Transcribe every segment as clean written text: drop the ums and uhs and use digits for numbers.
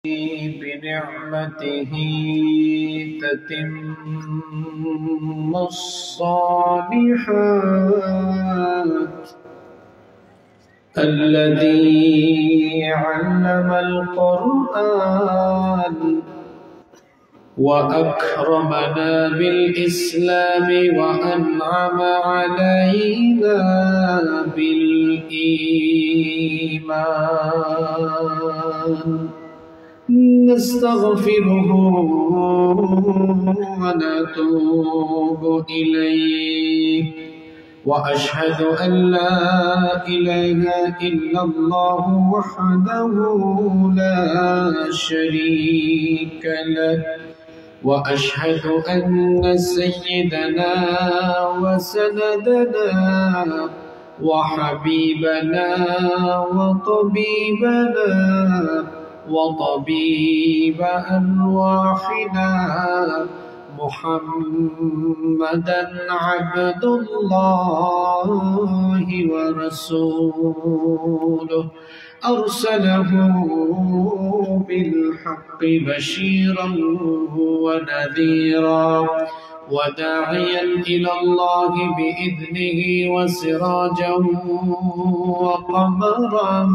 بنعمته تتم الصالحات الذي علم القرآن وأكرمنا بالإسلام وأنعم علينا بالإيمان نستغفره ونتوب إليه وأشهد أن لا إله إلا الله وحده لا شريك له وأشهد أن سيدنا وسندنا وحبيبنا وطبيب أرواحنا محمدا عبد الله ورسوله أرسله بالحق بشيرا ونذيرا وداعيا إلى الله بإذنه وسراجا وقمرا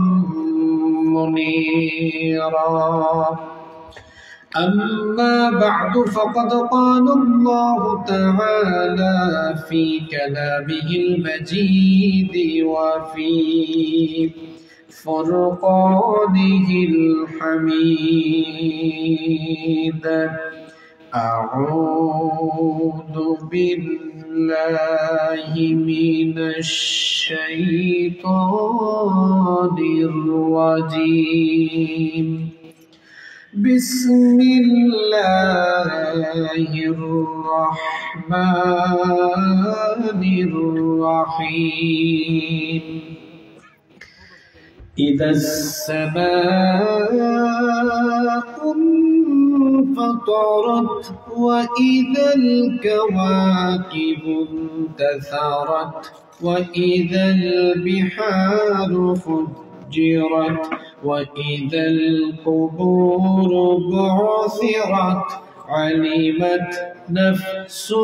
منيرا أما بعد فقد قال الله تعالى في كلامه المجيد وفي فرقانه الحميد أعوذ بالله من الشيطان الرجيم بسم الله الرحمن الرحيم إذا السماء انفطرت وإذا الكواكب انتثرت وإذا البحار فجرت وإذا القبور بعثرت علمت نفس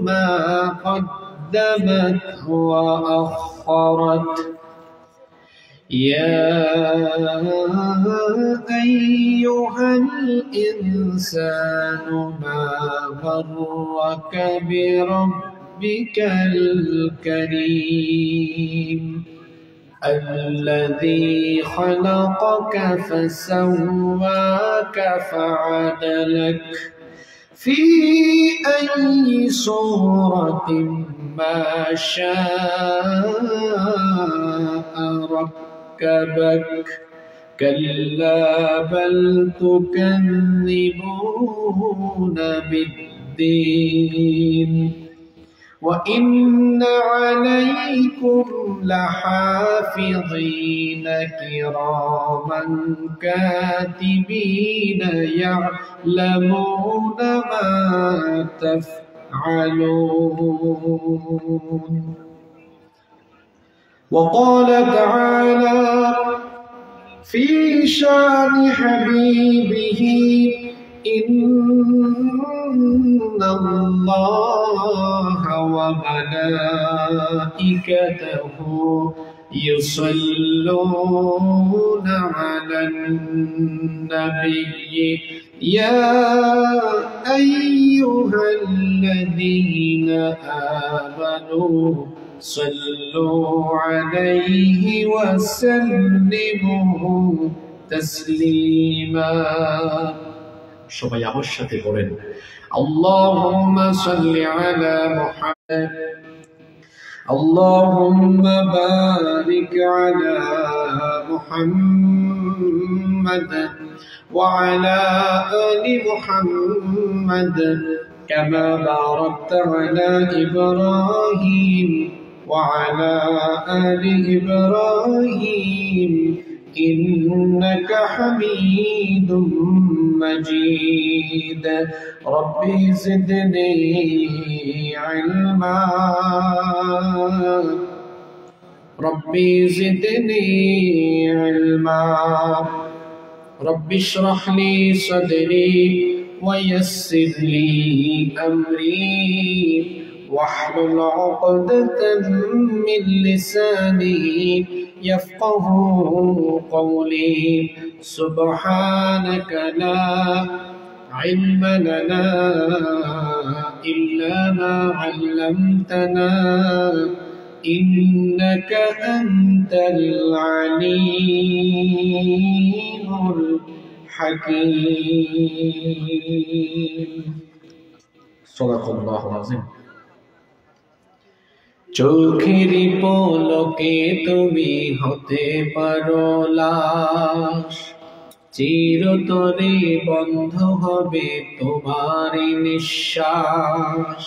ما قدمت وأخرت يا أيها الإنسان ما غرك بربك الكريم الذي خلقك فسواك فعدلك في أي صورة ما شاء ركبك كلا بل تكذبون بالدين وإن عليكم لحافظين كراما كاتبين يعلمون ما تفعلون وقال تعالى في شان حبيبه إن الله وملائكته يصلون على النبي يا أيها الذين آمنوا صلوا عليه وسلموا تسليما সবাই আমার সাথে বলেন اللهم صل على محمد اللهم بارك على محمد وعلى آل محمد كما باركت على إبراهيم وعلى آل إبراهيم إنك حميد مجيد ربي زدني علما ربي زدني علما رب اشرح لي صدري ويسر لي أمري واحلل عقدة من لساني يفقه قولي سبحانك لا علم لنا إلا ما علمتنا إنك أنت العليم الحكيم صدق الله العظيم চোখের পলকে তুমি হতে পারো লাশ চিরতরে বন্ধ হবে তোমার নিঃশ্বাস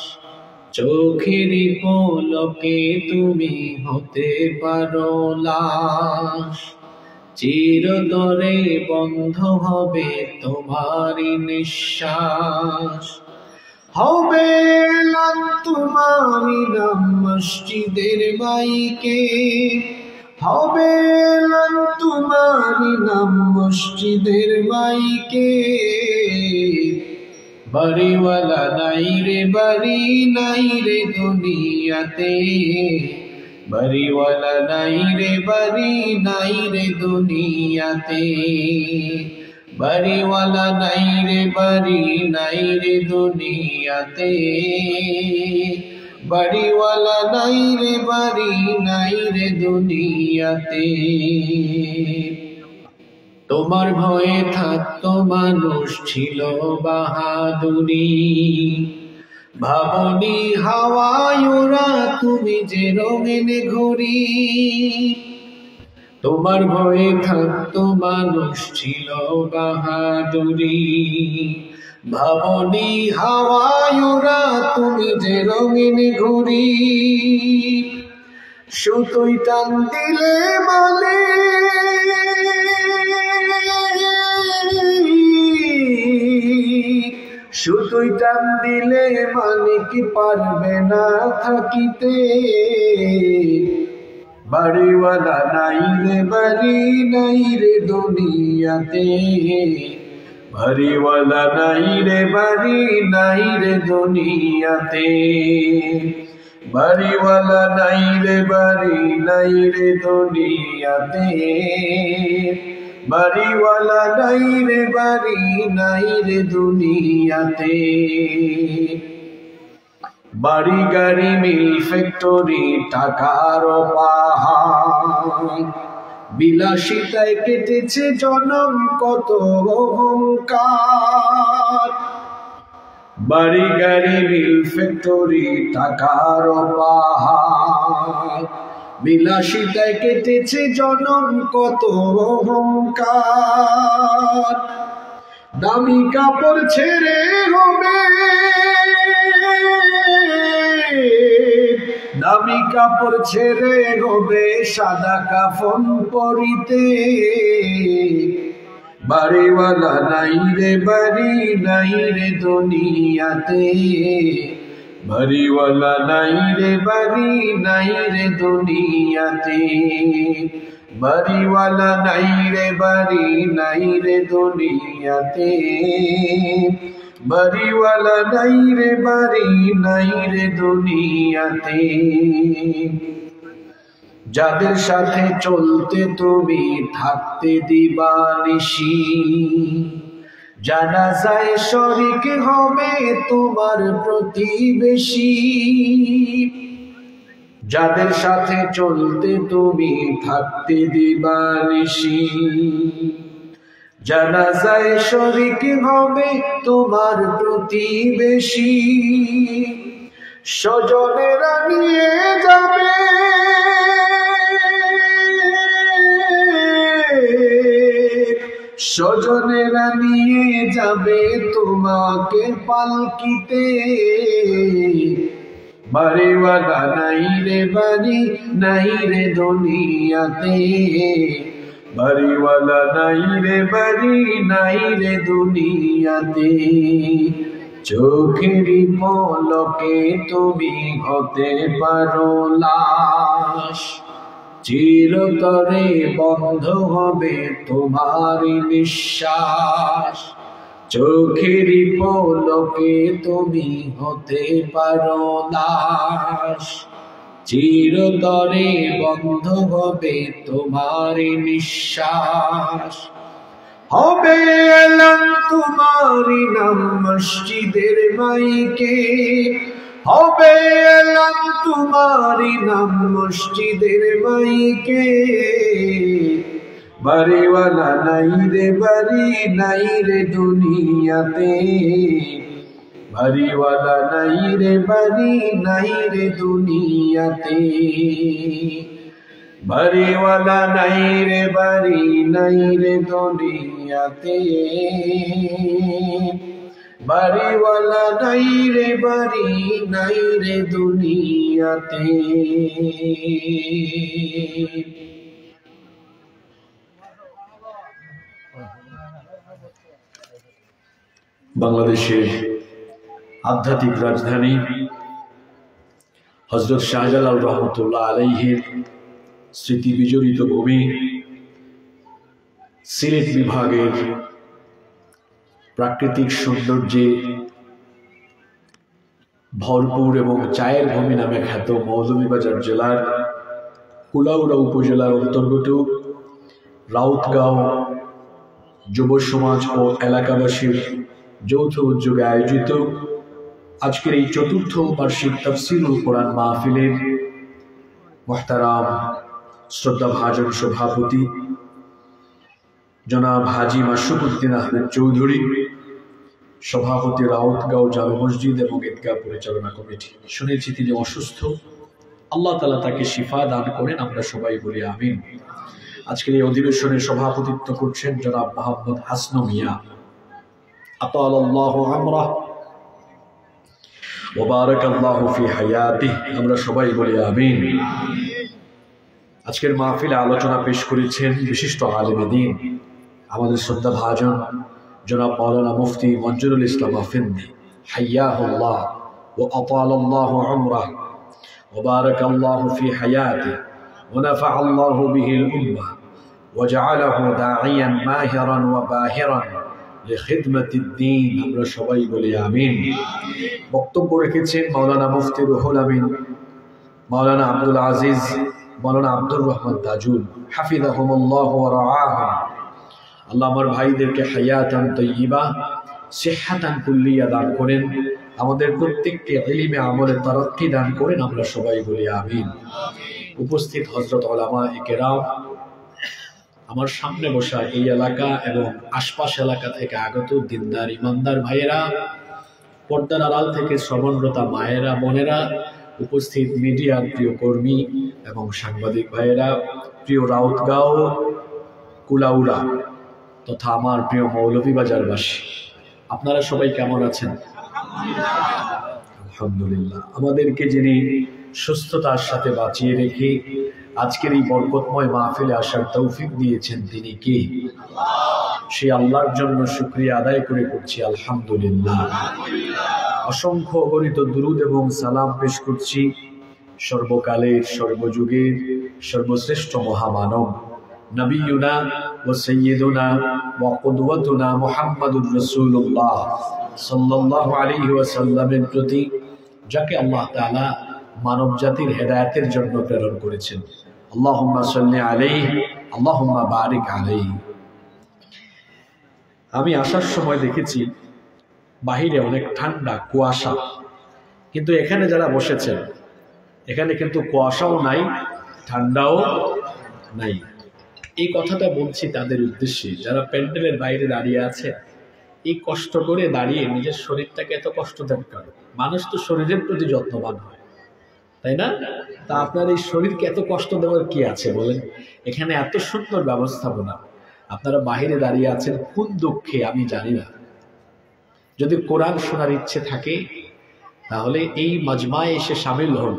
চোখের পলকে তুমি হতে পারো লাশ চিরতরে বন্ধ হবে তোমার নিঃশ্বাস হবে এলান তোমারি নাম মসজিদের মাইকে হবে এলান তোমারি নাম মসজিদের মাইকে বাড়িওয়ালা নাই রে বাড়ি নাই রে দুনিয়াতে বাড়িওয়ালা নাই রে বাড়ি নাই রে দুনিয়াতে বাড়িওয়ালা নাই রে বাড়ি নাই রে দুনিয়াতে বাড়িওয়ালা নাই রে বাড়ি নাই রে দুনিয়াতে তোমার ভয়ে থাকতো মানুষ ছিল বাহাদুরি ভাবনি হাওয়ায় ওরা তুমি যে রঙিন ঘুরি তোমার ভয়ে থাকতো মানুষ ছিল বাহাদুরি ভাবনি হাওয়ায় ওরা তুমি যে রঙিন ঘুরি সুতোই টান দিলে বলে সুতোই টান দিলে মালিক পারবে না থাকিতে বাড়িওয়ালা নাই রে বাড়ি নাই রে দুনিয়াতে বাড়িওয়ালা নাই রে বাড়ি নাই রে দুনিয়াতে বাড়িওয়ালা নাই রে বাড়ি নাই রে দুনিয়াতে বাড়িওয়ালা নাই রে বাড়ি নাই রে দুনিয়াতে বাড়ি গাড়ি মিল ফ্যাক্টরি টাকার পাহাড় বিলাসিতায় কেটেছে জনম কত অহংকার বাড়ি গাড়ি মিল ফ্যাক্টরি টাকার পাহাড় বিলাসিতায় কেটেছে জনম কত অহংকার দামি কাপড় ছেড়ে হবে দামি কাপড় ছেড়ে হবে সাদা কাফন পরিতে বাড়িওয়ালা নাই রে বাড়ি নাই রে দুনিয়াতে বাড়িওয়ালা নাই রে বাড়ি নাই রে দুনিয়াতে বাড়িওয়ালা নাই রে বাড়ি নাই রে দুনিয়াতে বাড়িওয়ালা নাই রে বাড়ি নাই রে দুনিয়াতে যাদের সাথে চলতে তুমি থাকতে দিবানিশি জানাজায় শরীক হবে তোমার প্রতিবেশী যাদের সাথে চলতে তুমি থাকতে দিবানিশি জানাজায় শরীক হবে তোমার প্রতিবেশী স্বজনেরা নিয়ে যাবে স্বজনেরা নিয়ে যাবে তোমাকে পালকিতে বাড়িওয়ালা নাই রে বাড়ি নাই রে দুনিয়াতে বাড়িওয়ালা নাই রে বাড়ি নাই রে দুনিয়াতে চোখেরই পলকে তুমি হতে পারো লাশ চিরতরে বন্ধ হবে তোমারি নিঃশ্বাস, চোখেরই পলকে তুমি হতে পারো দাস। চিরতরে বন্ধ হবে তোমারি নিঃশ্বাস, হবে এলান তোমারি নাম মসজিদের মাইকে, হবে এলান তোমারি নাম মসজিদের মাইকে। বাড়িওয়ালা নাই রে বাড়ি নাই রে দুনিয়াতে, বাড়িওয়ালা নাই রে বাড়ি নাই রে দুনিয়াতে, বাড়িওয়ালা নাই রে বাড়ি নাই রে দুনিয়াতে, বাড়িওয়ালা নাই রে বাড়ি নাই রে দুনিয়াতে। বাংলাদেশের আধ্যাত্মিক রাজধানী হযরত শাহজালাল রহমতুল্লাহ আলাইহির স্মৃতি বিজড়িত ভূমি সিলেট বিভাগের প্রাকৃতিক সৌন্দর্যে ভরপুর এবং চায়ের ভূমি নামে খ্যাত মৌলভীবাজার জেলার কুলাউড়া উপজেলার অন্তর্গত রাউতগাঁও যুব সমাজ ও এলাকাবাসীর যৌথ উদ্যোগে আয়োজিত আজকের এই চতুর্থ বার্ষিক তাফসীরুল কোরআন মাহফিলের মুহতারাম শ্রদ্ধাভাজন সভাপতি জনাব হাজী মাশরুফউদ্দিন আহমেদ চৌধুরী, সভাপতি রাউতগাঁও জামে মসজিদ এবং ঈদগাহ পরিচালনা কমিটি। শুনেছি তিনি অসুস্থ, আল্লাহ তাআলা তাকে শিফা দান করেন, আমরা সবাই বলি আমিন। আজকের এই অধিবেশনে সভাপতিত্ব করছেন জনাব মোহাম্মদ হাসন মিয়া, আতালাল্লাহু আমরাহ ওয়া বারাকাল্লাহু ফি হায়াতিহি, আমরা সবাই বলি আমিন। আজকের মাহফিলে আলোচনা পেশ করেছেন বিশিষ্ট আলেমে দ্বীন আমাদের শ্রদ্ধাভাজন জনাব মাওলানা মুফতি মঞ্জুরুল ইসলাম আফেন্দি, হাইয়াহুল্লাহ ওয়া আতালাল্লাহু আমরাহু ওয়া বারাকাল্লাহু ফি হায়াতিহি ওয়া নাফাআল্লাহু বিহিল উম্মাহ ওয়া জাআলাহু দাঈয়ান মাহিরান ওয়া বাহিরান লিখিদমাতিদ দ্বীন, আমরা সবাই বলি আমিন। বক্তব্য রেখেছেন মাওলানা মুফতি রুহুল আমিন মাওলানা আব্দুল আজিজ মাওলানা আব্দুর রহমান তাজুল, হাফিজাহুমুল্লাহু ওয়া রাআহুম। আল্লাহ আমার ভাইদেরকে হায়াতান তাইয়্যিবা সিহহাতান কুল্লিয়া দান করেন, আমাদের প্রত্যেককে ইলমে আমলে তারাক্কি দান করেন, আমরা সবাই বলি আমিন। উপস্থিত হযরত উলামায়ে কেরাম, আমার সামনে বসা এই এলাকা এবং আশপাশ এলাকা থেকে আগত দিনদার ইমানদার ভাইয়েরা, পর্দার আড়াল থেকে শ্রবণরতা মায়েরা বোনেরা, উপস্থিত মিডিয়ার প্রিয় কর্মী এবং সাংবাদিক ভাইয়েরা, প্রিয় রাউতগাঁও কুলাউড়া তথা আমার প্রিয় মৌলভীবাজারবাসী, আপনারা সবাই কেমন আছেন? আলহামদুলিল্লাহ। আমাদেরকে যিনি সুস্থতার সাথে বাঁচিয়ে রেখে আজকের এই বরকতময় মাহফিলে আসার তৌফিক দিয়েছেন, তিনি কে? সেই আল্লাহর জন্য শুকরিয়া আদায় করে করছি আলহামদুলিল্লাহ। অসংখ্য অগণিত দুরুদ এবং সালাম পেশ করছি সর্বকালের সর্বযুগের সর্বশ্রেষ্ঠ মহামানব নবিয়ুনা ওয়া সাইয়্যিদুনা ওয়া কুদওয়াতুনা মুহাম্মাদুর রাসূলুল্লাহ সাল্লাল্লাহু আলাইহি ওয়াসাল্লামের প্রতি, যাকে আল্লাহ তাআলা মানব জাতির হেদায়েতের জন্য প্রেরণ করেছেন। আল্লাহুম্মা সাল্লি আলাইহি আল্লাহুম্মা বারিক আলাইহি। আমি আসার সময় দেখেছি বাহিরে অনেক ঠান্ডা, কুয়াশা, কিন্তু এখানে যারা বসেছেন এখানে কিন্তু কুয়াশাও নাই, ঠান্ডাও নাই। এই কথাটা বলছি তাদের উদ্দেশ্যে যারা প্যান্ডেলের বাইরে দাঁড়িয়ে আছে। এই কষ্ট করে দাঁড়িয়ে নিজের শরীরটাকে এত কষ্ট দেন কারো? মানুষ তো শরীরের প্রতি যত্নবান হয়, তাই না? তা আপনার এই শরীরকে এত কষ্ট দেওয়ার কি আছে বলেন? এখানে এত সুন্দর ব্যবস্থাপনা, আপনারা বাহিরে দাঁড়িয়ে আছেন কোন দুঃখে আমি জানি না। যদি কোরআন শোনার ইচ্ছে থাকে তাহলে এই মাজমায় এসে শামিল হন,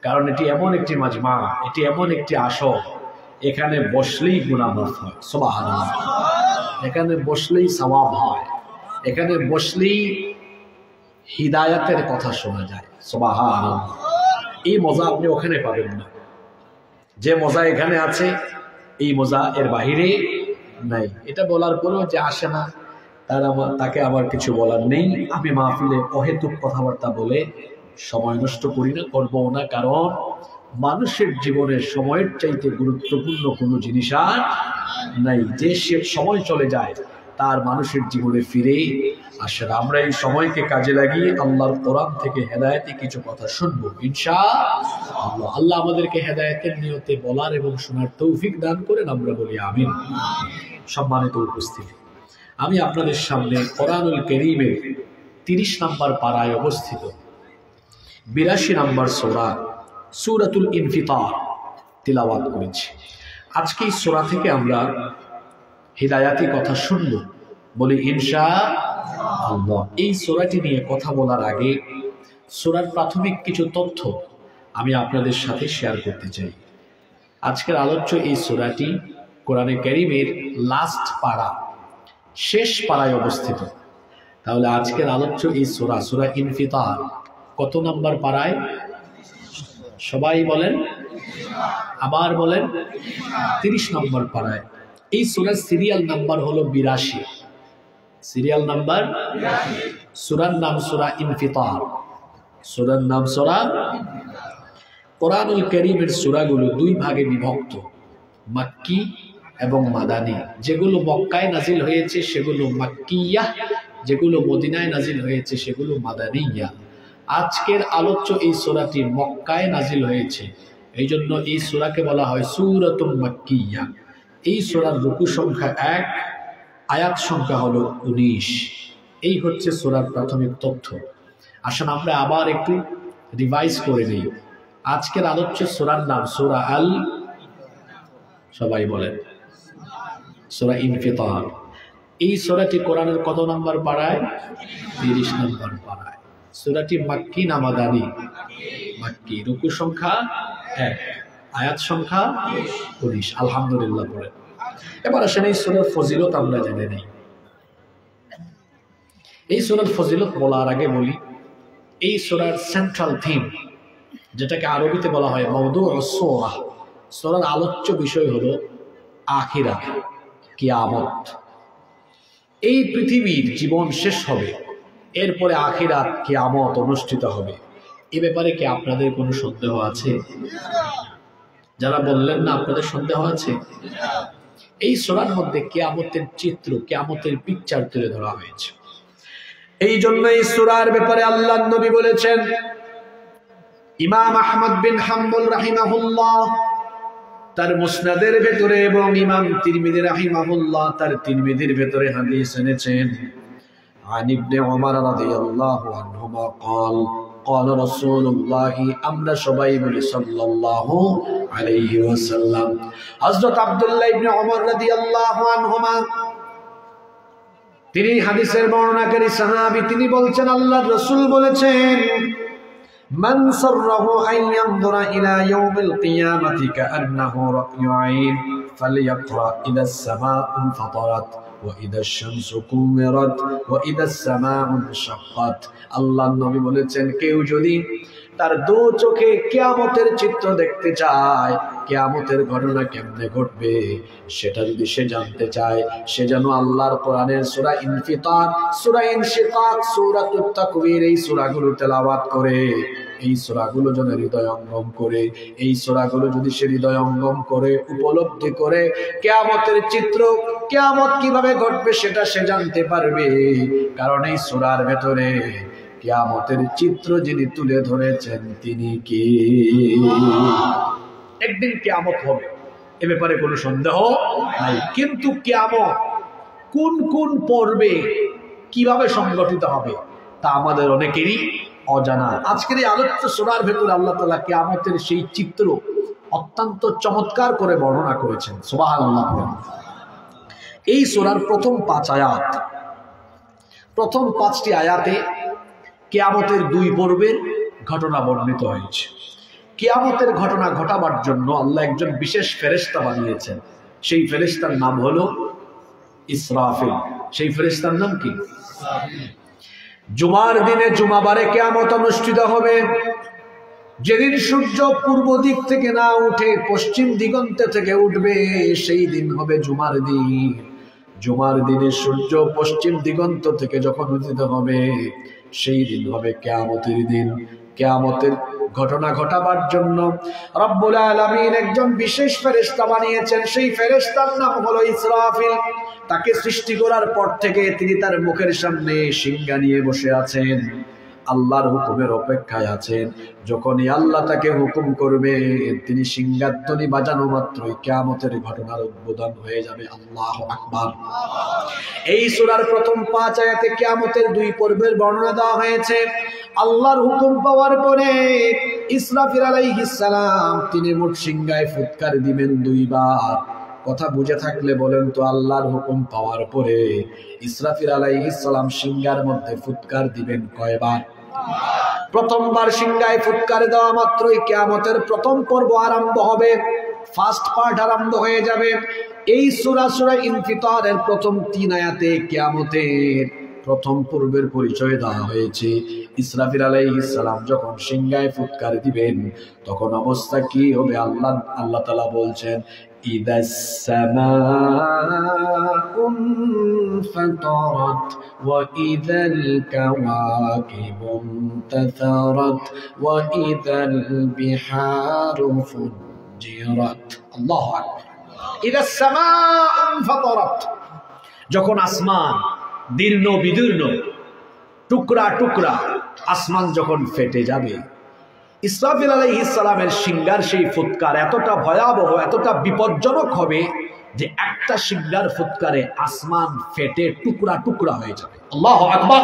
কারণ এটি এমন একটি মাজমা, এটি এমন একটি আসর, এখানে বসলেই গুনাহ মাফ হয়। সুবহানাল্লাহ। এখানে বসলেই সওয়াব হয়, এখানে বসলেই হিদায়াতের কথা শোনা যায়। সুবহানাল্লাহ। এই মজা আপনি ওখানে পাবেন না। যে মজা এখানে আছে এই মজা এর বাহিরে নাই। এটা বলার পরেও যে আসে না তাকে আবার কিছু বলার নেই। আমি মাহফিলে অহেতুক কথাবার্তা বলে সময় নষ্ট করি না, করবো না, কারণ মানুষের জীবনে সময়ের চাইতে গুরুত্বপূর্ণ কোনো জিনিস আর নাই। যে সে সময় চলে যায় তার মানুষের জীবনে ফিরে আসে না। আমরা এই সময়কে কাজে লাগিয়ে আল্লাহর কোরআন থেকে হেদায়েতে কিছু কথা শুনবো ইনশাআল্লাহ। আল্লাহ আমাদেরকে হেদায়েতের নিয়তে বলার এবং শোনার তৌফিক দান করেন, আমরা বলি আমিন। সম্মানিত উপস্থিতি, আমি আপনাদের সামনে কোরআনুল কারীমের 30 নম্বর পারায় অবস্থিত 82 নম্বর সূরা সূরাতুল ইনফিতার তিলাওয়াত করেছি। আজকে এই সূরা থেকে আমরা হিদায়াতি কথা শুনবো, বলি ইনশাআল্লাহ। এই সূরাটি নিয়ে কথা বলার আগে সূরার প্রাথমিক কিছু তথ্য আমি আপনাদের সাথে শেয়ার করতে চাই। আজকের আলোচ্য এই সূরাটি কোরআনে কারীমের লাস্ট পারা, শেষ পারায় অবস্থিত। তাহলে আজকের আলোচ্য এই সূরা সূরা ইনফিতার কত নম্বর পারায়? সবাই বলেন, আবার বলেন, 30 নম্বর পারায়। এই সূরার সিরিয়াল নাম্বার হলো 82। Serial number 82। সূরার নাম সূরা ইনফিতার, সূরার নাম সূরা। কোরআনুল কারীমের সূরাগুলো দুই ভাগে বিভক্ত, মাক্কি এবং মাদানী। যেগুলো মক্কায় নাজিল হয়েছে সেগুলো মাক্কিয়াহ, যেগুলো মদিনায় নাজিল হয়েছে সেগুলো মাদানিয়া। আজকের আলোচ্য এই সূরাটি মক্কায় নাজিল হয়েছে, এই জন্য এই সূরাকে বলা হয় সূরাতুল মাক্কিয়া। এই সূরার রুকু সংখ্যা 1, আয়াত সংখ্যা হলো 19। এই হচ্ছে সূরার প্রাথমিক তথ্য। আসুন আমরা আবার একটু রিভাইজ করে নিই। আজকের আলোচ্য সূরার নাম সূরা আল, সবাই বলেন, সূরা ইনফিতার। এই সূরাটি কোরআনের কত নম্বর পারায়? 30 নম্বর পারায়। সূরাটি মাক্কি না মাদানী? মাক্কি। রুকু সংখ্যা 1, আয়াত সংখ্যা 19। আলহামদুলিল্লাহ বলেন। এবার আসেন এই সূরার ফজিলত আমরা জেনে নেই। এই সূরার ফজিলত বলার আগে বলি, এই সূরার সেন্ট্রাল থিম, যেটাকে আরবিতে বলা হয় মাওদুউস সূরা, সূরার আলোচ্য বিষয় হলো আখিরাত, কিয়ামত। এই পৃথিবীর জীবন শেষ হবে, এরপরে আখিরাত কিয়ামত অনুষ্ঠিত হবে। এ ব্যাপারে কি আপনাদের কোনো সন্দেহ আছে? যারা বললেন না আপনাদের সন্দেহ আছে? এই সূরার মধ্যে কিয়ামতের চিত্র, কিয়ামতের পিকচার তুলে ধরা হয়েছে। এই জন্য এই সূরার ব্যাপারে আল্লাহর নবী বলেছেন, ইমাম আহমদ বিন হাম্বল রাহিমাহুল্লাহ তার মুসনাদের ভেতরে এবং ইমাম তিরমিজি রাহিমাহুল্লাহ তার তিরমিজির ভেতরে হাদিস এনেছেন, আন ইবনে ওমর রাদিয়াল্লাহু আনহুমা قال قال رسول الله, আমরা সবাই বলি সাল্লাল্লাহু আলাইহি ওয়াসাল্লাম। হযরত আব্দুল্লাহ ইবনে ওমর রাদিয়াল্লাহু আনহুমা তিনি হাদিসের বর্ণনাকারী সাহাবী, তিনি বলছেন আল্লাহর রাসূল বলেছেন, মান সাররাহু আন ইয়ানজুরা ইলা ইয়াউমিল কিয়ামাতি কাআন্নাহু রা'য়ু আইন ফালইয়াকরা ইদাস সামাউ ফাতারাত ওয়া ইদাশ শামসু কুমিরাত ওয়া ইদাস সামাউ ইনশাক্কাত। আল্লাহর নবী বলেছেন, কেউ যদি তার দু চোখে কিয়ামতের চিত্র দেখতে চায়, কিয়ামতের ঘটনা কেমনে ঘটবে সেটা যদি সে জানতে চায়, সে যেন আল্লাহর কোরআনের সূরা ইনফিতার, সূরা ইনশিকাক, সূরাতুত তাকবীর, এই সূরাগুলো তেলাওয়াত করে, এই সূরাগুলো যেন হৃদয়ঙ্গম করে, এই সূরাগুলো যদি সে হৃদয়ঙ্গম করে, উপলব্ধি করে, কিয়ামতের চিত্র, কিয়ামত কিভাবে ঘটবে সেটা সে জানতে পারবে। কারণ এই সূরার ভেতরে কিয়ামতের চিত্র যিনি তুলে ধরেছেন তিনি কে? একদিন কিয়ামত হবে, এ ব্যাপারে কোনো সন্দেহ নাই। কিন্তু কিয়ামত কোন কোন পর্বে কিভাবে সংগঠিত হবে তা আমাদের অনেকেরই অজানা। আজকের এই আলোচ্য সূরার ভেতরে আল্লাহ তাআলা কিয়ামতের সেই চিত্র অত্যন্ত চমৎকার করে বর্ণনা করেছেন। সুবহানাল্লাহ। এই সূরার প্রথম 5 আয়াত, প্রথম 5টি আয়াতে কিয়ামতের 2 পর্বের ঘটনা বর্ণিত হয়েছে। কিয়ামতের ঘটনা ঘটাবার জন্য আল্লাহ একজন বিশেষ ফেরেশতা বানিয়েছেন। সেই ফেরেশতার নাম হলো ইসরাফিল। সেই ফেরেশতার নাম কি? জুমার দিনে, জুমাবারে কিয়ামত অনুষ্ঠিত হবে। যেদিন সূর্য পূর্ব দিক থেকে না উঠে পশ্চিম দিগন্তে থেকে উঠবে, সেই দিন হবে জুমার দিন। জুমার দিনে সূর্য পশ্চিম দিগন্ত থেকে যখন উদিত হবে, সেই দিন হবে কিয়ামতের দিন। কিয়ামতের ঘটনা ঘটাবার জন্য রব্বুল আলামিন একজন বিশেষ ফেরেশতা বানিয়েছেন। সেই ফেরেশতার নাম হলো ইসরাফিল। তাকে সৃষ্টি করার পর থেকে তিনি তার মুখের সামনে সিংহা নিয়ে বসে আছেন, আল্লাহর হুকুমের অপেক্ষায় আছেন। যখনই আল্লাহ তাকে হুকুম করবে, তিনি সিংহাধ্বনি বাজানো মাত্রই কিয়ামতের ঘটনার উদ্বোধন হয়ে যাবে। আল্লাহু আকবার। এই সূরার প্রথম 5 আয়াতে কিয়ামতের 2 পর্বের বর্ণনা দেওয়া হয়েছে। আল্লাহর হুকুম পাওয়ার পরে ইসরাফিল আলাইহিস সালাম তিনি মোট সিংহায় ফুৎকার দিবেন 2 বার। কথা বুঝে থাকলে বলেন তো, আল্লাহর হুকুম পাওয়ার পরে ইসরাফিল আলাইহিস সালাম সিংহার মধ্যে ফুৎকার দিবেন কয়বার? প্রথমবার সিংহায় ফুৎকার দেওয়া মাত্রই কিয়ামতের প্রথম পর্ব আরম্ভ হবে, ফার্স্ট পার্ট আরম্ভ হয়ে যাবে। এই সূরা ইনফিতারের প্রথম 3 আয়াতে কিয়ামতের প্রথম পর্বের পরিচয় দেওয়া হয়েছে। ইসরাফিল আলাইহিস সালাম যখন সিংহায় ফুৎকার দিবেন, তখন অবস্থা কি হবে আল্লাহ তাআলা বলছেন, ইদাস সামাউ ফাতারাত ওয়া ইদাল কাওয়াকিবু তাসারাত ওয়া ইদাল বিহারু ফুজ্জিরাত। আল্লাহু আকবার। ইদাস সামাউ ফাতারাত, যখন আসমান দীর্ণ বিদীর্ণ টুকরা টুকরা আসমান যখন ফেটে যাবে, ইসরাফিল আলাইহিস সালামের সিংহার সেই ফুৎকার এতটা ভয়াবহ, এতটা বিপজ্জনক হবে যে একটা সিংহার ফুৎকারে আসমান ফেটে টুকরা টুকরা হয়ে যাবে। আল্লাহু আকবার।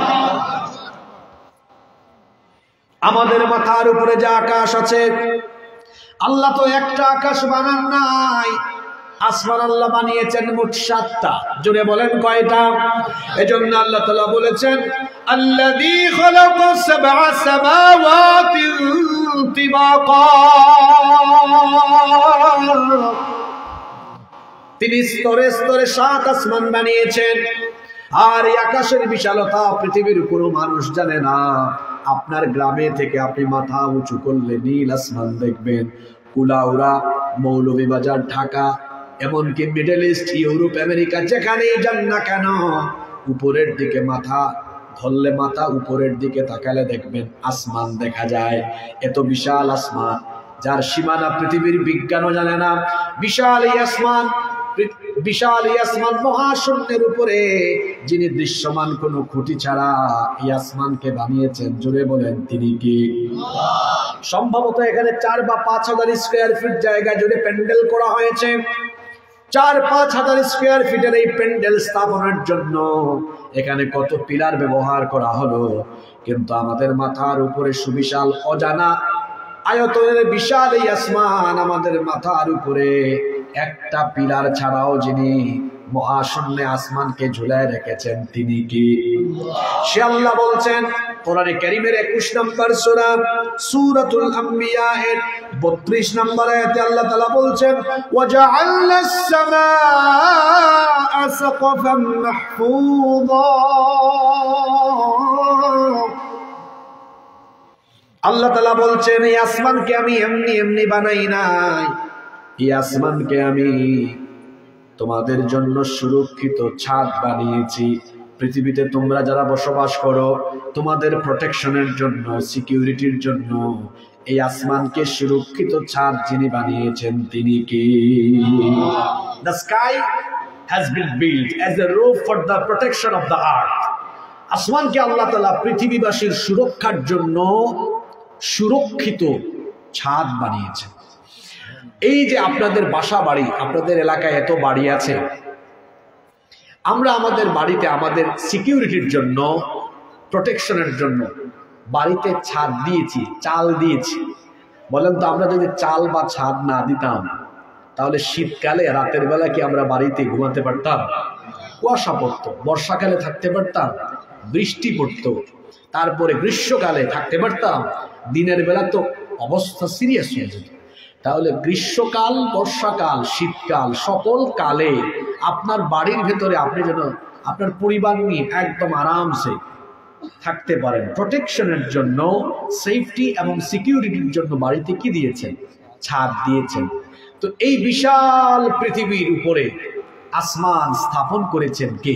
আমাদের মাথার উপরে যে আকাশ আছে, আল্লাহ তো একটা আকাশ বানান নাই, আসমান আল্লাহ বানিয়েছেন মোট 7টা। জোরে বলেন কয়টা? এজন্য আল্লাহ তাআলা বলেছেন, আল্লাযী খালাকা সাবআ সামাওয়াতিন তিবাকা, তিনি স্তরে স্তরে 7 আসমান বানিয়েছেন। আর এই আকাশের বিশালতা পৃথিবীর কোনো মানুষ জানে না। আপনার গ্রামে থেকে আপনি মাথা উঁচু করলে নীল আসমান দেখবেন। কুলাউড়া, মৌলভীবাজার, ঢাকা, এমনকি মিডল ইস্ট, ইউরোপ, আমেরিকা, যেখানেই যান না কেন, উপরের দিকে মাথা ধরলে, মাথা উপরের দিকে তাকালে দেখবেন আসমান দেখা যায়। এত বিশাল আসমান, যার সীমানা পৃথিবীর বিজ্ঞানও জানে না। বিশাল এই আসমান, বিশাল এই আসমান মহাশূন্যের উপরে যিনি দৃশ্যমান কোনো খুঁটি ছাড়া এই আসমানকে বানিয়েছেন, জোরে বলেন তিনি কি? সম্ভবত এখানে 4 বা 5 হাজার স্কয়ার ফিট জায়গা জুড়ে প্যান্ডেল করা হয়েছে। 4-5 হাজার স্কয়ার ফিটের এই প্যান্ডেল স্থাপনের জন্য এখানে কত পিলার ব্যবহার করা হলো, কিন্তু আমাদের মাথার উপরে সুবিশাল অজানা আয়তনের বিশাল এই আসমান, আমাদের মাথার উপরে একটা পিলার ছাড়াও যিনি মহাশূন্যে আসমানকে ঝুলায় রেখেছেন তিনি কি? সে আল্লাহ বলছেন কোরআনে কারীমের 21 নম্বর সূরা সূরাতুল আম্বিয়া এর 32 নম্বর আয়াতে আল্লাহ তাআলা বলছেন, ওয়াজআলনাস সামাআ সাকফান মাহফুযা। আল্লাহ তাআলা বলছেন, এই আসমানকে আমি এমনি এমনি বানাই নাই, এই আসমানকে আমি তোমাদের জন্য সুরক্ষিত ছাদ বানিয়েছি। পৃথিবীতে তোমরা যারা বসবাস করো, তোমাদের প্রোটেকশনের জন্য, সিকিউরিটির জন্য এই আসমানকে সুরক্ষিত ছাদ যিনি বানিয়েছেন তিনি কি? The sky has been built as a roof for the protection of the earth. আসমানকে আল্লাহ তাআলা পৃথিবীবাসীর সুরক্ষার জন্য সুরক্ষিত ছাদ বানিয়েছেন। এই যে আপনাদের বাসা বাড়ি, আপনাদের এলাকায় এত বাড়ি আছে, আমরা আমাদের বাড়িতে আমাদের সিকিউরিটির জন্য, প্রোটেকশনের জন্য বাড়িতে ছাদ দিয়েছি, চাল দিয়েছি। বলেন তো, আমরা যদি চাল বা ছাদ না দিতাম তাহলে শীতকালে রাতের বেলা কি আমরা বাড়িতে ঘুমাতে পারতাম? কুয়াশা পড়তো। বর্ষাকালে থাকতে পারতাম? বৃষ্টি পড়তো। তারপরে গ্রীষ্মকালে থাকতে পারতাম? দিনের বেলা তো অবস্থা সিরিয়াস হয়ে যেত। তাহলে গ্রীষ্মকাল, বর্ষাকাল, শীতকাল, সকল কালে আপনার বাড়ির ভেতরে আপনি যেন আপনার পরিবার নিয়ে একদম আরামসে থাকতে পারেন। প্রোটেকশনের জন্য, সেফটি এবং সিকিউরিটির জন্য বাড়িতে কি দিয়েছেন? ছাদ দিয়েছেন। তো এই বিশাল পৃথিবীর উপরে আসমান স্থাপন করেছেন কে?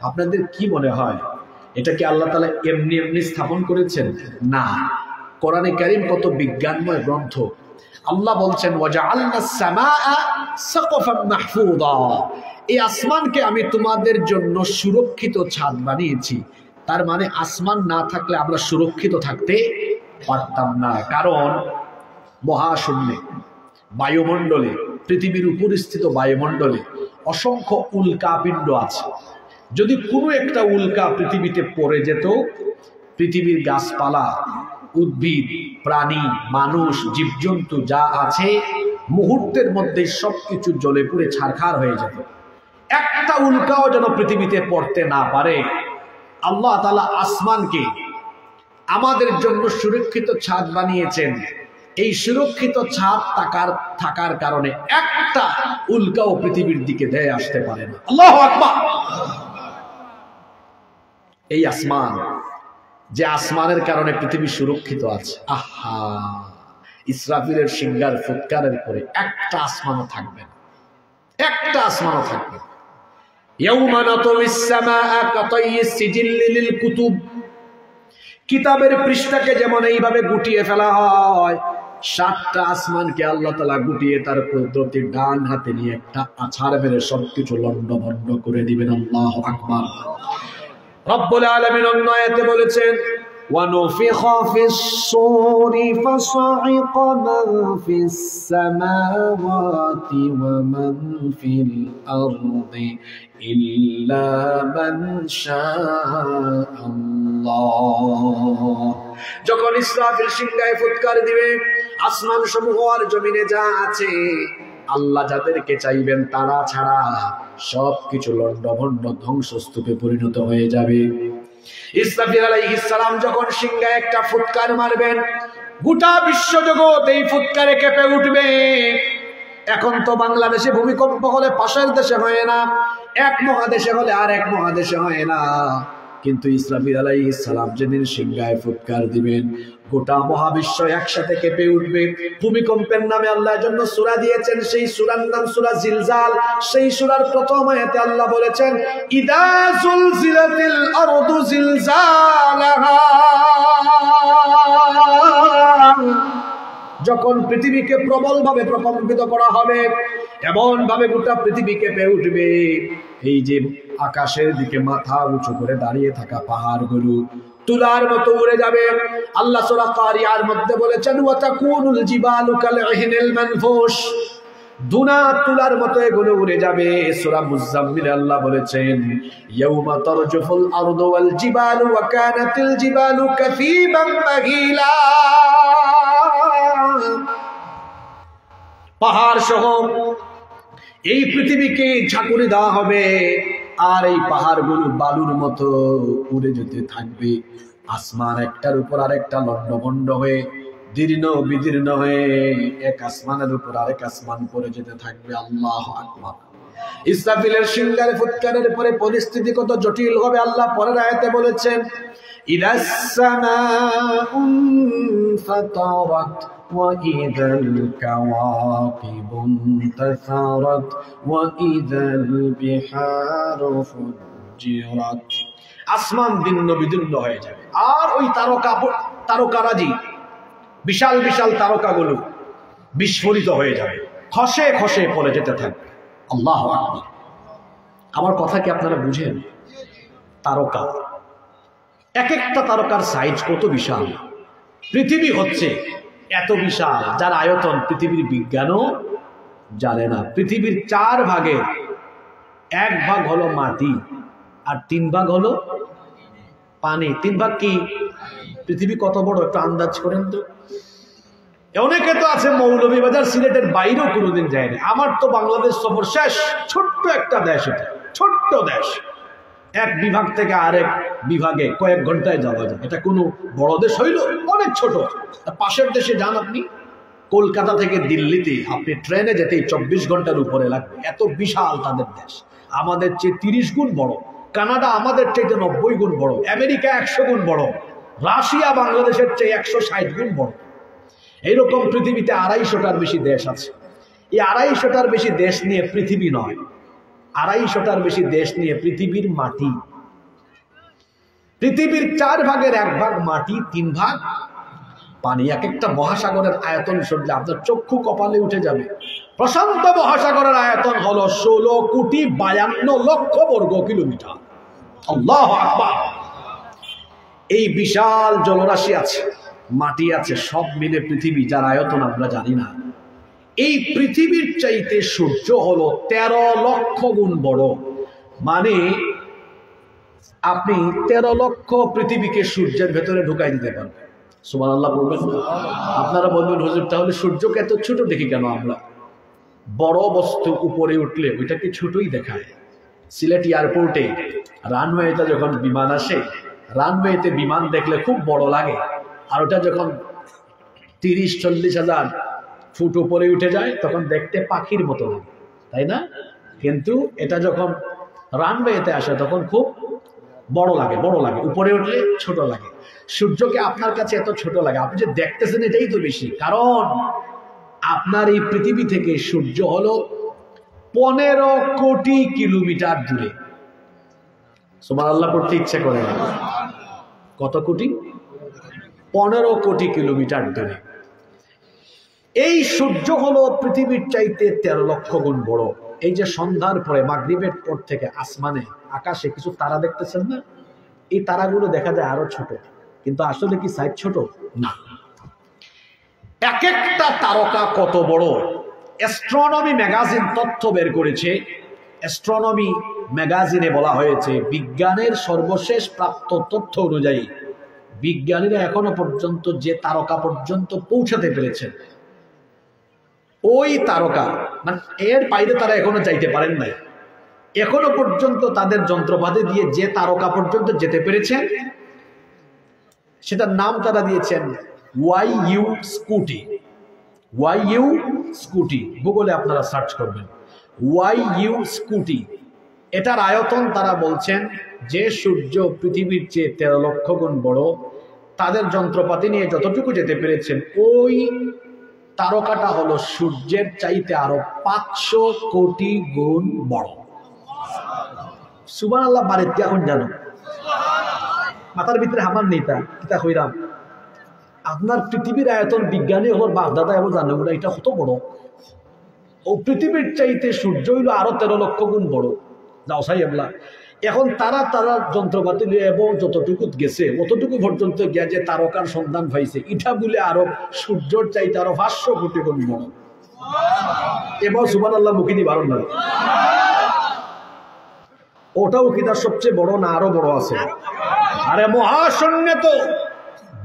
আপনাদের কি মনে হয় এটা কি আল্লাহ তাআলা এমনি এমনি স্থাপন করেছেন? না, কোরআনে কারীম কত বিজ্ঞানময় গ্রন্থ। আল্লাহ বলছেন ওয়াজআলনাস সামাআ সাকফান মাহফুযা, এই আসমানকে আমি তোমাদের জন্য সুরক্ষিত ছাদ বানিয়েছি। তার মানে আসমান না থাকলে আমরা সুরক্ষিত থাকতে পারতাম না। কারণ মহাশূন্যে, বায়ুমণ্ডলে, পৃথিবীর উপরিস্থিত বায়ুমণ্ডলে অসংখ্য উল্কাপিণ্ড আছে। যদি কোনো একটা উল্কা পৃথিবীতে পড়ে যেত, পৃথিবীর গাছপালা, উদ্ভিদ, প্রাণী, মানুষ, জীবজন্তু যা আছে মুহূর্তের মধ্যে সবকিছু জ্বলে পুড়ে ছারখার হয়ে যেত। একটা উল্কাও যেন পৃথিবীতে পড়তে না পারে। আল্লাহ তাআলা আসমানকে আমাদের জন্য সুরক্ষিত ছাদ বানিয়েছেন। এই সুরক্ষিত ছাদ থাকার কারণে একটা উল্কাও পৃথিবীর দিকে ধেয়ে আসতে পারে না। আল্লাহু আকবার। এই আসমান, যে আসমানের কারণে পৃথিবী সুরক্ষিত আছে, আহা, ইসরাফিলের সিংহার ফুৎকারের পরে একটা আসমানও থাকবে না, একটা আসমানও থাকবে না। ইয়াউমা নাতুইস সামাআ কাতাইয়িস সিজিল্লি লিল কুতুব, কিতাবের পৃষ্ঠাকে যেমন এইভাবে গুটিয়ে ফেলা হয়, সাতটা আসমানকে আল্লাহ তাআলা গুটিয়ে তার কুদরতি ডান হাতে নিয়ে একটা আছাড় মেরে সবকিছু লন্ডভন্ড করে দিবেন। আল্লাহু আকবার। রব্বুল আলামিন অন্য আয়াতে বলেছেন وَنُفِخَ فِي الصُّورِ فَصَعِقَ مَن فِي السَّمَاوَاتِ وَمَن فِي الْأَرْضِ إِلَّا مَن شَاءَ اللَّهُ। যখন ইসরাফিল সিংহায় ফুৎকার দিবে, আসমান সমূহ আর জমিনে যা আছে আল্লাহ যাদেরকে চাইবেন তারা ছাড়া সবকিছু লন্ডভন্ড ধ্বংসস্তূপে পরিণত হয়ে যাবে। ইসরাফিল আলাইহিস সালাম যখন সিংহায় একটা ফুৎকার মারবেন, গোটা বিশ্বজগৎ এই ফুৎকারে কেঁপে উঠবে। এখন তো বাংলাদেশে ভূমিকম্প হলে পাশের দেশে হয় না, এক মহাদেশে হলে আর এক মহাদেশে হয় না, কিন্তু ইসরাফিল আলাইহিস সালাম যেদিন সিংহায় ফুৎকার দিবেন, গোটা মহাবিশ্ব একসাথে কেঁপে উঠবে। ভূমিকম্পের নামে আল্লাহর জন্য সূরা দিয়েছেন, সেই সূরার নাম সূরা জিলজাল। সেই সূরার প্রথম আয়াতে আল্লাহ বলেছেন ইদা জুলজিলাতিল আরদু জিলজালাহা, যখন পৃথিবীকে প্রবলভাবে প্রকম্পিত করা হবে, এমন ভাবে গোটা পৃথিবী কেঁপে উঠবে, এই যে আকাশের দিকে মাথা উঁচু করে দাঁড়িয়ে থাকা পাহাড়গুলো তুলার মতো উড়ে যাবে। আল্লাহ সূরা কারিয়ার মধ্যে বলেছেন ওয়া তাকুনুল জিবালু কালইহনিল মানফুশ, দুনা তুলার মতো এগুলো উড়ে যাবে। সূরা মুজাম্মিল আল্লাহ বলেছেন ইয়াউমা তারজুফুল আরদু ওয়াল জিবালু ওয়া কানাতিল জিবালু কাসীবাম মাগীলা, পাহাড় সহ এই পৃথিবীকে ঝাঁকুনি দেওয়া হবে, আর এই পাহাড়গুলো বালুর মতো উড়ে যেতে থাকবে। আসমান একটার উপর আরেকটা লন্ডভন্ড হয়ে, দীর্ণ বিদীর্ণ হয়ে এক আসমানের উপর আরেক আসমান পড়ে যেতে থাকবে। আল্লাহু আকবার। ইসরাফিলের সিংহার ফুৎকারের পরে পরিস্থিতি কত জটিল হবে আল্লাহ পরের আয়াতে বলেছেন ইদাস সামাউ ফাতারাত وَإِذَا الْكَوَاكِبُ انتَثَرَتْ وَإِذَا الْبِحَارُ فُجِّرَتْ। আসমান দীর্ণ বিদীর্ণ হয়ে যাবে, আর ওই তারকারাজি, বিশাল বিশাল তারকাগুলো বিস্ফোরিত হয়ে যাবে, খসে খসে পড়ে যেতে থাকবে। আল্লাহু আকবার। আমার কথা কি আপনারা বুঝেন? তারকা, এক একটা তারকার সাইজ কত বিশাল। পৃথিবী হচ্ছে এত বিশাল, যার আয়তন পৃথিবীর বিজ্ঞানও জানে না। পৃথিবীর 4 ভাগের 1 ভাগ হলো মাটি, আর 3 ভাগ হলো পানি। 3 ভাগ কি? পৃথিবী কত বড় একটু আন্দাজ করেন তো। অনেকে তো আছে মৌলভীবাজার, সিলেটের বাইরেও কোনোদিন যায়নি। আমার তো বাংলাদেশ সফর শেষ। ছোট্ট একটা দেশ, এটা ছোট্ট দেশ, এক বিভাগ থেকে আরেক বিভাগে কয়েক ঘন্টায় যাওয়া যায়। এটা কোনো বড় দেশ হইল? অনেক ছোট। পাশের দেশে যান আপনি, কলকাতা থেকে দিল্লিতে আপনি ট্রেনে যেতেই 24 ঘন্টার উপরে লাগবে, এত বিশাল তাদের দেশ। আমাদের চেয়ে 30 গুণ বড়। কানাডা আমাদের চাইতে 90 গুণ বড়, আমেরিকা 100 গুণ বড়, রাশিয়া বাংলাদেশের চেয়ে 160 গুণ বড়। এইরকম পৃথিবীতে 250টার বেশি দেশ আছে। এই 250টার বেশি দেশ নিয়ে পৃথিবী নয়, 250টার বেশি দেশ নিয়ে পৃথিবীর মাটি। পৃথিবীর 4 ভাগের 1 ভাগ মাটি, 3 ভাগ পানি। এক একটা মহাসাগরের আয়তন শুনলে আপনার চক্ষু কপালে উঠে যাবে। প্রশান্ত মহাসাগরের আয়তন হলো 16,52,00,000 বর্গ কিলোমিটার। আল্লাহু আকবার। এই বিশাল জলরাশি আছে, মাটি আছে, সব মিলে পৃথিবী, যার আয়তন আমরা জানি না। এই পৃথিবীর চাইতে সূর্য হলো 13 লক্ষ গুণ বড়। মানে আপনি 13 লক্ষ পৃথিবীকে সূর্যের ভেতরে ঢুকাই দিতে পারবেন। সুবহানাল্লাহ বলবেন না? আপনারা বলবেন হুজুর তাহলে সূর্যকে এত ছোট দেখি কেন আমরা? বড় বস্তু উপরে উঠলে ওইটাকে ছোটই দেখায়। সিলেট এয়ারপোর্টে রানওয়েতে যখন বিমান আসে, রানওয়েতে বিমান দেখলে খুব বড় লাগে, আর ওটা যখন 30-40 হাজার ফুট উপরে উঠে যায় তখন দেখতে পাখির মতো লাগে, তাই না? কিন্তু এটা যখন রানওয়েতে আসে তখন খুব বড় লাগে, বড় লাগে, উপরে উঠলে ছোট লাগে। সূর্যকে আপনার কাছে এত ছোট লাগে, আপনি যে দেখতেছেন এটাই তো বেশি, কারণ আপনার এই পৃথিবী থেকে সূর্য হলো 15 কোটি কিলোমিটার দূরে। সুবহানাল্লাহ পড়তে ইচ্ছা করে না? কত কোটি? 15 কোটি কিলোমিটার দূরে। এই সূর্য হলো পৃথিবীর চাইতে 13 লক্ষ গুণ বড়। এই যে সন্ধ্যার পরে মাগরিবের পর থেকে আসমানে আকাশে কিছু তারা দেখতেছেন না, এই তারাগুলো দেখা যায় আরো ছোট, কিন্তু আসলে কি সাইজ ছোট না। এক একটা তারকা কত বড়! অ্যাস্ট্রোনমি ম্যাগাজিন তথ্য বের করেছে। অ্যাস্ট্রোনমি ম্যাগাজিনে বলা হয়েছে বিজ্ঞানের সর্বশেষ প্রাপ্ত তথ্য অনুযায়ী বিজ্ঞানীরা এখনো পর্যন্ত যে তারকা পর্যন্ত পৌঁছাতে পেরেছেন, ওই তারকা মানে এর বাইরে তারা এখনো যাইতে পারেন নাই। এখনো পর্যন্ত তাদের যন্ত্রপাতি দিয়ে যে তারকা পর্যন্ত যেতে পেরেছেন সেটার নাম তারা দিয়েছেন YU স্কুটি। YU স্কুটি গুগলে আপনারা সার্চ করবেন, YU স্কুটি। এটার আয়তন তারা বলছেন যে সূর্য পৃথিবীর চেয়ে 13 লক্ষ গুণ বড়, তাদের যন্ত্রপাতি নিয়ে যতটুকু যেতে পেরেছেন ওই তারকাটা হলো সূর্যের চাইতে আরো 500 কোটি গুণ বড়। সুবহানাল্লাহ বাড়িতে এখন জানো মাথার ভিতরে আমার নেই তা কিতা হইরাম। আপনার পৃথিবীর আয়তন বিজ্ঞানী হল বাগদাদা এবং জানো না এটা কত বড়। ও পৃথিবীর চাইতে সূর্য হইল আরো 13 লক্ষ গুণ বড়। যাও সাই এবলা এখন তারা যন্ত্রপাতি নিয়ে এবং যতটুকু গেছে অতটুকু পর্যন্ত গিয়া যে তারকার সন্ধান পাইছে এটা বলে আরো সূর্যর চাইতে আরো 500 কোটি গুণ বড়। এবার সুবহানাল্লাহ মুখে দিয়ে বারণ না, ওটাও কি তার সবচেয়ে বড় না আরো বড় আছে? আরে মহাশূন্যে তো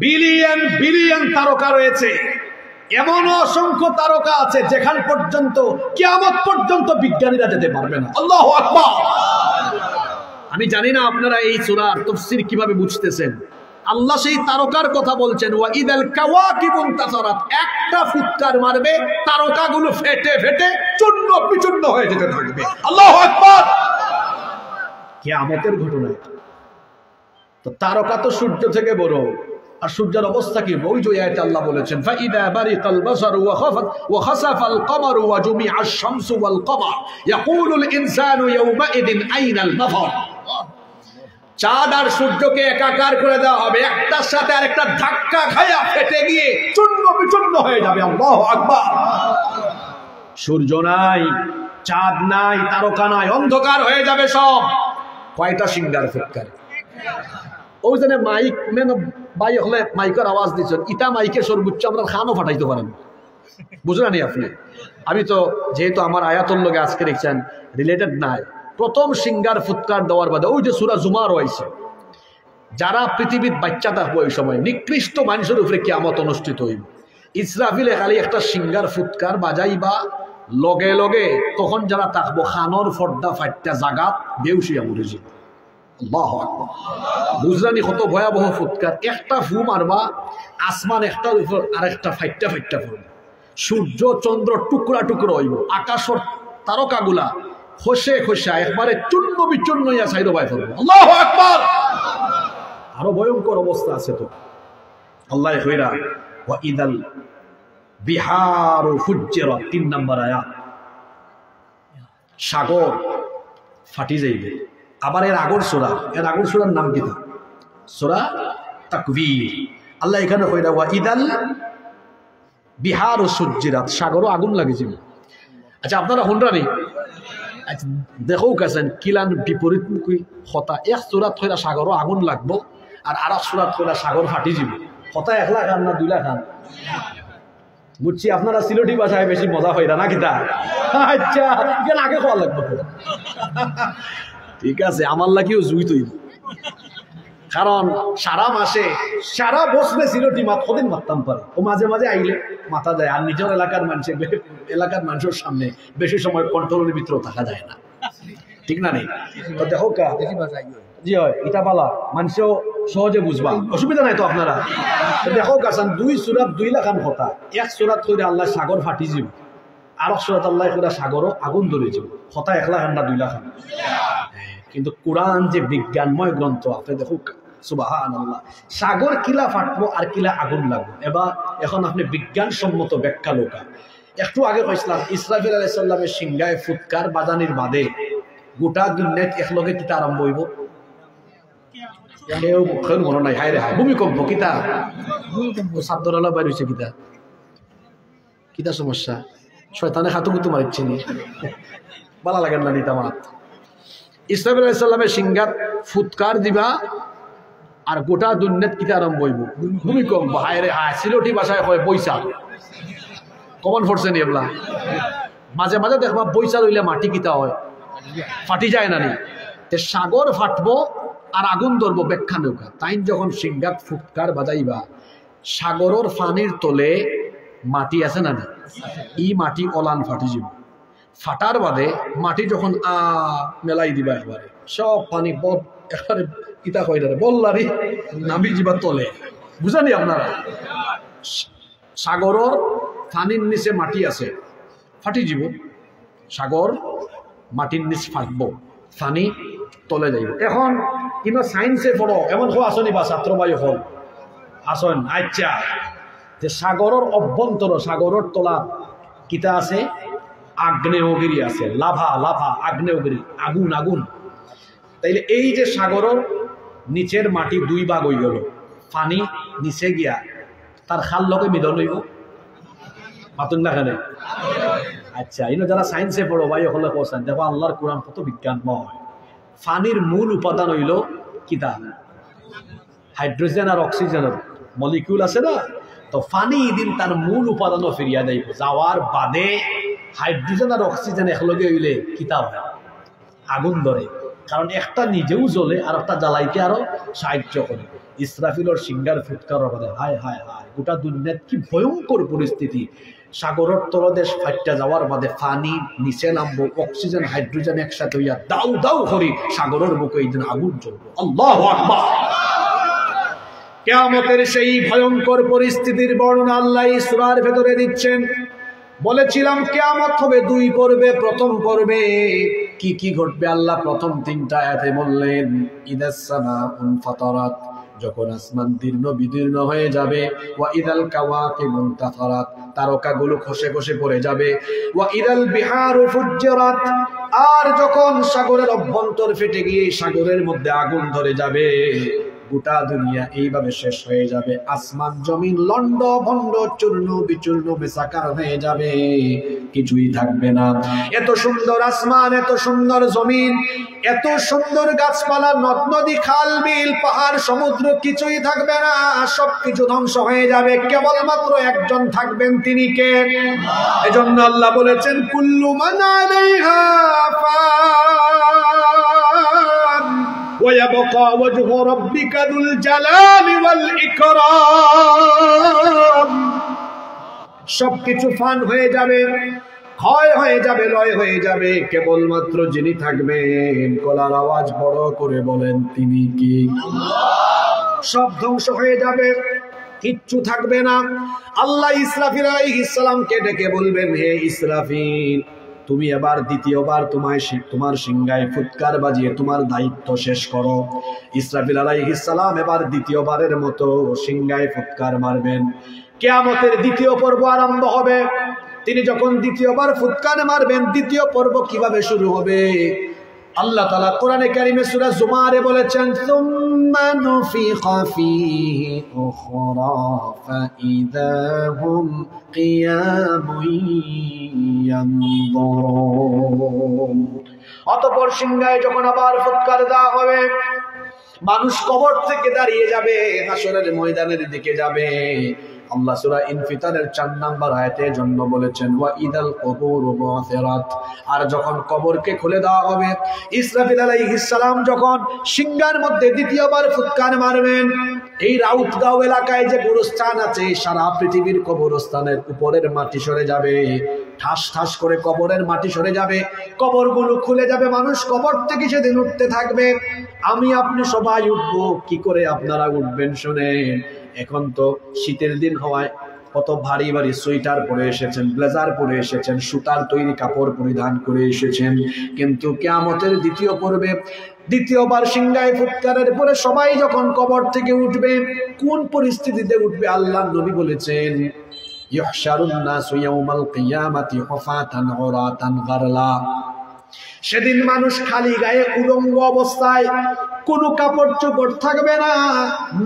বিলিয়ন বিলিয়ন তারকা রয়েছে, এমন অসংখ্য তারকা আছে যেখান পর্যন্ত কিয়ামত পর্যন্ত বিজ্ঞানীরা যেতে পারবে না। আল্লাহু আকবার। আমি জানি না আপনারা এই সূরার তাফসীর কিভাবে বুঝতেছেন। আল্লাহ সেই তারকার কথা বলছেন, ওয়া ইদাল কাওয়াকিবুন তাসারাত, একটা ফুৎকার মারবে তারকাগুলো ফেটে ফেটে চূর্ণ বিচূর্ণ হয়ে যেতে থাকবে। আল্লাহু আকবার। কিয়ামতের ঘটনা। তো তারকা তো সূর্য থেকে বড়, আর সূর্যের অবস্থা কি? ওই যে আয়াতে আল্লাহ বলেছেন ফাইদা বারিকাল বাসারু ওয়া খাসাফাল কমারু ওয়া জুমিআশ শামসু ওয়াল কমার ইয়াকুলুল ইনসানু ইয়াওমাইদিন আইনাল মাফার। চাঁদ আর সূর্যকে একাকার করে দেওয়া হবে, একটার সাথে আরেকটা ধাক্কা খায়া ফেটে গিয়ে চূর্ণ বিচূর্ণ হয়ে যাবে। আল্লাহু আকবার। সূর্য নাই, চাঁদ নাই, তারকা নাই, অন্ধকার হয়ে যাবে সব। কয়টা সিঙ্গার ফুৎকার? ওই জন্য মাইক মেন ভাই হলে মাইকের আওয়াজ দিচ্ছেন, ইটা মাইকে সর্বোচ্চ আমরা খানও ফাটাইতে পারেন, বুঝলেন আপনি? আমি তো যেহেতু আমার আয়াতুল লগে আজকে দেখছেন রিলেটেড নাই, প্রথম সিঙ্গার ফুৎকার দেওয়ার বাদে ওই যে সূরা জুমার রয়েছে, যারা পৃথিবীর বাচ্চা থাকবো ওই সময় নিকৃষ্ট মানুষের উপরে কিয়ামত অনুষ্ঠিত হইব। ইসরাফিলে খালি একটা সিঙ্গার ফুৎকার বাজাইবা, লগে লগে তখন যারা থাকবো খানোর ফর্দা ফাইটটা জাগাত বেউসিয়া মরে যাবে। আল্লাহু আকবার। বুঝলানি কত ভয়াবহ ফুৎকার। একটা ফু মারবা, আসমান একটার উপর আরেকটা ফাইটটা ফাইটটা পড়বে, সূর্য চন্দ্র টুকরা টুকরো হইব, আকাশের তারকাগুলা খসে খসা একবারে চূর্ণ বিচূর্ণ ইয়া সাইরো বাই ফেলবো। আল্লাহু আকবার। আরো ভয়ঙ্কর অবস্থা আছে তো। আল্লাহ কইরা ওয়া ইদাল বিহারু ফুজ্জিরাত, 3 নম্বর আয়াত। সাগর ফাটি যাইবে। আবার এর আগর সূরার নাম কি? সূরা তাকবীর। আল্লাহ এখানে কইরা ওয়া ইদাল বিহারু সুজ্জিরাত, সাগরও আগুন লাগে যাবে। আচ্ছা আপনারা হুনরানি দেখো কাছেন কিলান বিপরীত মুখী হতা। এক সূরাত হইরা সাগরও আগুন লাগবো, আর আরেক সূরাত হইরা সাগর ফাটি যাব। হতা 1 লাখ খান না 2 লাখ খান? বুঝছি আপনারা সিলেটি ভাষায় বেশি মজা হইরা না কিতা? আচ্ছা কেন আগে খাওয়া লাগবে? ঠিক আছে, আমার লাগিও জুই তৈব, কারণ সারা মাসে সারা বছরে সিলেটি মাত কদিন মারতাম পারে। ও মাঝে মাঝে আইলে মাথা যায়, আর নিজের এলাকার মানুষের সামনে বেশি সময় কন্ট্রোলের ভিতরেও থাকা যায় না, ঠিক না? নেই তো দেখো কা জি হয় ইটা পালা মানুষও সহজে বুঝবা, অসুবিধা নাই তো আপনারা। দেখো কাছান 2 সূরাত 2 লাখান কথা। 1 সূরাত কইরা আল্লাহ সাগর ফাটি যাব, আর 1 সূরাত আল্লাহ কইরা সাগরও আগুন ধরে যাব। কথা 1 লাখ না 2 লাখ। কিন্তু কোরআন যে বিজ্ঞানময় গ্রন্থ, আপনি দেখো সুবহানাল্লাহ, সাগর কিলা ফাটবো আর কিলা আগুন লাগবে। এখন আপনি বিজ্ঞানসম্মত ব্যাখ্যা লোকা। একটু আগে কইছিলাম ইসরাফিল আলাইহিস সালামের সিংহায় ফুৎকার বাজানির বাদে গোটা দুনিয়াত একলগে কিতা আরম্ভ হইব? কেউ মনে নাই। হায় রে হায়, ভূমিকম্প। কিতা সাদ্দরালা বাইর হইছে? কিতা সমস্যা? শয়তানে খাতুকুতু মারিচ্ছে নি? ভালো লাগে না নিতা মাত। ইসরাফিল আলাইহিস সালামের সিংহাত ফুৎকার দিবা আর গোটা দুনিয়াত কিতা আরম্ভ হইব? ভূমিকম্প। হায় রে হায়, সিলেটি ভাষায় হয় বৈশাখ। কমন ফোর্সে নি এবলা? মাঝে মাঝে দেখবা বৈশাখ হইলে মাটি কিতা হয়? ফাটি যায় না নি? সাগর ফাটবো আর আগুন ধরবো, ব্যাখ্যা নৌকা। তাই যখন সিংহাত ফুৎকার বাজাইবা, সাগরের পানির তলে মাটি আছে না? ই মাটি অলান ফাটি যাব। ফাটার বাদে মাটি যখন মেলাই দিবা একবারে, সব পানি একবারে কিতা কই বললারি নামি যাবা তলে। বুঝানি আপনারা? সাগরের পানির নিচে মাটি আছে, ফাটি যাব। সাগর মাটির নিচ ফাটবো, পানি তলে যাইব। এখন কিন্তু সায়েন্সে পড়ো, এমন কেউ আসনি বা ছাত্র বায়ু হল আসন? আচ্ছা, যে সাগরের অভ্যন্তর, সাগরের তলা কিতা আছে? আগ্নেয়গিরি আছে। লাভা আগ্নেয়গিরি, আগুন। তাইলে এই যে সাগরের নিচের মাটি 2 ভাগ হয়ে গেল, পানি নিচে গিয়া তার খাল লগে মিলন হইব। মাতুন না কেন? আচ্ছা, ইনো যারা সায়েন্সে পড়ো ভাই হলে কোসান, দেখো আল্লাহর কোরআন কত বিজ্ঞানময়। পানির মূল উপাদান হইল কিতা? হাইড্রোজেন আর অক্সিজেনের মলিকিউল আছে না? তো পানি দিন তার মূল উপাদানও ফিরিয়া যাইব। যাওয়ার বাদে হাইড্রোজেন আর অক্সিজেন একলগে হইলে কিতা হয়? আগুন ধরে। কারণ একটা নিজেও জ্বলে আর একটা জ্বালাইতে আরো সাহায্য করে। ইসরাফিলর সিংহার ফুৎকার বাদে হায় হায় হায়, গোটা দুনিয়াত কি ভয়ঙ্কর পরিস্থিতি। সাগরের তলদেশ ফাইটটা যাওয়ার বাদে পানি নিচে নামবো, অক্সিজেন হাইড্রোজেন একসাথে হইয়া দাউ দাউ করি সাগরের বুকে এই দিন আগুন জ্বলবো। আল্লাহু আকবার। কিয়ামতের সেই ভয়ঙ্কর পরিস্থিতির বর্ণনা আল্লাহ সূরার ভেতরে দিচ্ছেন। বলেছিলাম কিয়ামত হবে 2 পর্বে। প্রথম পর্বে কি কি ঘটবে আল্লাহ প্রথম 3টা আয়াতে বললেন। ইদাস সামাউন ফাতারাত, যখন আসমান দীর্ণ বিদীর্ণ হয়ে যাবে। ওয়া ইদাল কাওয়াকিবুন তাফারাত, তারকাগুলো খসে খসে পড়ে যাবে। ওয়া ইদাল বিহারু ফুজ্জিরাত, আর যখন সাগরের অভ্যন্তর ফেটে গিয়ে সাগরের মধ্যে আগুন ধরে যাবে। গোটা দুনিয়া এইভাবে শেষ হয়ে যাবে। আসমান জমিন লন্ড ভন্ড চূর্ণ বিচূর্ণ বেসাকার হয়ে যাবে, কিছুই থাকবে না। এত সুন্দর আসমান, এত সুন্দর জমিন, এত সুন্দর গাছপালা, নদ নদী, খাল বিল, পাহাড় সমুদ্র, কিছুই থাকবে না। সবকিছু ধ্বংস হয়ে যাবে, কেবলমাত্র একজন থাকবেন, তিনি কে? এজন্য আল্লাহ বলেছেন কুল্লু মান আলাইহা ফান ويبقى وجه ربك ذو الجلال والإكرام। সবকিছু ফান হয়ে যাবে, ক্ষয় হয়ে যাবে, লয় হয়ে যাবে, কেবলমাত্র যিনি থাকবেন। গলার আওয়াজ বড় করে বলেন, তিনি কি? সব ধ্বংস হয়ে যাবে, কিচ্ছু থাকবে না। আল্লাহ ইসরাফিল আলাইহিস সালামকে ডেকে বলবেন, হে ইসরাফিল, তুমি এবার দ্বিতীয়বার তোমার সিংহায় ফুৎকার বাজিয়ে তোমার দায়িত্ব শেষ করো। ইসরাফিল আলাইহিস সালাম এবার দ্বিতীয়বারের মতো সিংহায় ফুৎকার মারবেন। কিয়ামতের দ্বিতীয় পর্ব আরম্ভ হবে। তিনি যখন দ্বিতীয়বার ফুৎকার মারবেন, দ্বিতীয় পর্ব কিভাবে শুরু হবে? আল্লাহ তাআলা কোরআনে কারীমে সূরা জুমারে বলেছেন, সুম্মা নুফিখা ফীহি উখরা ফাইযা হুম কিয়ামুন ইয়ানযুরুন। অতঃপর সিংহায় যখন আবার ফুৎকার দেওয়া হবে, মানুষ কবর থেকে দাঁড়িয়ে যাবে, হাসরের ময়দানের দিকে যাবে। আল্লাহ সূরা ইনফিতারের 4 নম্বর আয়াতে জন্য বলেছেন, ওয়া ইদাল কবুরু বু'থিরাত। আর যখন কবরকে খুলে দেওয়া হবে, ইসরাফিল আলাইহিস সালাম যখন সিংহার মধ্যে দ্বিতীয়বার ফুৎকার মারবেন, এই রাউতগাঁও এলাকায় যে গোরস্থান আছে, সারা পৃথিবীর কবরস্থানের উপরের মাটি সরে যাবে, ঠাস ঠাস করে কবরের মাটি সরে যাবে, কবরগুলো খুলে যাবে, মানুষ কবর থেকে সেদিন উঠতে থাকবে। আমি আপনি সবাই উঠবো। কি করে আপনারা উঠবেন শুনেন। এখন তো শীতের দিন হওয়ায় কত ভারী ভারী সোয়েটার পরে এসেছেন, ব্লেজার পরে এসেছেন, সুতার তৈরি কাপড় পরিধান করে এসেছেন, কিন্তু কিয়ামতের দ্বিতীয় পর্বে দ্বিতীয়বার সিংহায় ফুৎকারের পরে সবাই যখন কবর থেকে উঠবে, কোন পরিস্থিতিতে উঠবে? আল্লাহর নবী বলেছেন, ইহশারুন নাসু ইয়াউমাল কিয়ামাতি হুফাতান উরাতান গারলা। সেদিন মানুষ খালি গায়ে উলঙ্গ অবস্থায়, কোনো কাপড় চোপড় থাকবে না,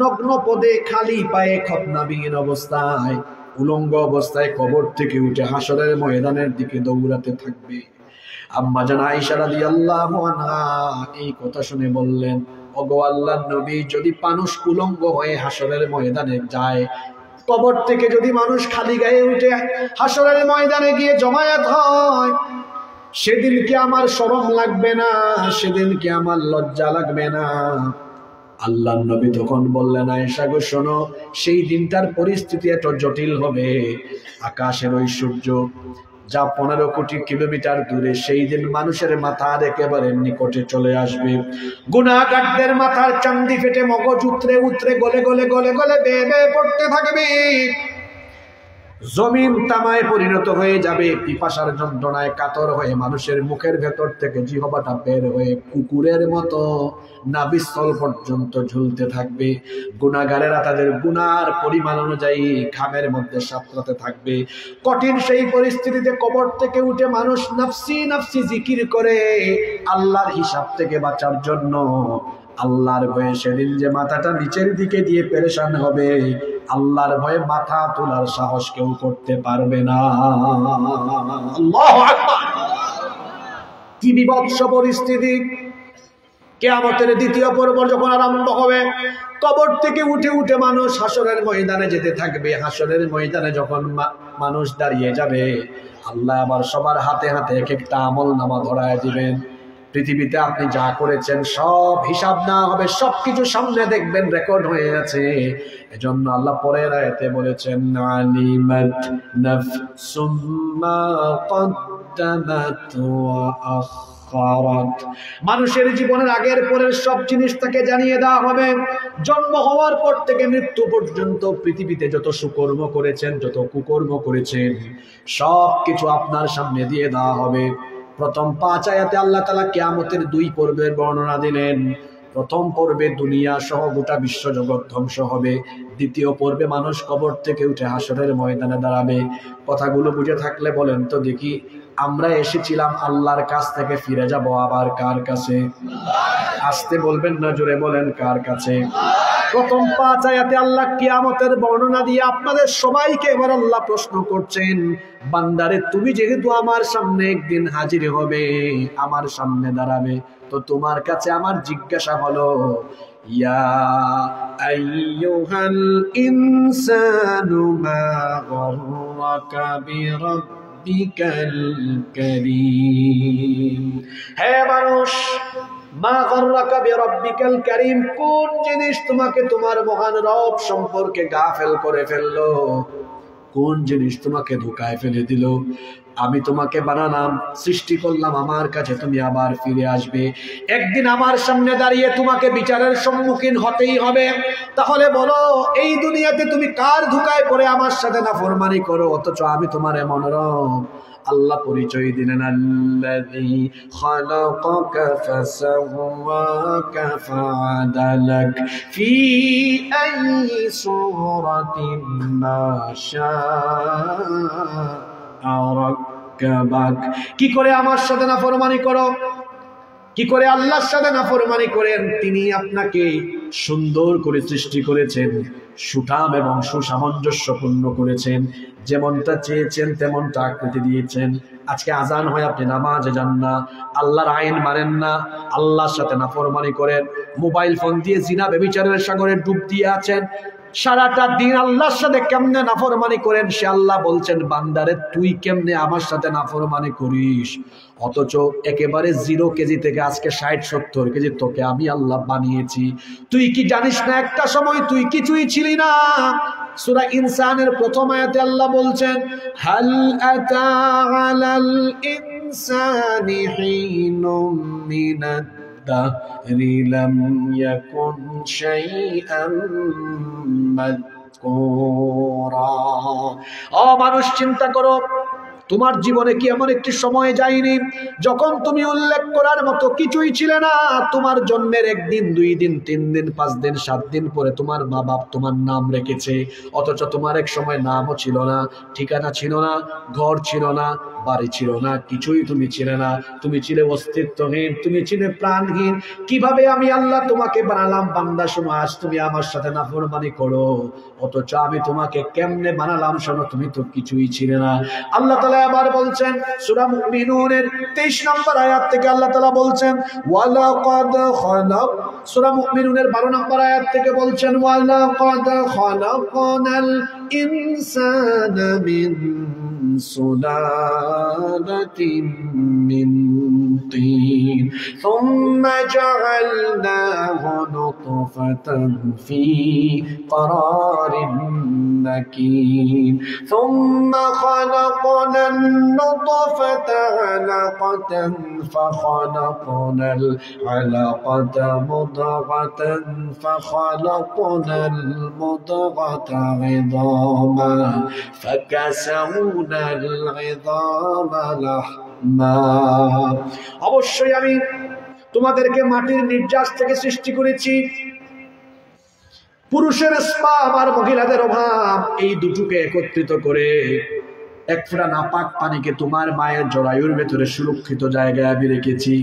নগ্ন পদে খালি পায়ে খতনাবিহীন অবস্থায়, উলঙ্গ অবস্থায় কবর থেকে উঠে হাসরের ময়দানের দিকে দৌড়াতে থাকবে। আম্মা জান আয়েশা রাদিয়াল্লাহু আনহা এই কথা শুনে বললেন, ওগো আল্লাহর নবী, যদি মানুষ উলঙ্গ হয়ে হাসরের ময়দানে যায়, কবর থেকে যদি মানুষ খালি গায়ে উঠে হাসরের ময়দানে গিয়ে জমায়েত হয়, সেদিন কি আমার শরম লাগবে না? সেদিন কি আমার লজ্জা লাগবে না? আল্লাহর নবী তখন বললেন, আয়েশা গো শোনো, সেই দিনটার পরিস্থিতি এত জটিল হবে, আকাশের ওই সূর্য যা 15 কোটি কিলোমিটার দূরে, সেই দিন মানুষের মাথার একেবারে নিকটে চলে আসবে। গুনাহগারদের মাথার চান্দি ফেটে মগজ উতরে উতরে গলে গলে গলে গলে বেয়ে বেয়ে পড়তে থাকবে। জমিন তামায় পরিণত হয়ে যাবে। পিপাসার যন্ত্রণায় কাতর হয়ে মানুষের মুখের ভেতর থেকে জিহ্বাটা বের হয়ে কুকুরের মতো নাভিস্থল পর্যন্ত ঝুলতে থাকবে। গুনাহগারেরা তাদের গুনার পরিমাণ অনুযায়ী খামের মধ্যে সাঁতরাতে থাকবে। কঠিন সেই পরিস্থিতিতে কবর থেকে উঠে মানুষ নাফসি নাফসি জিকির করে আল্লাহর হিসাব থেকে বাঁচার জন্য। আল্লাহর ভয়ে সেদিন যে মাথাটা নিচের দিকে দিয়ে পেরেশান হবে, আল্লাহর ভয়ে মাথা তোলার সাহস কেউ করতে পারবে না। আল্লাহু আকবার! কি বিভৎস পরিস্থিতি! কিয়ামতের দ্বিতীয় পর্ব যখন আরম্ভ হবে, কবর থেকে উঠে উঠে মানুষ হাসরের ময়দানে যেতে থাকবে। হাসরের ময়দানে যখন মানুষ দাঁড়িয়ে যাবে, আল্লাহ আবার সবার হাতে হাতে এক একটা আমলনামা ধরায় দিবেন। পৃথিবীতে আপনি যা করেছেন সব হিসাব না হবে, সবকিছু সামনে দেখবেন, রেকর্ড হয়ে আছে। এজন্য আল্লাহ পরের আয়াতে বলেছেন, আলিমাত নাফসুম মা কদ্দামাত ওয়া আখারাত। মানুষের জীবনের আগের পরের সব জিনিস তাকে জানিয়ে দেওয়া হবে। জন্ম হওয়ার পর থেকে মৃত্যু পর্যন্ত পৃথিবীতে যত সুকর্ম করেছেন, যত কুকর্ম করেছেন, সব কিছু আপনার সামনে দিয়ে দেওয়া হবে। প্রথম 5 আয়াতে আল্লাহ তাআলা কিয়ামতের 2 পর্বের বর্ণনা দিলেন। প্রথম পর্বে দুনিয়া সহ গোটা বিশ্বজগৎ ধ্বংস হবে। দ্বিতীয় পর্বে মানুষ কবর থেকে উঠে হাসরের ময়দানে দাঁড়াবে। কথাগুলো বুঝে থাকলে বলেন তো দেখি, আমরা এসেছিলাম আল্লাহর কাছ থেকে, ফিরে যাব আবার কার কাছে? আসতে বলবেন না, জোরে বলেন কার কাছে? প্রথম 5 আয়াতে আল্লাহ কিয়ামতের বর্ণনা দিয়ে আপনাদের সবাইকে এবার আল্লাহ প্রশ্ন করছেন, বান্দারে তুমি যেহেতু আমার সামনে একদিন হাজির হবে, আমার সামনে দাঁড়াবে, তো তোমার কাছে আমার জিজ্ঞাসা হলো, ইয়া আইয়ুহাল ইনসানু মা গররাকা বিরাব্বিকাল কারীম। হে মানুষ, মা গররাকা বিরাব্বিকাল কারীম, কোন জিনিস তোমাকে তোমার মহান রব সম্পর্কে গাফেল করে ফেললো? কোন জিনিস তোমাকে ধোঁকায় ফেলে দিল? আমি তোমাকে বানালাম, সৃষ্টি করলাম আমার কাছে, তুমি আবার ফিরে আসবে। একদিন আমার সামনে দাঁড়িয়ে তোমাকে বিচারের সম্মুখীন হতেই হবে। তাহলে বলো, এই দুনিয়াতে তুমি কার ধোঁকায় পড়ে আমার সাথে নাফরমানি করো, অথচ আমি তোমার এমন রব, আল্লাহ পরিচয় দিলেন আল্লাযী খালাকাকা ফাসাওয়াকা ফাআদালাক ফি আইয়ি সূরাতিন মা শাআ রাক্কাবাক। কি করে আমার সাথে নাফরমানি করো, কি করে আল্লাহর সাথে নাফরমানি করেন? তিনি আপনাকে সুন্দর করে সৃষ্টি করেছেন, সুঠাম এবং সুসামঞ্জস্যপূর্ণ করেছেন, যেমনটা চেয়েছেন তেমনটা আকৃতি দিয়েছেন। আজকে আজান হয় আপনি নামাজে যান না, আল্লাহর আইন মানেন না, আল্লাহর সাথে নাফরমানি করেন, মোবাইল ফোন দিয়ে জিনা ব্যভিচারের সাগরে ডুব দিয়ে আছেন, সারাটা দিন আল্লাহর সাথে কেমনে নাফরমানি করেন। সে আল্লাহ বলছেন, বান্দারে তুই কেমনে আমার সাথে নাফরমানি করিস? অথচ একেবারে 0 কেজি থেকে আজকে 60-70 কেজি তোকে আমি আল্লাহ বানিয়েছি। তুই কি জানিস না একটা সময় তুই কিছুই ছিলি না? সূরা ইনসানের প্রথম আয়াতে আল্লাহ বলছেন, হাল আতা আলাল ইনসানি হিনুম মিনাদ দাহরি লাম ইয়াকুন শাইআন মাযকুরা। ও মানুষ, চিন্তা করো, তোমার জীবনে কি এমন একটি সময় যায়নি যখন তুমি উল্লেখ করার মতো কিছুই ছিলে না? তোমার জন্মের 1 দিন 2 দিন 3 দিন 5 দিন 7 দিন পরে তোমার মা বাপ তোমার নাম রেখেছে, অথচ তোমার এক সময় নামও ছিল না, ঠিকানা ছিল না, ঘর ছিল না, বাড়ি ছিল না, কিছুই তুমি ছিলে না। তুমি ছিলে অস্তিত্বহীন, তুমি ছিলে প্রাণহীন। কিভাবে আমি আল্লাহ তোমাকে বানালাম? বান্দা শোনো, আজ তুমি আমার সাথে নাফরমানি করো, অথচ আমি তোমাকে কেমনে বানালাম শোনো, তুমি তো কিছুই ছিলে না। আল্লাহ তাআলা আবার বলছেন সূরা মুমিনুনের 23 নম্বর আয়াত থেকে, আল্লাহ তাআলা বলছেন ওয়ালাকাদ খালাক, সূরা মুমিনুনের 12 নম্বর আয়াত থেকে বলছেন ওয়ালাকাদ খালাকনাল ইনসানা মিন সুলালাতিন মিন তিন সুম্মা জাআলনাহু নুতফাতান ফি ক্বারারিন মাকিন সুম্মা খালাকনান নুতফাতা আলাকাতান ফাখালাকনাল আলাকাতা মুদগাতান ফাখালাকনাল মুদগাতা ইদামা ফাকাসাউনা অবশ্যই আমি তোমাদেরকে মাটির নির্যাস থেকে সৃষ্টি করেছি। পুরুষের স্পাম আর মহিলাদের অভাব, এই দুটোকে একত্রিত করে এক ফোঁটা নাপাক পানিকে তোমার মায়ের জরায়ুর ভেতরে সুরক্ষিত জায়গায় আমি রেখেছি।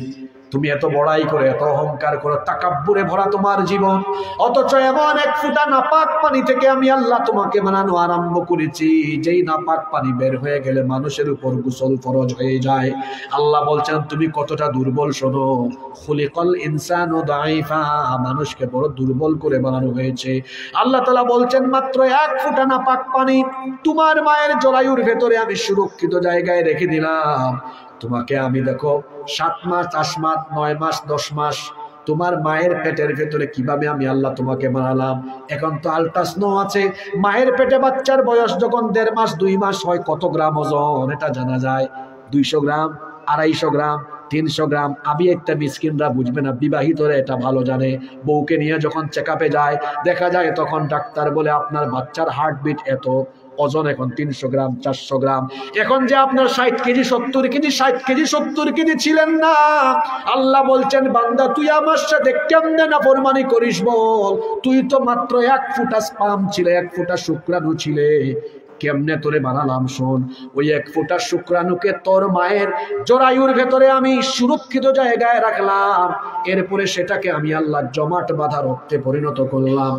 তুমি এত বড়াই করে, এত অহংকার করো, তাকাব্বুরে ভরা তোমার জীবন, অথচ এমন এক ফোঁটা নাপাক পানি থেকে আমি আল্লাহ তোমাকে বানানো আরম্ভ করেছি, যেই নাপাক পানি বের হয়ে গেলে মানুষের উপর গোসল ফরজ হয়ে যায়। আল্লাহ বলছেন তুমি কতটা দুর্বল শোনো, খুলিকাল ইনসানু দাইফা, মানুষকে বড় দুর্বল করে বানানো হয়েছে। আল্লাহ তাআলা বলছেন মাত্র এক ফোঁটা নাপাক পানি তোমার মায়ের জরায়ুর ভেতরে আমি সুরক্ষিত জায়গায় রেখে দিলাম। তোমাকে আমি দেখো 7 মাস 8 মাস 9 মাস 10 মাস তোমার মায়ের পেটের ভেতরে কিভাবে আমি আল্লাহ তোমাকে বানালাম। এখন তো আল্ট্রাস্নো আছে, মায়ের পেটে বাচ্চার বয়স যখন 1.5 মাস 2 মাস হয় কত গ্রাম ওজন এটা জানা যায়। 200 গ্রাম 250 গ্রাম 300 গ্রাম। আমি একটা মিসকিনরা বুঝবে না, বিবাহিতরা এটা ভালো জানে। বউকে নিয়ে যখন চেকআপে যায় দেখা যায় তখন ডাক্তার বলে আপনার বাচ্চার হার্টবিট এত, ওজন এখন 300 গ্রাম 400 গ্রাম। এখন যে আপনার 60 কেজি 70 কেজি 60 কেজি 70 কেজি ছিলেন না, আল্লাহ বলছেন বান্দা তুই আমার সাথে কেমনে নাফরমানি করিস বল? তুই তো মাত্র 1 ফোঁটা স্পাম ছিলে, 1 ফোঁটা শুক্রাণু ছিলে, কেমনে তোরে বানালাম শোন। ওই 1 ফোঁটা শুক্রাণুকে তোর মায়ের জরায়ুর ভেতরে আমি সুরক্ষিত জায়গায় রাখলাম, এরপরে সেটাকে আমি আল্লাহ জমাট বাঁধা রক্তে পরিণত করলাম,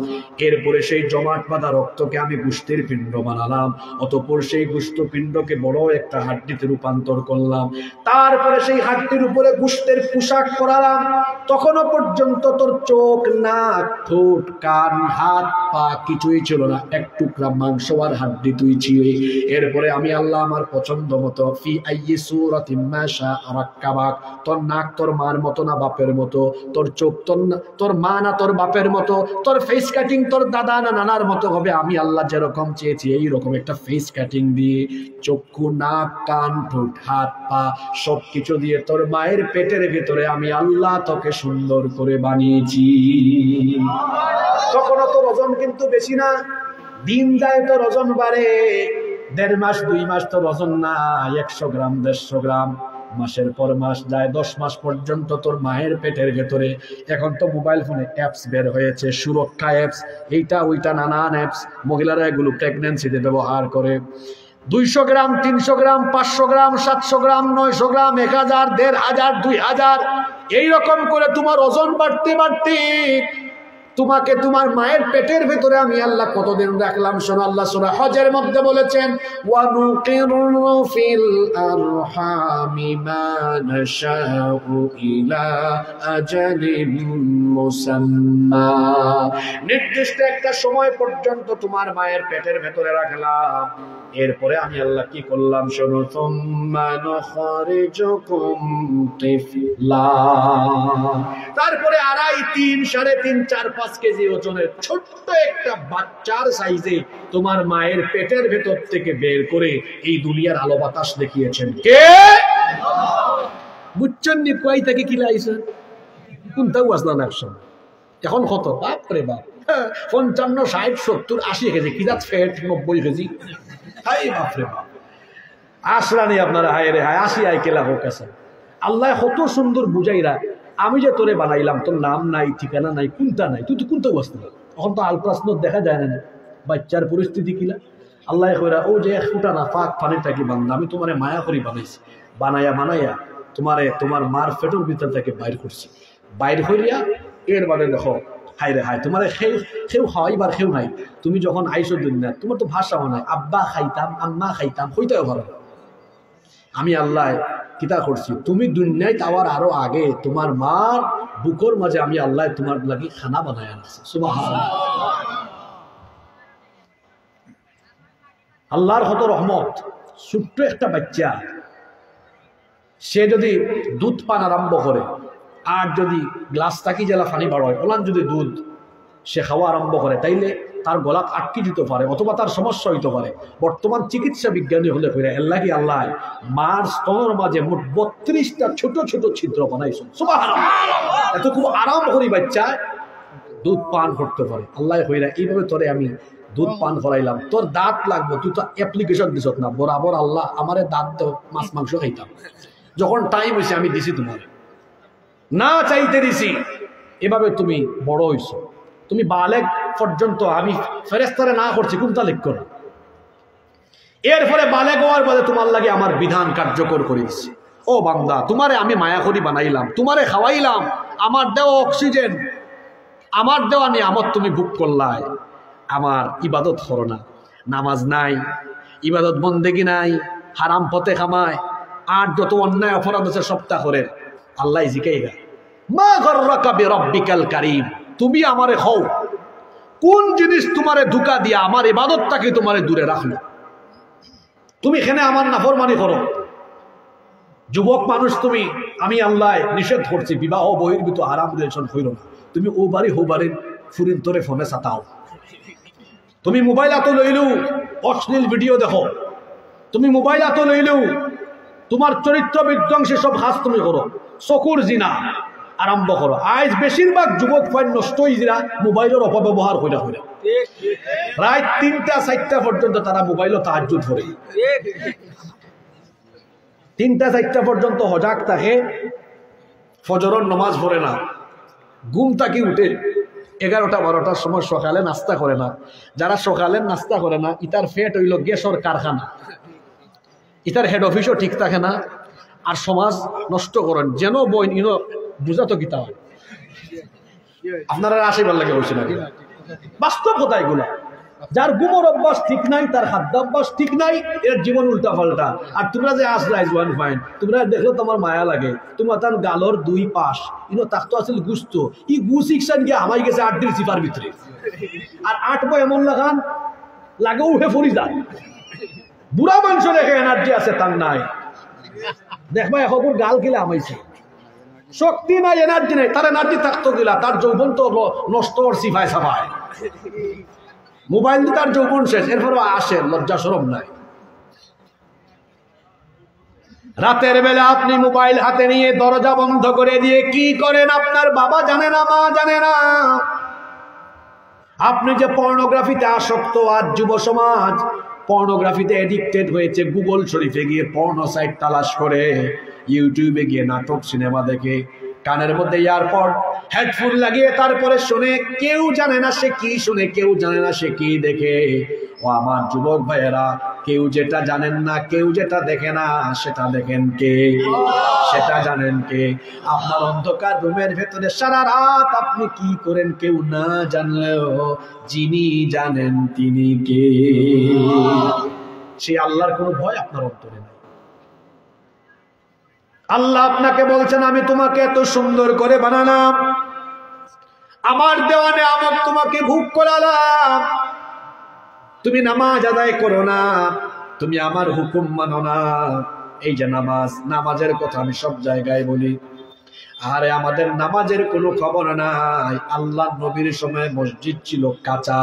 এরপরে সেই জমাট বাঁধা রক্তকে আমি গোশতের পিণ্ড বানালাম, অতঃপর সেই গোশত পিণ্ডকে বড় একটা হাড্ডিতে রূপান্তর করলাম, তারপরে সেই হাড্ডির উপরে গোশতের পোশাক পরালাম। তখনও পর্যন্ত তোর চোখ নাক ঠোঁট কান হাত পা কিছুই ছিল না, এক টুকরা মাংস আর হাড্ডি তুই ছিলি। এরপরে আমি আল্লাহ আমার পছন্দ মতো ফি আইয়ি সূরাতিন মা শাআ রাক্কাবাক, তোর নাক তোর মার মতো না বাপের মতো, তোর চোখ তোর মা না তোর বাপের মতো, তোর ফেস কাটিং তোর দাদা না নানার মতো হবে। আমি আল্লাহ যেরকম চেয়েছি এইরকম একটা ফেস কাটিং দিয়ে, চক্ষু নাক কান ঠোঁট হাত পা সবকিছু দিয়ে তোর মায়ের পেটের ভেতরে আমি আল্লাহ তোকে সুন্দর করে বানিয়েছি। তখনও তোর ওজন কিন্তু বেশি না, দিন যায় তোর ওজন বাড়ে, 1.5 মাস 2 মাস তো ওজন না, 100 গ্রাম 150 গ্রাম, মাসের পর মাস যায়, 10 মাস পর্যন্ত তোর মায়ের পেটের ভেতরে। এখন তো মোবাইল ফোনে অ্যাপস বের হয়েছে, সুরক্ষা অ্যাপস, এইটা ওইটা নানান অ্যাপস, মহিলারা এগুলো প্রেগনেন্সিতে ব্যবহার করে। 200 গ্রাম 300 গ্রাম 500 গ্রাম 700 গ্রাম 900 গ্রাম 1000 1500 2000 এইরকম করে তোমার ওজন বাড়তে বাড়তে তোমাকে তোমার মায়ের পেটের ভেতরে আমি আল্লাহ কতদিন রাখলাম। শোনো, আল্লাহ সূরা হজের মধ্যে বলেছেন, ওয়া নুকিরু ফিল আরহামি মা নাশাউ ইলা আজালিন মুসাম্মা, নির্দিষ্ট একটা সময় পর্যন্ত তোমার মায়ের পেটের ভেতরে রাখলাম। এরপরে আমি আল্লাহ কি করলাম শোনো, সুম্মা নুখরিজুকুম তিফলা, তারপরে 2.5 3 3.5 4 5 কেজি ওজনের ছোট্ট একটা বাচ্চার সাইজে তোমার মায়ের পেটের ভেতর থেকে বের করে এই দুনিয়ার আলো বাতাস দেখিয়েছেন কে? বুঝছেন নি কই থেকে কি লাইছেন? কোনটাও আসলাম একসময়, এখন কত? বাপ রে বাপ, 55 60 70 80 কেজি কিরাত ফ্যাট 90 কেজি, হাই বাপ রে বাপ। আসলানি আপনারা, হায় রে হায়, 80 আই কেলা হোক আছে। আল্লাহ কত সুন্দর বুঝাইরা, আমি যে তোরে বানাইলাম, তোর নাম নাই, ঠিকানা নাই, কোনটা নাই, তুই তো কোনটাও আসতে না। এখন তো আলট্রাসাউন্ড দেখা যায় না বাচ্চার পরিস্থিতি কিলা। আল্লাহ কইরা ও যে 1 ফুটা না পাক পানির টাকি বান্দা, আমি তোমারে মায়া করি বানাইছি, বানাইয়া তোমারে তোমার মার পেটের ভিতর থেকে বাইর করছি, বাইর করিয়া এর বাদে দেখো হায় রে হায়, তোমার কেউ খাওয়াইবার কেউ নাই। তুমি যখন আইসো দুনিয়া, তোমার তো ভাষাও নাই, আব্বা খাইতাম আম্মা খাইতাম হইতেও ভালো। আমি আল্লাহ কিতা করছি, তুমি দুনিয়ায় যাওয়ার আরো আগে তোমার মার বুকর মাঝে আমি আল্লাহ তোমার লাগি খানা বানায় আনছি। সুবহানাল্লাহ, আল্লাহর কত রহমত। ছোট্ট একটা বাচ্চা সে যদি দুধ পান আরম্ভ করে, আর যদি গ্লাস থাকি জেলা পানি বার হয়, ওলান যদি দুধ সে খাওয়া আরম্ভ করে, তাইলে তার গলাত আটকে দিতে পারে অথবা তার সমস্যা হইতে পারে। বর্তমান চিকিৎসা বিজ্ঞানী হলে কইরা এল্লাহি আল্লাহ মার স্তনের মাঝে মোট 32টা ছোট ছোট ছিদ্র বানাইছেন। সুবহানাল্লাহ, এত খুব আরাম করি বাচ্চা দুধ পান করতে পারে। আল্লাহ কইরা এইভাবে তোরে আমি দুধ পান করাইলাম, তোর দাঁত লাগবে, তুই তো অ্যাপ্লিকেশন দিস না, বরাবর আল্লাহ আমারে দাঁত দাও, মাছ মাংস খাইতাম, যখন টাইম হয়েছে আমি দিছি, তোমার না চাইতে দিছি, এভাবে তুমি বড় হইছো, তুমি বালেগ পর্যন্ত আমি ফেরেশতারে না করছি, কোনটা লিখ না। এরপরে বালেগ হওয়ার পরে তোমার লাগে আমার বিধান কার্যকর করে দিচ্ছি। ও বান্দা, তোমারে আমি মায়া করি বানাইলাম, তোমারে খাওয়াইলাম, আমার দেওয়া অক্সিজেন, আমার দেওয়া নিয়ামত তুমি বুক করলাই, আমার ইবাদত করো না, নামাজ নাই, ইবাদত বন্দেগি নাই, হারাম পথে খামায়, আর যত অন্যায় অপরাধ আছে সপ্তাহ করে। আল্লাহ জিকাইরা মা গররাকা বিরাব্বিকাল কারীম, তুমি আমারে খাও, কোন জিনিস তোমারে ধোঁকা দিয়া আমার ইবাদতটাকে তোমারে দূরে রাখলো? তুমি এখানে আমার নাফরমানি করো। যুবক মানুষ তুমি, আমি আল্লাহ নিষেধ করছি বিবাহ বহির্ভূত হারাম রিলেশন হইল না। তুমি ও বাড়ি হো বাড়ি ফুরিন তোরে ফোনে সাতাও, তুমি মোবাইল হাতে লইলেও অশ্লীল ভিডিও দেখো, তুমি মোবাইল হাতে লইলেও তোমার চরিত্র বিধ্বংসী সব কাজ তুমি করো, চকুর জিনা আরম্ভ করো। আজ বেশিরভাগ যুবক ফাইন নষ্ট হইরা মোবাইলের অপব্যবহার হইরা হইরা প্রায় 3টা 4টা পর্যন্ত তারা মোবাইলও তাহাজ্জুদ করে, 3টা 4টা পর্যন্ত হজাক থাকে, ফজরের নামাজ পড়ে না, ঘুম থাকি উঠে 11টা 12টার সময় সকালে নাস্তা করে না। যারা সকালে নাস্তা করে না, ইতার ফেট হইল গ্যাসের কারখানা, ইতার হেড অফিসও ঠিক থাকে না, আর সমাজ নষ্ট করেন যেন বই ইনো বুঝা তো কিতা হয়। আপনারা আশীর্বাদ লাগে হয়েছে নাকি? বাস্তব কথা এগুলা। যার ঘুমোর অভ্যাস ঠিক নাই, তার খাদ্যাভ্যাস ঠিক নাই, এর জীবন উল্টা পাল্টা। আর তোমরা যে আসলাই ওয়ান ফাইন, তোমরা দেখলো তোমার মায়া লাগে, তোমার তার গালর 2 পাশ ইনো তাকতো আসলে গুস্ত, ই গুস ইকশান গিয়ে আমাই গেছে 8 দিন সিফার ভিতরে, আর 8 বই এমন লাগান লাগে উঠে ফরি যায়। বুড়া মানুষ দেখে এনার্জি আছে, তার নাই। দেখবা এখন গাল গিলা আমাইছে, শক্তি নাই, এনার্জি নাই, তার এনার্জি থাকতো গিলা, তার যৌবন তো নষ্ট সিফায় সাফায়। মোবাইল দিয়ে তার যৌবন শেষ, এরপরও আসে, লজ্জা শরম নাই। রাতের বেলা আপনি মোবাইল হাতে নিয়ে দরজা বন্ধ করে দিয়ে কি করেন আপনার বাবা জানে না, মা জানে না। আপনি যে পর্নোগ্রাফিতে আসক্ত, আর যুব সমাজ পর্নোগ্রাফিতে এডিক্টেড হয়েছে, গুগল শরীফে গিয়ে পর্নো সাইট তালাশ করে, ইউটিউবে গিয়ে নাটক সিনেমা দেখে, কানের মধ্যে ইয়ারপড হেডফোন লাগিয়ে তারপরে শুনে, কেউ জানে না সে কি শুনে, কেউ জানে না সে কি দেখে। ও আমার যুবক ভাইয়েরা, কেউ যেটা জানেন না, কেউ যেটা দেখে না, সেটা দেখেন কে? সেটা জানেন কে? আপনার অন্ধকার রুমের ভেতরে সারা রাত আপনি কি করেন কেউ না জানলেও যিনি জানেন তিনি কে? সেই আল্লাহর কোনো ভয় আপনার অন্তরে নাই। আল্লাহ আপনাকে বলছেন, আমি তোমাকে এত সুন্দর করে বানালাম, আমার দেওয়া নিয়ামত তোমাকে ভোগ করালাম, তুমি নামাজ আদায় করো না, তুমি আমার হুকুম মানো না। এই যে নামাজ, নামাজের কথা আমি সব জায়গায় বলি, আরে আমাদের নামাজের কোনো খবর নাই। আল্লাহ নবীর সময় মসজিদ ছিল কাঁচা,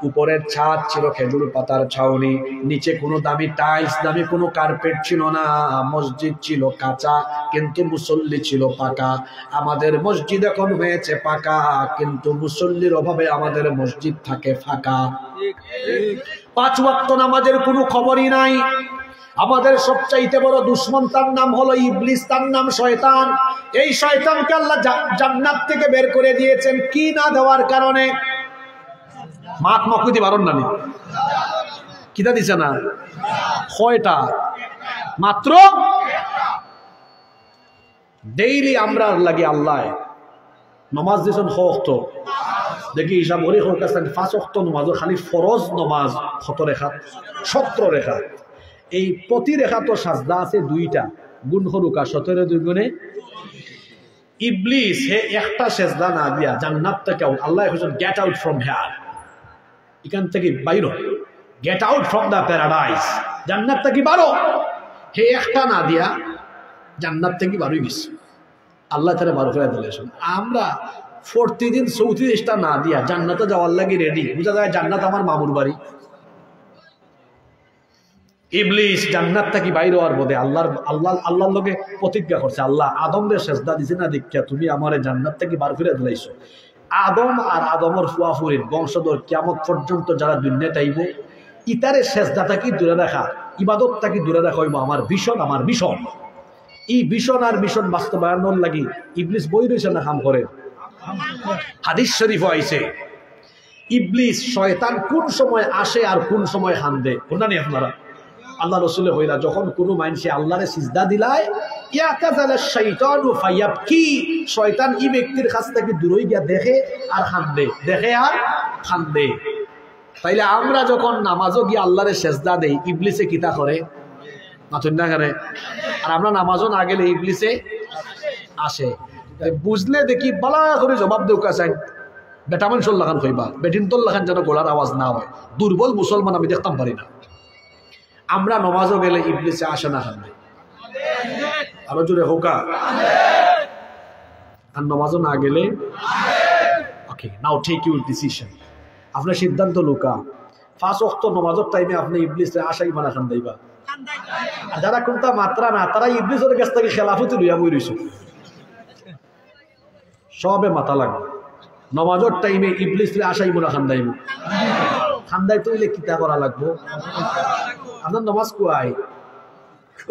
উপরের ছাদ ছিল খেজুর পাতার ছাউনি, নিচে কোনো দামি টাইলস, দামি কোনো কার্পেট ছিল না, মসজিদ ছিল কাঁচা কিন্তু মুসল্লি ছিল পাকা। আমাদের মসজিদ এখন হয়েছে পাকা, কিন্তু মুসল্লির অভাবে আমাদের মসজিদ থাকে ফাঁকা। 5 ওয়াক্ত নামাজের কোনো খবরই নাই। আমাদের সবচাইতে বড় দুশমন, তার নাম হলো ইবলিস, তার নাম শয়তান। এই শয়তানকে আল্লাহ জান্নাত থেকে বের করে দিয়েছেন কি না দেওয়ার কারণে? মাত মকুদি বারণ নানি কিতা দিছে না? কয়টা? মাত্র। ডেইলি আমরা লাগে আল্লাহ নমাজ দিয়েছেন হক্ত, দেখি হিসাব করি হোক 5 ওয়াক্ত নমাজ, খালি ফরজ নমাজ কত রেখা? 17 রেখা। এই প্রতি রেখা তো সাজদা আছে 2টা, গুণ হরুকা 17 2 গুণে। ইবলিস হে একটা সেজদা না দিয়া জান্নাত থেকে আউট। আল্লাহ বলেন গেট আউট ফ্রম হিয়ার, এখান থেকে বাইর, get out from the paradise, জান্নাত থেকে বারো। হে একটা না দিয়া জান্নাত থেকে বারোই গেছে, আল্লাহ তারা বারো করে দিলেন। আমরা প্রতিদিন 34টা না দিয়া জান্নাতে যাওয়ার লাগি রেডি। বুঝা যায় জান্নাত আমার মামুর বাড়ি। ইবলিস জান্নাত থেকে বাইরে হওয়ার বোধে আল্লাহর লগে প্রতিজ্ঞা করছে, আল্লাহ আদমরে সেজদা দিছে না দীক্ষা তুমি আমারে জান্নাত থেকে বার করে দিলাইছো। আদম আর আদমর ফুয়াফুরির বংশধর কিয়ামত পর্যন্ত যারা দুনিয়াতে আইব, ইতারে সেজদাটাকে দূরে রাখা, ইবাদতটাকে দূরে রাখা হইব আমার ভীষণ, আমার মিশন। এই ভীষণ আর মিশন বাস্তবায়নের লাগি ইবলিস বই রয়েছে না কাম করে। হাদিস শরীফ আইছে ইবলিস শয়তান কোন সময় আসে আর কোন সময় হান্দে, কোনটা নেই আপনারা? আল্লাহ রসুলের হইলা যখন কোনো মানুষে আল্লাহরে সিজদা দিলায়, শয়তান এই ব্যক্তির কাছ থেকে দূরে গিয়া দেখে আর খান্দে, দেখে আর খান্দে। তাইলে আমরা যখন নামাজও গিয়ে আল্লাহরে সেজদা দেই, ইবলিসে কিতা করে? মাথুন না করে। আর আমরা নামাজও না গেলে ইবলিসে আসে। বুঝলে দেখি বালা করে জবাব দেও কাছেন, বেটা মানুষের লাগান কইবা, বেটিনতল লাগান যেন গোলার আওয়াজ না হয়। দুর্বল মুসলমান আমি দেখতাম পারি না। আমরা নমাজও গেলে ইবলিসে আসে না খান, আরো জোরে হোকা। আর নমাজও না গেলে ওকে, নাও টেক ইউর ডিসিশন। আপনার সিদ্ধান্ত লুকা 5 ওয়াক্ত নমাজের টাইমে আপনি ইবলিসে আশাই বানা খান দাইবা। যারা কোনটা মাত্রা না, তারা ইবলিসের কাছ থেকে খেলাফতি লইয়া বই রইছে, সবে মাথা লাগবে। নমাজের টাইমে ইবলিসে আশাই বানা খান দাইব, খান্দাই তৈলে কিতা করা লাগবো? আপনার নমাজ কুয়াই।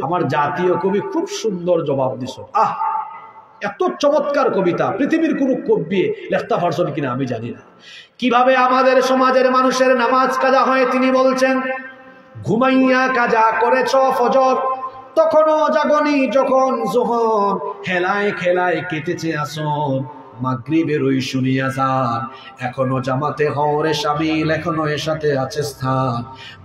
আমার জাতীয় কবি খুব সুন্দর জবাব দিছ। এত চমৎকার কবিতা পৃথিবীর কোন কবি লেখতে পারছেন কিনা আমি জানি না। কিভাবে আমাদের সমাজের মানুষের নামাজ কাজা হয় তিনি বলছেন, ঘুমাইয়া কাজা করেছ ফজর, তখনও জাগনি যখন যোহর, হেলায় খেলায় কেটেছে আসর, মাগরিবের ওই শুনিয়া যান, এখনো জামাতে হরে শামিল, এখনো এর সাথে আছে স্থান,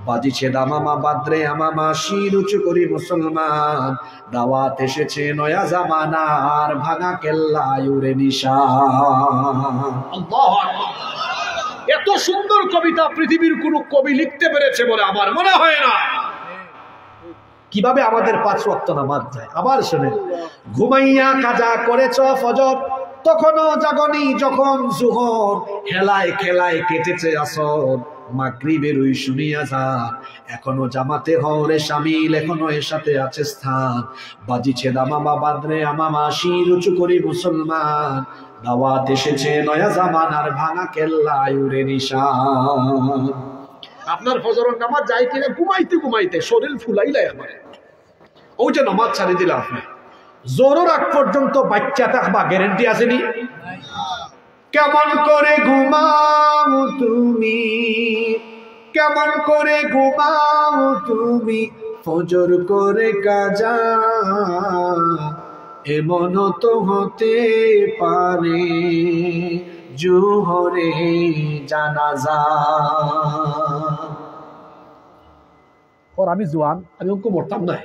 বাজিছে দামামা বাদ্রে আমামা, শির উঁচু করি মুসলমান, দাওয়াত এসেছে নয়া জামানার, ভাঙা কেল্লায় উড়ে নিশান। আল্লাহু আকবার। এত সুন্দর কবিতা পৃথিবীর কোন কবি লিখতে পেরেছে বলে আমার মনে হয় না। কিভাবে আমাদের 5 ওয়াক্ত নামাজ যায়। আবার শুনে, ঘুমাইয়া কাজা করেছ ফজর, তখনও জাগনি যখন জোহর, হেলায় খেলায় কেটেছে আসর, মাগরিবের ওই শুনিয়া যান, এখনো জামাতে হরে শামিল, এখনো এর সাথে আছে স্থান, বাজিছে দামামা বাদ্রে আমামা, শির উঁচু করি মুসলমান, দাওয়াত এসেছে নয়া জামানার ভাঙা কেল্লা আয়ুরে নিশান। আপনার ফজরের নামাজ যায় কিনা ঘুমাইতে ঘুমাইতে শরীর ফুলাইলা একবারে, ওই যে নামাজ ছাড়ি দিলা আপনি, জোরের আগ পর্যন্ত বাচ্চা থাকবা গ্যারেন্টি আসেনি? কেমন করে ঘুমাও তুমি, কেমন করে ঘুমাও তুমি, ফজর করে কাজা, এমন তো হতে পারে জোহরে জানাজা। আমি জোয়ান, আমি ওকে মরতাম না।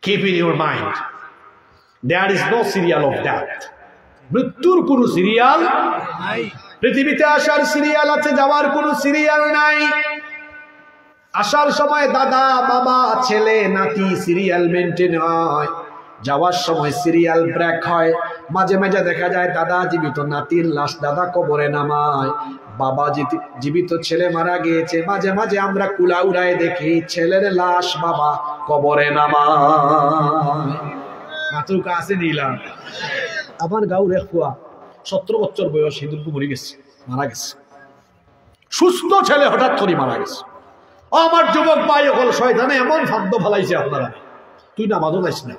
Keep in your mind, there is no serial of death. মৃত্যুর কোন সিরিয়াল নাই। পৃথিবীতে আসার সিরিয়াল আছে, যাওয়ার কোন সিরিয়াল নাই। আসার সময় দাদা বাবা ছেলে নাতি সিরিয়াল মেনটেন হয়, যাওয়ার সময় সিরিয়াল ব্রেক হয়। মাঝে মাঝে দেখা যায় দাদা জীবিত, নাতির লাশ দাদা কবরে নামায়, বাবা জীবিত, ছেলে মারা গিয়েছে। মাঝে মাঝে আমরা কুলা উড়ায় দেখি ছেলের লাশ বাবা কবরে নামায়। মাত্র কাছে নিলাম আমার গাঁর এক ফুয়া 17 বছর বয়স, হিঁদুর মরে গেছে, মারা গেছে। সুস্থ ছেলে হঠাৎ করে মারা গেছে। আমার যুবক ভাই হল শয়তানে এমন ফাদ্য ফেলাইছে আপনারা, তুই নামাজও যাইস না,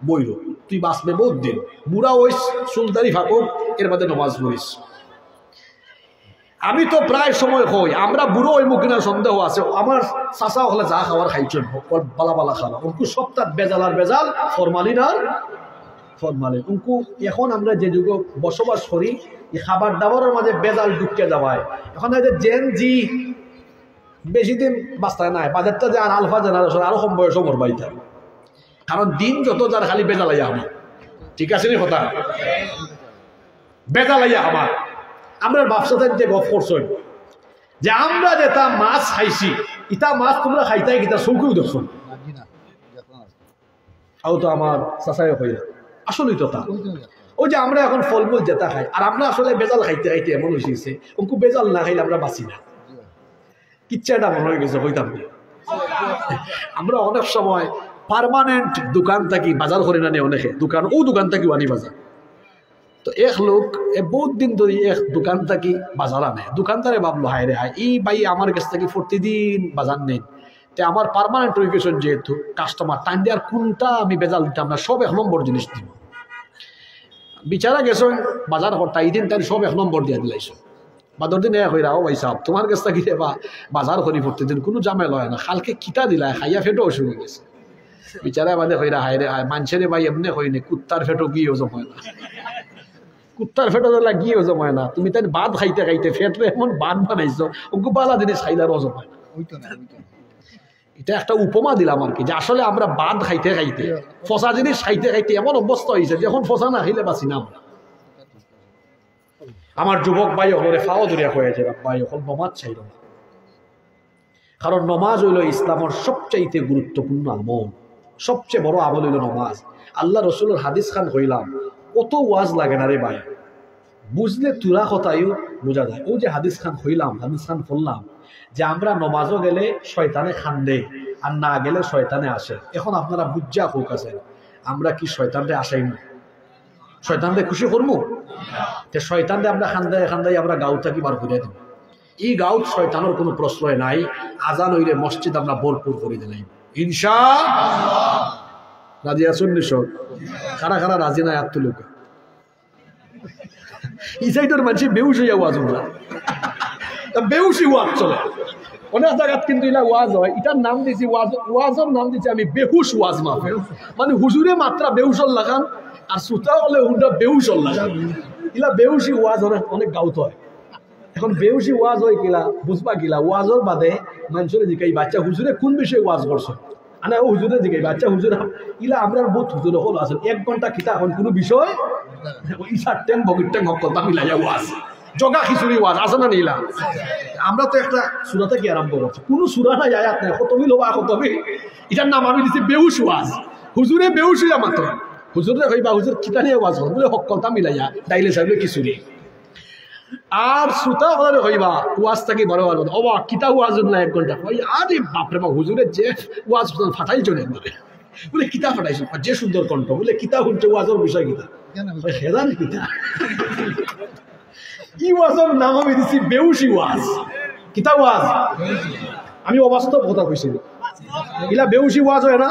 বইল তুই বাঁচবে বহুত দিন, বুড়া ওইস সুলতানি ফাঁকুর, এর বাদে নামাজ পড়িস। আমি তো প্রায় সময় হই, আমরা বুড়ো ওই মুখিনা সন্দেহ আছে। আমার চাচা হলে যা খাওয়ার খাইছেন বালা বালা খাওয়া, উনকু সপ্তাহ বেজাল আর বেজাল, ফরমালিন আর ফরমালিন। উনকু এখন আমরা যে যুগে বসবাস করি, এই খাবার দাবারের মাঝে বেজাল ঢুকে যাওয়ায় এখন জেন জি বেশি দিন বাঁচতে নাই, বাজারটা যে আর আলফা জেনারেশন আরো কম বয়স মরবাই থাকে, কারণ দিন যত যার খালি বেজালাইয়া আমার। ঠিক আছে নি কথা, বেজালাইয়া আমার। আমরা ব্যবসাতে যে গপ করছেন যে আমরা যেটা মাছ খাইছি, ইটা মাছ তোমরা খাইতাই কিতা চৌকিও দেখছো, আও তো আমার চাচাই হয়ে আসলেই তো তা। ওই যে আমরা এখন ফলমূল যেটা খাই, আর আমরা আসলে বেজাল খাইতে খাইতে এমন হয়েছে, ওকে বেজাল না খাইলে আমরা বাঁচি না। কিচ্ছাটা মনে হয়ে গেছে হইতাম না। আমরা অনেক সময় পার্মানেন্ট দোকান থাকি বাজার করি না, অনেকে দোকান ও দোকান থাকি আনি বাজার। তো এক লোক বহুত দিন ধরে এক দোকান থাকি বাজার আনে, দোকানদারে ভাবলো হায় রে হায়, এই ভাই আমার কাছ থেকে প্রতিদিন বাজার নেন, তে আমার পার্মানেন্ট হয়ে গেছেন যেহেতু কাস্টমার, টাইম দেওয়ার কোনটা আমি বেজাল দিতাম না, সব 1 নম্বর জিনিস দিব। বিচারা গেছেন বাজার হরটা, এই দিন তাই সব 1 নম্বর দিয়ে দিলাইছ। বাদর দিন এক হইরা, ও ভাই সাহেব তোমার কাছ থেকে বা বাজার করি প্রতিদিন কোনো জামেল হয় না, কালকে কিতা দিলা খাইয়া ফেটো অসুখ গেছে। বিচারা বাদে হইরা হায় রে হায়, মানুষের ভাই এমনি হয়নি, কুত্তার ফেটো গিয়েও জমায় না, কুত্তার ফেটো দিলা গিয়েও জমায় না। তুমি তাই ভাত খাইতে খাইতে ফেটরে এমন ভাত বানাইছো, ওকে বালা জিনিস খাইলার অজমায় না। এটা একটা উপমা দিলাম আর কি, যে আসলে আমরা ভাত খাইতে খাইতে ফসা জিনিস খাইতে খাইতে এমন অবস্থা হয়েছে যে এখন ফসা না খাইলে বাঁচি না আমরা। আমার যুবক ভাই হলে ফাও দরিয়া হয়েছে, ভাই হল নমাজ চাইল না, কারণ নমাজ হইল ইসলামের সবচাইতে গুরুত্বপূর্ণ আমল, সবচেয়ে বড় আমল হইল নমাজ। আল্লাহ রসুলের হাদিস খান হইলাম, কত ওয়াজ লাগে না রে ভাই, বুঝলে তুরা কথাইও বোঝা যায়। ও যে হাদিস খান হইলাম, হাদিস খান করলাম যে আমরা নমাজও গেলে শয়তানে খান্দে, আর না গেলে শয়তানে আসে। এখন আপনারা বুঝা হোক আছে, আমরা কি শয়তানরে আসাই না? শয়তানরে খুশি করবো? শয়তানরে আমরা খান্দাই খান্দাই আমরা গাঁও থাকি বার করে দেব। এই গাঁও শয়তানের কোনো প্রশ্রয় নাই। আজান হইলে মসজিদ আমরা ভরপুর করে দিলাম ইনশাআল্লাহ। রাজি আছেন নিশ্চয়? কারা কারা রাজি নাই আত্ম লোক এই সাইডের মানুষ বেউস হইয়া ওয়াজ না, বেউসি ওয়াজ চলে অনেক জায়গাত, কিন্তু এটা ওয়াজ হয়। এটার নাম দিয়েছি ওয়াজ, ওয়াজের নাম দিয়েছি আমি বেহুশ ওয়াজ মাহফিল। মানে হুজুরে মাত্রা বেউসল লাগান আর শ্রোতা হলে হুন্ডা বেউসল লাগান, ইলা বেউসি ওয়াজ অনেক গাউত হয়। এখন বেউসি ওয়াজ হয় কিলা বুঝবা কিলা, ওয়াজের বাদে মানুষের জিকাই বাচ্চা হুজুরে কোন বিষয়ে ওয়াজ করছে, আনা ও হুজুরে জিকাই বাচ্চা হুজুর ইলা আমরা বহুত হুজুর হল আছে 1 ঘন্টা খিতা এখন কোনো বিষয় ইসার ট্যাং বগির ট্যাং হক কথা মিলাইয়া ওয়াজ, জগা খিচুড়ি ওয়াজ আছে না নিলা। আমরা তো একটা সুরা থেকে আরম্ভ করছি, কোনো সুরা নাই আয়াত নাই, খতমিল হবা খতমিল, এটার নাম আমি দিচ্ছি বেউস ওয়াজ। হুজুরে বেউস হইয়া মাত্র হুজুরে হইবা হুজুর খিতা নিয়ে ওয়াজ বলে হক কথা মিলাইয়া ডাইলে সাহেবে খিচুড়ি, আর শ্রোতা হলে হইবা ওয়াজ থাকি বড় বড় অবা কিতা ওয়াজ না 1 ঘন্টা আরে বাপরে বাপ হুজুরে যে ওয়াজ ফাটাই চলে একবারে বলে কিতা ফাটাইছো যে সুন্দর কণ্ঠ বলে কিতা শুনছে ওয়াজের বিষয় কিতা হেদান কিতা কি ওয়াজের নাম আমি দিছি বেউসি ওয়াজ কিতা ওয়াজ আমি অবাস্তব কথা কইছি ইলা বেউসি ওয়াজ হয় না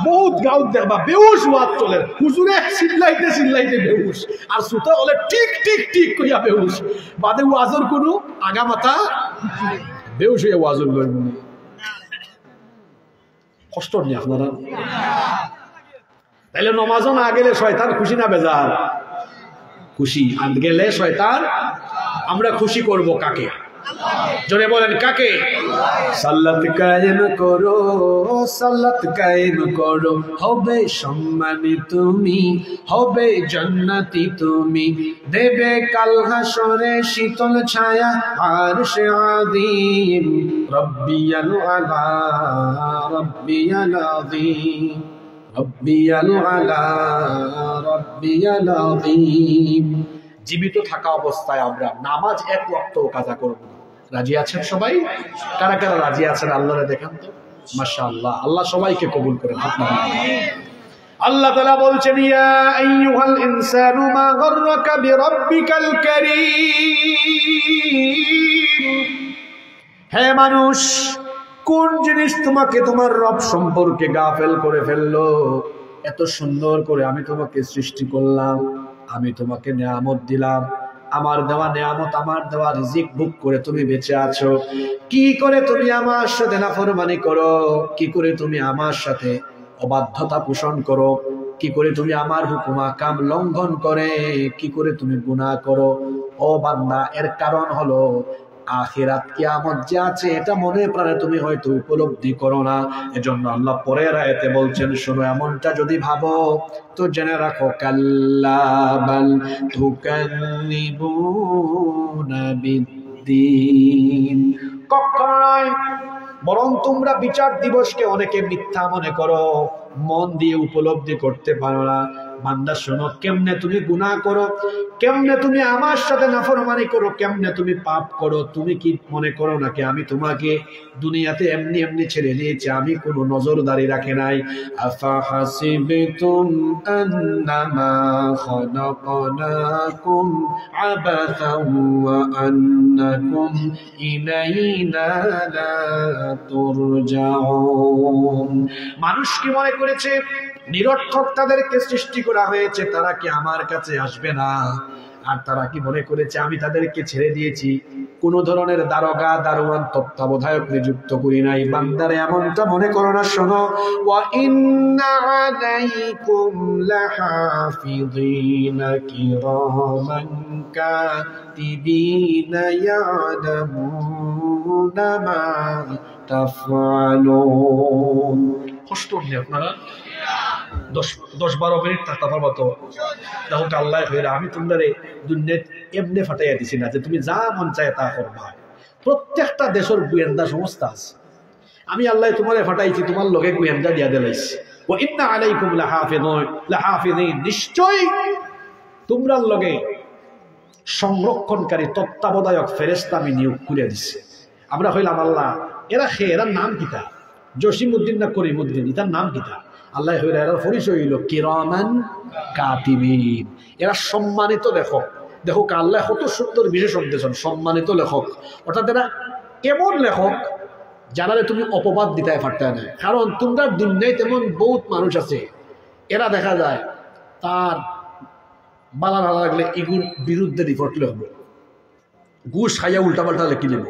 বহুত গাঁৱত দেখবা বেউস ওয়াজ চলে হুজুরে চিল্লাইতে চিল্লাইতে বেউস আর সুতা হলে ঠিক ঠিক ঠিক কইয়া বেউস বাদে ওয়াজের কোনো আগা মাথা বেউস হইয়া ওয়াজের লই মনে কষ্ট নেই আপনারা তাইলে নমাজও না গেলে শয়তান খুশি না বেজার খুশি আর গেলে শয়তান আমরা খুশি করব কাকে জোরে বলেন কাকে সাল্লাত কায়েম করো হবে সম্মানী তুমি হবে জান্নাতি তুমি দেবে কাল হাসরে শীতল ছায়া আরশে আযীম রব্বিয়াল আলা রব্বিয়াল আযীম রব্বিয়াল আলা রব্বিয়াল আযীম জীবিত থাকা অবস্থায় আমরা নামাজ এক ওয়াক্ত কাজা করব রাজি আছেন সবাই কারা কারা রাজি আছেন আল্লাহরে দেখান তো মাশাআল্লাহ আল্লাহ সবাইকে কবুল করেন আপনারা আল্লাহ তাআলা বলছেন ইয়া আইয়ুহাল ইনসানু মা গাররাকা বিরাব্বিকাল কারীম হে মানুষ কোন জিনিস তোমাকে তোমার রব সম্পর্কে গাফেল করে ফেললো এত সুন্দর করে আমি তোমাকে সৃষ্টি করলাম আমি তোমাকে নিয়ামত দিলাম আমার দেওয়া নিয়ামত আমার দেওয়া রিজিক ভোগ করে তুমি বেঁচে আছো কি করে তুমি আমার সাথে নাফরমানি করো কি করে তুমি আমার সাথে অবাধ্যতা পোষণ করো কি করে তুমি আমার হুকুম আহকাম লঙ্ঘন করে কি করে তুমি গুনাহ করো ও বান্দা এর কারণ হলো আখিরাত কিয়ামত যে আছে এটা মনে প্রাণে তুমি হয়তো উপলব্ধি করো না এজন্য আল্লাহ পরের আয়াতে বলছেন শোনো এমনটা যদি ভাবো তো জেনে রাখো কাল্লা বাল তুকান্নিবুনা বিদ্দিন কখনো নয় বরং তোমরা বিচার দিবসকে অনেকে মিথ্যা মনে করো মন দিয়ে উপলব্ধি করতে পারো না বান্দা শোনো কেমনে তুমি গুনাহ করো কেমনে তুমি আমার সাথে নাফরমানি করো কেমনে তুমি পাপ করো তুমি কি মনে করো নাকি আমি তোমাকে দুনিয়াতে এমনি এমনি ছেড়ে দিয়েছি আমি কোনো নজরদারি রাখি নাই আফা হাসিবতুম আন্নামা খালাকনাকুম আবাসাও ওয়া আন্নাকুম ইলাইনা লা তুরজাউন মানুষ কি মনে করেছে নিরর্থক তাদেরকে সৃষ্টি করা হয়েছে তারা কি আমার কাছে আসবে না আর তারা কি মনে করেছে আমি তাদেরকে ছেড়ে দিয়েছি কোন ধরনের দারোগা দারোয়ান তত্ত্বাবধায়ক নিযুক্ত করি নাই বান্দারে এমনটা মনে করো না শোনো ওয়া ইন্না আলাইকুম লাহাফিযিনা কিরামান কাতিবিনা ইয়ালামুনা মা তাফআলুন কষ্ট নেই আপনারা 10-12 মিনিট থাকতে পারবো তো দেখো আল্লাহ হইরা আমি তোমারে দুনিয়াত এমনি ফাটাইয়া দিছি না যে তুমি যা মন চায় তা করবা প্রত্যেকটা দেশের গোয়েন্দা সংস্থা আছে আমি আল্লাহ তোমারে ফাটাইছি তোমার লগে গোয়েন্দা দিয়া দিলাইছি ওয়া ইন্না আলাইকুম লাহাফিযিন নিশ্চয় তোমরা লগে সংরক্ষণকারী তত্ত্বাবধায়ক ফেরেশতা আমি নিয়োগ করে দিছি আমরা হইলাম আল্লাহ এরা এরার নাম কিতা জসিমউদ্দিন না করিমউদ্দিন এটার নাম কিতা আল্লাহ হইরা এর পরিচয় হইল কিরামান কাতিবিন এরা সম্মানিত লেখক দেখো আল্লাহ কত সুন্দর বিশেষণ দিয়েছেন সম্মানিত লেখক অর্থাৎ এরা কেমন লেখক যারা তুমি অপবাদ দিতে পারতে না কারণ তোমরা দুনিয়ায় তেমন বহুত মানুষ আছে এরা দেখা যায় তার বালা না লাগলে এগুর বিরুদ্ধে রিপোর্ট লিখবে ঘুষ খাইয়া উল্টাপাল্টা লিখি নেব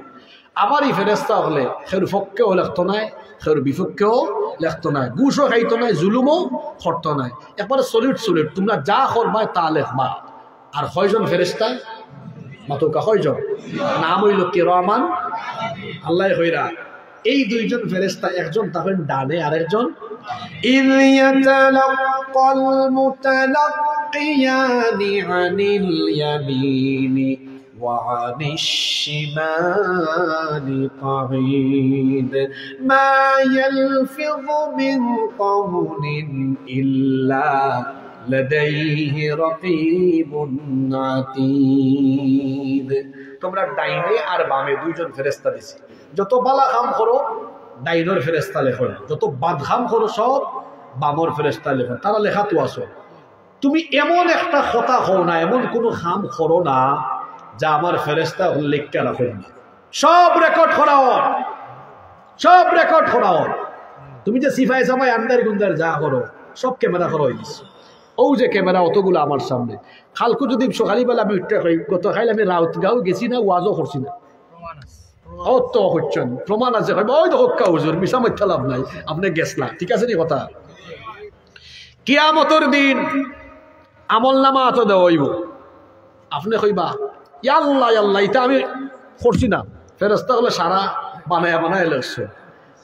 আবার এই ফেরেস্তা হলে সের পক্ষেও লেখত নাই সের বিপক্ষেও লেখত নাই ঘুষও খাইত নাই জুলুমও করত নাই একবারে সলিড তোমরা যা করবাই তা লেখবা আর কয়জন ফেরেস্তা মাতকা কয়জন নাম হইল কিরামান আল্লাহ হইরা এই দুইজন ফেরেশতা একজন তখন ডানে আর একজন ইলিয়াতালাক্কাল মুতালাক্কিয়ানি আনিল ইয়ামিনি ওয়া আনিশ শিমালি কাঈদ মা ইয়ালফিযু মিন কাওলিন ইল্লা লাদাইহি রাকীবুন আতীদ। তোমরা ডাইনে আর বামে দুইজন ফেরেশতা দিছি, যত বালা কাম করো ডাইনের ফেরেশতা লেখো, যত বাদ কাম করো সব বামর ফেরেশতা লেখেন, তারা লেখা তো আসো। তুমি এমন একটা কথা হও না, এমন কোনো খাম করো না যা আমার ফেরেশতা লিখতে রাখেন না। সব রেকর্ড করাও, সব রেকর্ড করাও। তুমি যে সিফাই সাফাই আন্দার গুন্দার যা করো সব ক্যামেরা করো হয়ে গেছে। ও যে ক্যামেরা অতগুলো আমার সামনে। খালকু যদি সকালবেলা আমি উঠতে খাই, গত খাইলে আমি রাউতগাঁও গেছি না, ওয়াজও করছি না, অত হচ্ছেন প্রমাণ আছে। ওই তো হক্কা হুজুর, মিশা মিথ্যা লাভ নাই, আপনি গেছলা, ঠিক আছে নি কথা। কিয়ামতের দিন আমল নামা এত দেওয়া হইব, আপনি কইবা ইয়াল্লাহ আল্লাহ এটা আমি করছি না, ফেরেশতা হলে সারা বানায়া বানায় লাগছে।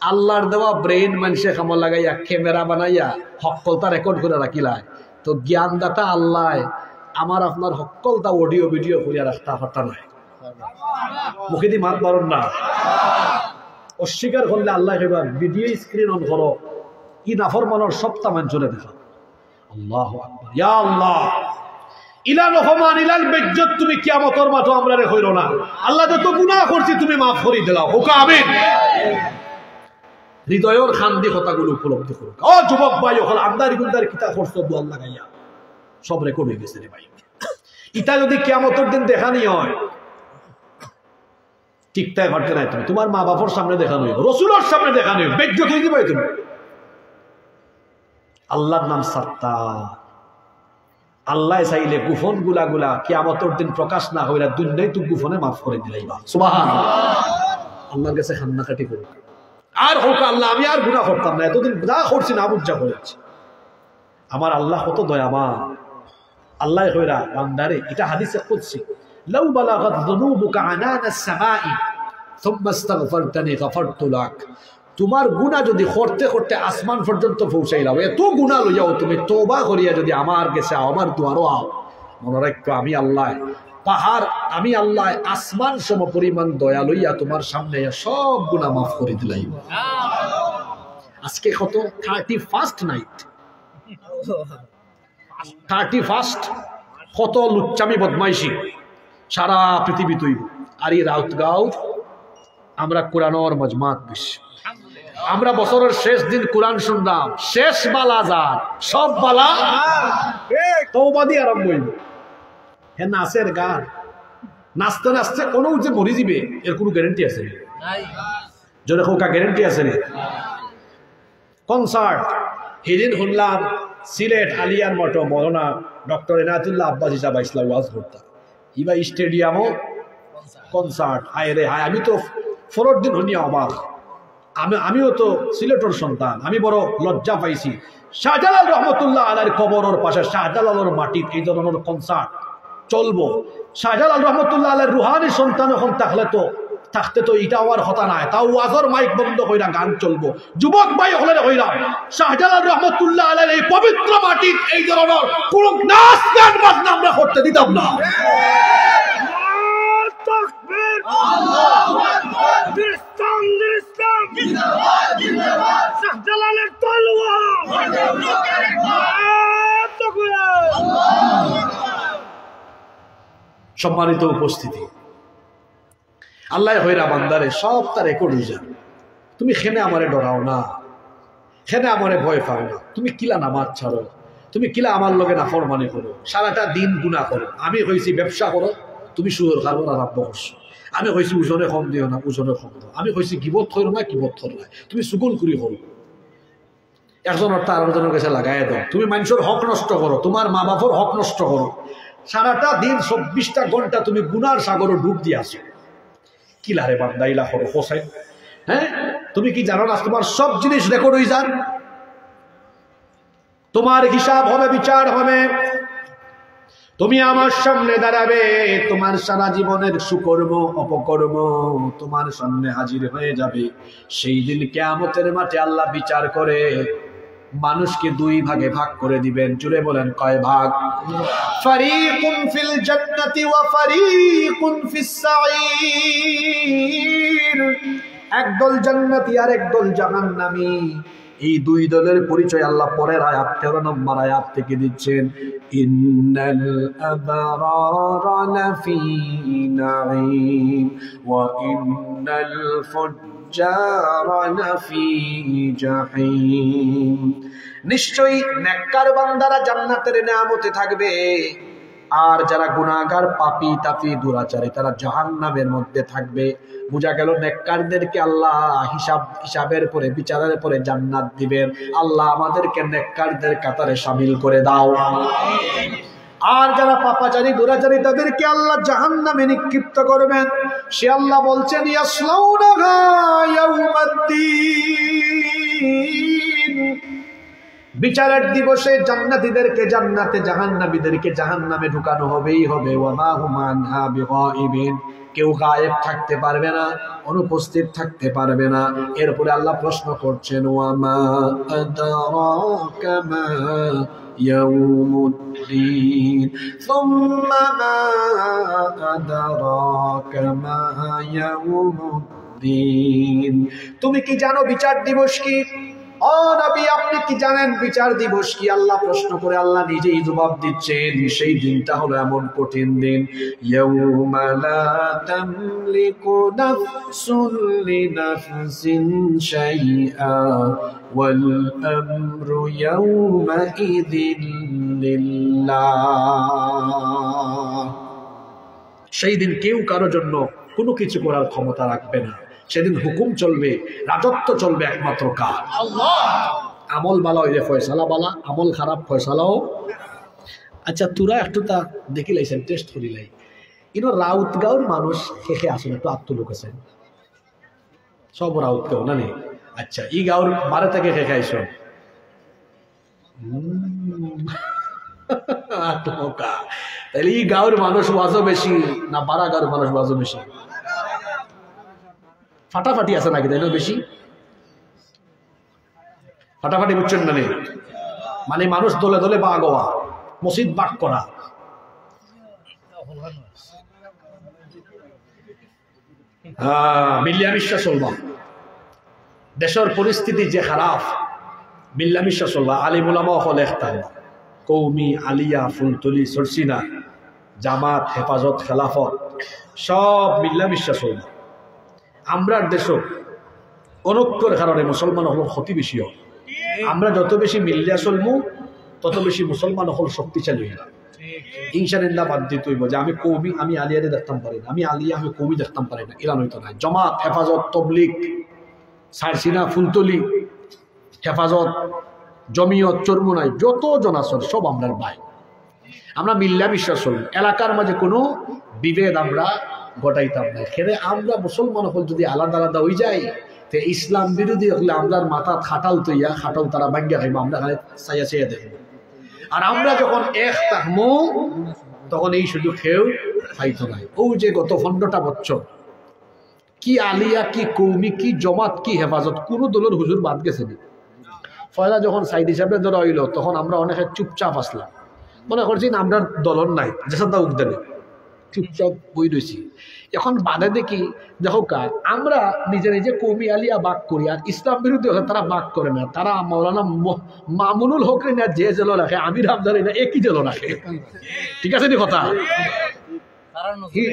আল্লাহর দেওয়া ব্রেন মানুষে কামল লাগাইয়া ক্যামেরা বানাইয়া হকলতা রেকর্ড করে রাখিলায়, তো জ্ঞানদাতা আল্লাহ আমার আপনার হকলতা অডিও ভিডিও করিয়া রাখতে পারতা নাই। মুখে দি মাত মারুন না, অস্বীকার করলে আল্লাহ কইবা ভিডিও স্ক্রিন অন করো, কি নাফরমানের সবটা মানুষরে দেখা। আল্লাহু আকবার, ইয়া আল্লাহ ইলাল রহমান ইলাল বেজ্জত, তুমি কিয়ামতের মাঠে আমরারে কইরো না। আল্লাহ যত গুনাহ করছি তুমি মাফ করে দিলাও, হুকা আমিন। হৃদয়ের খান্দি কথাগুলো উপলব্ধি করুক। ও যুবক ভাই, ওখানে আমদারি গুন্দারি কিতা করছো দোয়াল লাগাইয়া, সব রেকর্ড হয়ে গেছে রে ভাই। ইটা যদি কিয়ামতের দিন দেখানি হয়, ঠিকঠাক ঘটে নাই, তুমি তোমার মা বাবার সামনে দেখানো হইব, রসুলের সামনে দেখানো হইব, বেজ্জত হয়ে দিবে তুমি। আল্লাহর নাম সাত্তা, আল্লাহ চাইলে গুফন গুলা কিয়ামতের দিন প্রকাশ না হইলা দুনিয়ায় তো গুফনে মাফ করে দিলাইবা। সুবহানাল্লাহ, আল্লাহর কাছে কান্নাকাটি করুক। আর হোক আল্লাহ আমি আর গুনাহ করতাম না, এতদিন যা করছি না বুঝা করেছি। আমার আল্লাহ কত দয়াবান। আল্লাহ কইরা বান্দারে, এটা হাদিসে কুদসি, লাউ বালাগাত যুনুবুকা আনানাস সামাই সুম্মা ইস্তাগফারতানি গফারতু লাক। তোমার গুনাহ যদি করতে করতে আসমান পর্যন্ত পৌঁছাইলাও, এত গুনাহ লইয়াও তুমি তওবা করিয়া যদি আমার কাছে আমার দুয়ারও আও, মনে রাখো আমি আল্লাহ পাহাড়, আমি আল্লাহ আসমান সম পরিমাণ দয়া লইয়া তোমার সামনে সব গুনাহ মাফ করে দিলাই। আজকে কত 31st নাইট, 31st, কত লুচ্চামি বদমাইশি সারা পৃথিবী তুই। আর এই রাউতগাঁও আমরা কোরআনের মজমাত বেশ, আমরা বছরের শেষ দিন কোরআন শুনলাম, শেষ বালা যার সব বালা তওবা দিয়ে আরম্ভ হইব। হ্যাঁ নাচের গান, নাচতে নাচতে কোনো যে মরি যাবে এর কোনো গ্যারেন্টি আছে যদি হোক, গ্যারেন্টি আছে রে। কনসার্ট সেদিন শুনলাম সিলেট আলিয়ার মঠ মৌলানা ডক্টর এনায়েতুল্লাহ আব্বাস হিসাব ইসলাম ওয়াজ করতাম, ইবা স্টেডিয়ামও কনসার্ট। হায় রে হায়, আমি তো ফোরের দিন শুনি অবাক। আমিও তো সিলেটের সন্তান, আমি বড় লজ্জা পাইছি। শাহজালাল রহমতুল্লাহ আলাইহির কবরের পাশে শাহজালালের মাটিত এই ধরনের কনসার্ট চলবো। শাহজালাল রহমতুল্লাহ আলাইহির রুহানি সন্তান এখন থাকতে তো এটা হওয়ার কথা নাই, তাও ওয়াজের মাইক বন্ধ কইরা গান চলবো। যুবক ভাই হলে কইলাম, শাহজালাল রহমতুল্লাহ আলাইহির এই পবিত্র মাটিত এই ধরনের কোন নাচ গান বাজনা আমরা করতে দিতাম না। আল্লাহু আকবার, ইসলাম ইসলাম জিন্দাবাদ জিন্দাবাদ, শাহজালালের তলোয়ার সম্মানিত উপস্থিতি, আল্লাহ হইরা বান্দারে সব তার রেকর্ড হয়ে যাবে। তুমি খেনে আমারে ডরাও না, খেনে আমারে ভয় পাও না, তুমি কিলা নামাজ ছাড়ো, তুমি কিলা আমার লগে নাফরমানি করো, সারাটা দিন গুনাহ করো। আমি হইছি ব্যবসা করো, তুমি সুদের কারবার আরম্ভ করছো। আমি কইছি ওজনে কম দিও না, ওজনে কম দাও। আমি কইছি গিবত করো না, গিবত করো না, তুমি সুগুল করি করো। একজন অর্থ আরেকজনের কাছে লাগাই দাও। তুমি মানুষের হক নষ্ট করো, তোমার মা বাবার হক নষ্ট করো, সারাটা দিন 24টা ঘন্টা তুমি গুনার সাগরে ডুব দিয়ে আসো। কি লারে বান্দাইলা করো হোসেন? হ্যাঁ, তুমি কি জানো না তোমার সব জিনিস রেকর্ড হয়ে যান, তোমার হিসাব হবে, বিচার হবে। তুমি আমার সামনে দাঁড়াবে, তোমার সারা জীবনের সুকর্ম অপকর্ম তোমার সামনে হাজির হয়ে যাবে। সেই দিন কিয়ামতের মাঠে আল্লাহ বিচার করে মানুষকে দুই ভাগে ভাগ করে দিবেন। জুড়ে বলেন কয় ভাগ? ফারিকুন ফিল জান্নাতি ওয়া ফারিকুন ফিস সাঈর। একদল জান্নাতি আর একদল জাহান্নামী। এই দুই দলের পরিচয় আল্লাহ পরের আয়াত 13 নম্বর আয়াত থেকে দিচ্ছেন। ইন্নাল আবরারা লাফি নাঈম ওয়া ইন্নাল الفجار في جحيم নিশ্চয়ই নেককার বান্দারা জান্নাতের নিয়ামতে থাকবে আর যারা গুনাহগার পাপী তাপী দুরাচারী তারা জাহান্নামের মধ্যে থাকবে বুঝা গেল নেককারদেরকে আল্লাহ হিসাবের পরে বিচারের পরে জান্নাত দিবেন আল্লাহ আমাদেরকে নেককারদের কাতারে শামিল করে দাও আর যারা পাপাচারী দুরাচারী তাদেরকে আল্লাহ জাহান্নামে নিক্ষিপ্ত করবেন সে আল্লাহ বলছেন ইয়াসলাউনাহা ইয়াউমাদ্দিন বিচারের দিবসে জান্নাতীদেরকে জান্নাতে জাহান্নামীদেরকে জাহান্নামে ঢুকানো হবেই হবে ওয়া মা হুম আনহা বিগাইবিন কেউ গায়েব থাকতে পারবে না অনুপস্থিত থাকতে পারবে না এরপরে আল্লাহ প্রশ্ন করছেন ওয়া মা আদরাকা মা ইয়াউমুদ্দিন সুম্মা মা আদরাকা মা ইয়াউমুদ্দিন তুমি কি জানো বিচার দিবস কি ও নবী আপনি কি জানেন বিচার দিবস কি আল্লাহ প্রশ্ন করে আল্লাহ নিজেই জবাব দিচ্ছেন সেই দিনটা হলো এমন কঠিন দিন ইয়াউমা লা তামলিকু নাফসুন লিনাফসিন শাইআ ওয়াল আমরু ইয়াউমা ইযিন লিল্লাহ সেই দিন কেউ কারো জন্য কোনো কিছু করার ক্ষমতা রাখবে না সেদিন হুকুম চলবে রাজত্ব চলবে একমাত্র কার আল্লাহ আমল বালা হইলে ফয়সালা বালা আমল খারাপ ফয়সালাও আচ্ছা তোরা একটু তা দেখি লাইছেন টেস্ট করি লাই ইনো রাউতগাঁওর মানুষ খেখে আসেন একটু আত্মলোক আছেন সব রাউতগাঁও না নেই আচ্ছা ই গাঁওর বারে থেকে খেখে আইস তাহলে ই গাঁওর মানুষ ওয়াজও বেশি না বারা গাঁওর মানুষ ওয়াজও বেশি ফাটাফাটি আছে নাকি তাই বেশি ফাটাফাটি বুঝছেন না নেই মানে মানুষ দলে দলে বা আগোয়া মসজিদ বাক করা মিল্লামিশা চলবা দেশের পরিস্থিতি যে খারাপ মিল্লামিশা চলবা আলিম উলামা হল একতাল কৌমি আলিয়া ফুলতলি সরসিনা জামাত হেফাজত খেলাফত সব মিল্লামিশা চলবা আমরা দেশ অনৈক্যর কারণে মুসলমান হল ক্ষতি বেশি হয় আমরা যত বেশি মিল্লা চলমু তত বেশি মুসলমান হল শক্তিশালী হইলাম ইনশাআল্লাহ বাদ দিতে হইব যে আমি কৌমি আমি আলিয়ারে দেখতাম পারি না আমি আলিয়া আমি কৌমি দেখতাম পারি না এরা হইতো না জামাত হেফাজত তবলিগ সারসিনা ফুলতলি হেফাজত জমিয়ত চরমুনাই যত জন আছেন সব আমরা ভাই আমরা মিল্লা বিশ্বাস চলব এলাকার মাঝে কোনো বিভেদ আমরা ঘটাইতাম না খেলে আমরা মুসলমান হল যদি আলাদা আলাদা হয়ে যাই তো ইসলাম বিরোধী হলে আমরা মাথা খাটাল তৈয়া খাটাল তারা ভাগ্যা খাইব আমরা চাইয়া চাইয়া দেখব আর আমরা যখন এক থাকবো তখন এই সুযোগ খেয়েও খাইতো নাই ও যে গত 15টা বছর কি আলিয়া কি কৌমি কি জমাত কি হেফাজত কোনো দলের হুজুর বাদ গেছে না ফয়লা যখন সাইড হিসাবে ধরা হইল তখন আমরা অনেকে চুপচাপ আসলাম মনে করছি না আমরা দলন নাই যেসা উদ্যানে চুপচাপ বই রয়েছি এখন বাদে দেখি দেখো কা আমরা নিজে নিজে কৌমি আলিয়া বাক করি আর ইসলাম বিরোধী হলে তারা বাক করে না তারা মৌলানা মামুনুল হক না যে জেল রাখে আমির হামদারি না একই জেল রাখে ঠিক আছে নি কথা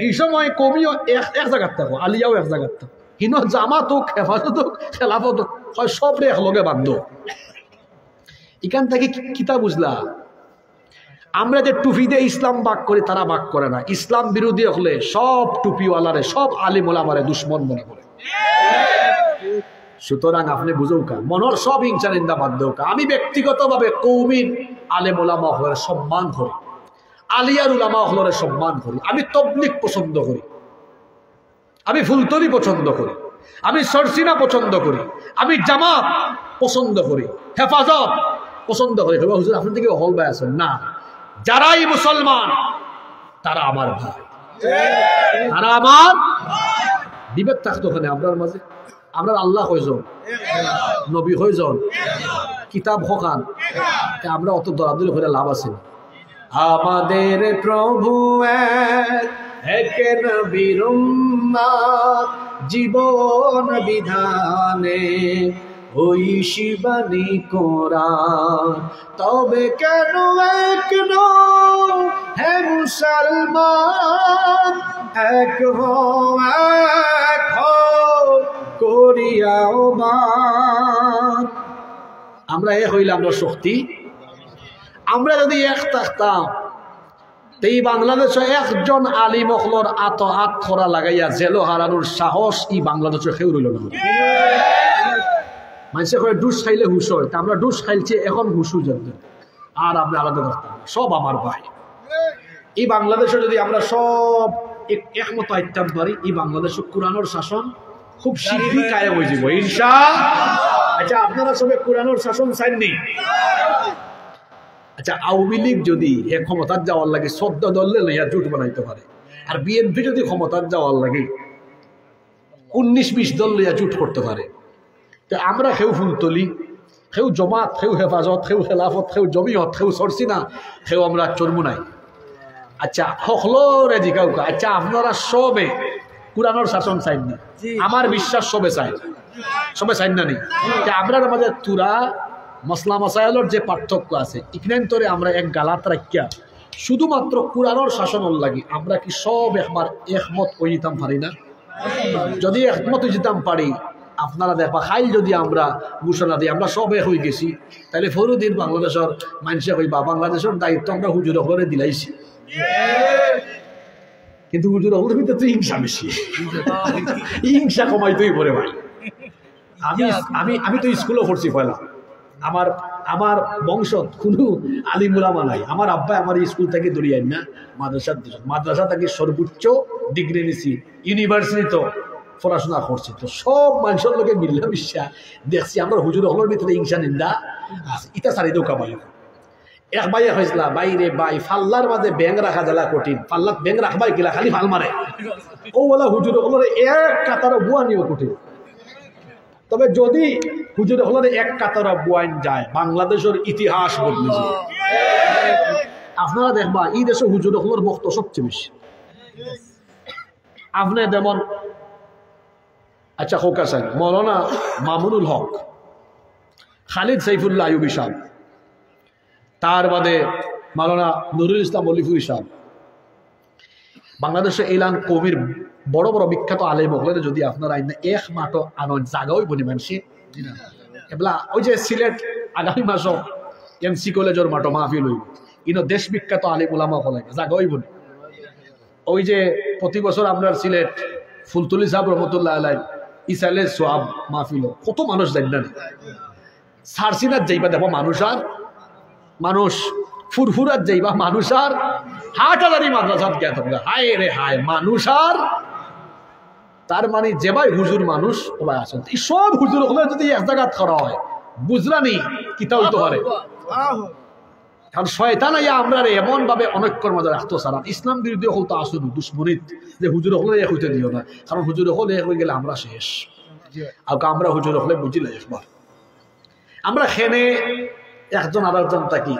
এই সময় কৌমিও এক জায়গার থাকো আলিয়াও এক জায়গার থাকো হিন জামাত হোক হেফাজত হোক খেলাফত হোক হয় সব রে একলগে বান্ধব এখান থেকে কিতা বুঝলা আমরা যে টুপি দিয়ে ইসলাম বাক করি তারা বাক করে না ইসলাম বিরোধী হলে সব টুপিওয়ালারে সব আলিম ওলামারে দুশ্মন মনে করে সুতরাং আপনি বুঝেও কা মনের সব হিংসা নিন্দা বাদ দেও কা আমি ব্যক্তিগতভাবে কৌমির আলেম ওলামা হলে সম্মান করি আলিয়ার উলামা হলে সম্মান করি আমি তবলিগ পছন্দ করি আমি ফুলতলি পছন্দ করি আমি সরসিনা পছন্দ করি আমি জামাত পছন্দ করি হেফাজত পছন্দ করি হুজুর আপনি থেকে হল ভাই আছেন না যারাই মুসলমান তারা আমার ভাই তারা আমার বিবেক থাকতো ওখানে আপনার মাঝে আমরা আল্লাহ হয়েজন নবী হয়েজন কিতাব হকান আমরা অত দরাদরি করে লাভ আছে আমাদের প্রভু এক নবীর উম্মত জীবন বিধানে ওই শিবানী কোরআন তবে কেন এক হে মুসলমান এক হো করি সাওবান। আমরা এক হইলে আমরা শক্তি। আমরা যদি এক থাকতাম এই বাংলাদেশে একজন আলিম অখলর আত খরা লাগাইয়া জেলো হারানোর সাহস এই বাংলাদেশে কেউ রইল না। মানুষে কয়ে ডুস খাইলে হুশ হয়, তা আমরা ডুস খাইছি এখন হুশ জানতেন আর আমরা আলাদা থাকতাম। সব আমার ভাই। এই বাংলাদেশে যদি আমরা সব একমত আইতাম পারি, এই বাংলাদেশে কোরআনের শাসন খুব শীঘ্রই কায়েম হয়ে যাব ইনশাআল্লাহ। আচ্ছা, আপনারা সবে কোরআনের শাসন চাইননি? আচ্ছা, আওয়ামী লীগ যদি ক্ষমতার যাওয়ার লাগে 14 দলে লইয়া জোট বানাইতে পারে, আর বিএনপি যদি ক্ষমতার যাওয়ার লাগে 19-20 দল লইয়া জোট করতে পারে, তো আমরা কেউ ফুলতলি, কেউ জমাত, কেউ হেফাজত, কেউ খেলাফত, কেউ জমিয়ত, কেউ সরসিনা, কেউ আমরা চর্মু নাই। আচ্ছা, হকলরে জিগাও, আচ্ছা আপনারা সবে কোরআনের শাসন চাইন না? আমার বিশ্বাস সবে চাই, সবে চাইন না নেই। আমরা আমাদের তুরা মসলা মসাইলের যে পার্থক্য আছে, ইকনান্তরে আমরা এক গালাত রাখিয়া শুধুমাত্র কোরআনের শাসন লাগি আমরা কি সব একবার একমত হয়ে যেতাম পারি না? যদি একমত হয়ে যেতাম পারি, আপনারা দেখা খাইল যদি আমরা ঘোষণা দিই আমরা সব এক হয়ে গেছি, তাহলে ফরুদিন বাংলাদেশের মানুষে কইবা বাংলাদেশের দায়িত্ব আমরা হুজুর হলে দিলাইছি। কিন্তু হুজুর হলের ভিতরে তো হিংসা বেশি, হিংসা কমাইতেই পড়ে ভাই। আমি তো স্কুলে পড়ছি পয়লা, আমার বংশ কোনো আলিমুলামা নাই। আমার আব্বা আমার স্কুল থেকে দড়িয়ে না মাদ্রাসা থেকে সর্বোচ্চ ডিগ্রি নিছি, ইউনিভার্সিটি তো পড়াশোনা করছি। তো সব মানুষের লোকে মিল্লা মিশা দেখছি আমরা হুজুর হলের ভিতরে হিংসা নিন্দা ইটা সারি দৌকা পাই। এক বাইয়া হয়েছিল বাইরে বাই ফাল্লার মাঝে ব্যাং রাখা জ্বালা কঠিন, ফাল্লাত ব্যাং রাখবাই গিলা খালি ফাল মারে। ও বলা হুজুর হলের এক কাতার বুয়া নিও কঠিন। তবে যদি হুজুর হলের এক কাতারা বুয়াইন যায়, বাংলাদেশের ইতিহাস বদলে যায়। আপনারা দেখবা এই দেশে হুজুর হলের বক্ত সবচেয়ে বেশি। আপনি যেমন আচ্ছা হোক আছেন মৌলানা মামুনুল হক, খালিদ সাইফুল্লাহ আইয়ুবী সাহেব, তার বাদে মৌলানা নুরুল ইসলাম অলিফুর সাহেব, বাংলাদেশে এলান কবির বড় বড় বিখ্যাত আলেম হলে যদি আপনারা এক মাঠো আনন্দ জাগাই বনি মানসি এবলা ওই যে সিলেট আগামী মাস এমসি কলেজের মাঠো মাহফিল হইব, ইনো দেশ বিখ্যাত আলিম উলামা হলে জাগাই বনি। ওই যে প্রতি বছর আপনার সিলেট ফুলতলি সাহেব রহমতুল্লাহ আলাই ইসালে সোয়াব মাহফিল, কত মানুষ জানি না। সারসিনার যাইবা দেখো মানুষ আর মানুষ, ফুরফুরাত যাইবা মানুষ আর হাটাদারি মাদ্রাসাত জ্ঞাত হায় রে হায় মানুষ আর। তার মানে যে ভাই হুজুর মানুষ ও ভাই আসেন, এই সব হুজুর হলে যদি এক জায়গাত করা হয় বুঝলানি কিতা হইতে পারে। কারণ শয়তান আইয়া আমরা এমন ভাবে অনৈক্যর মধ্যে রাখতো সারা ইসলাম বিরোধী হতো আসুন দুশ্মনিত যে হুজুর হলে এক হইতে দিও না, কারণ হুজুর হলে এক হয়ে গেলে আমরা শেষ। আর আমরা হুজুর হলে বুঝিলে একবার আমরা খেনে একজন আর একজন তাকি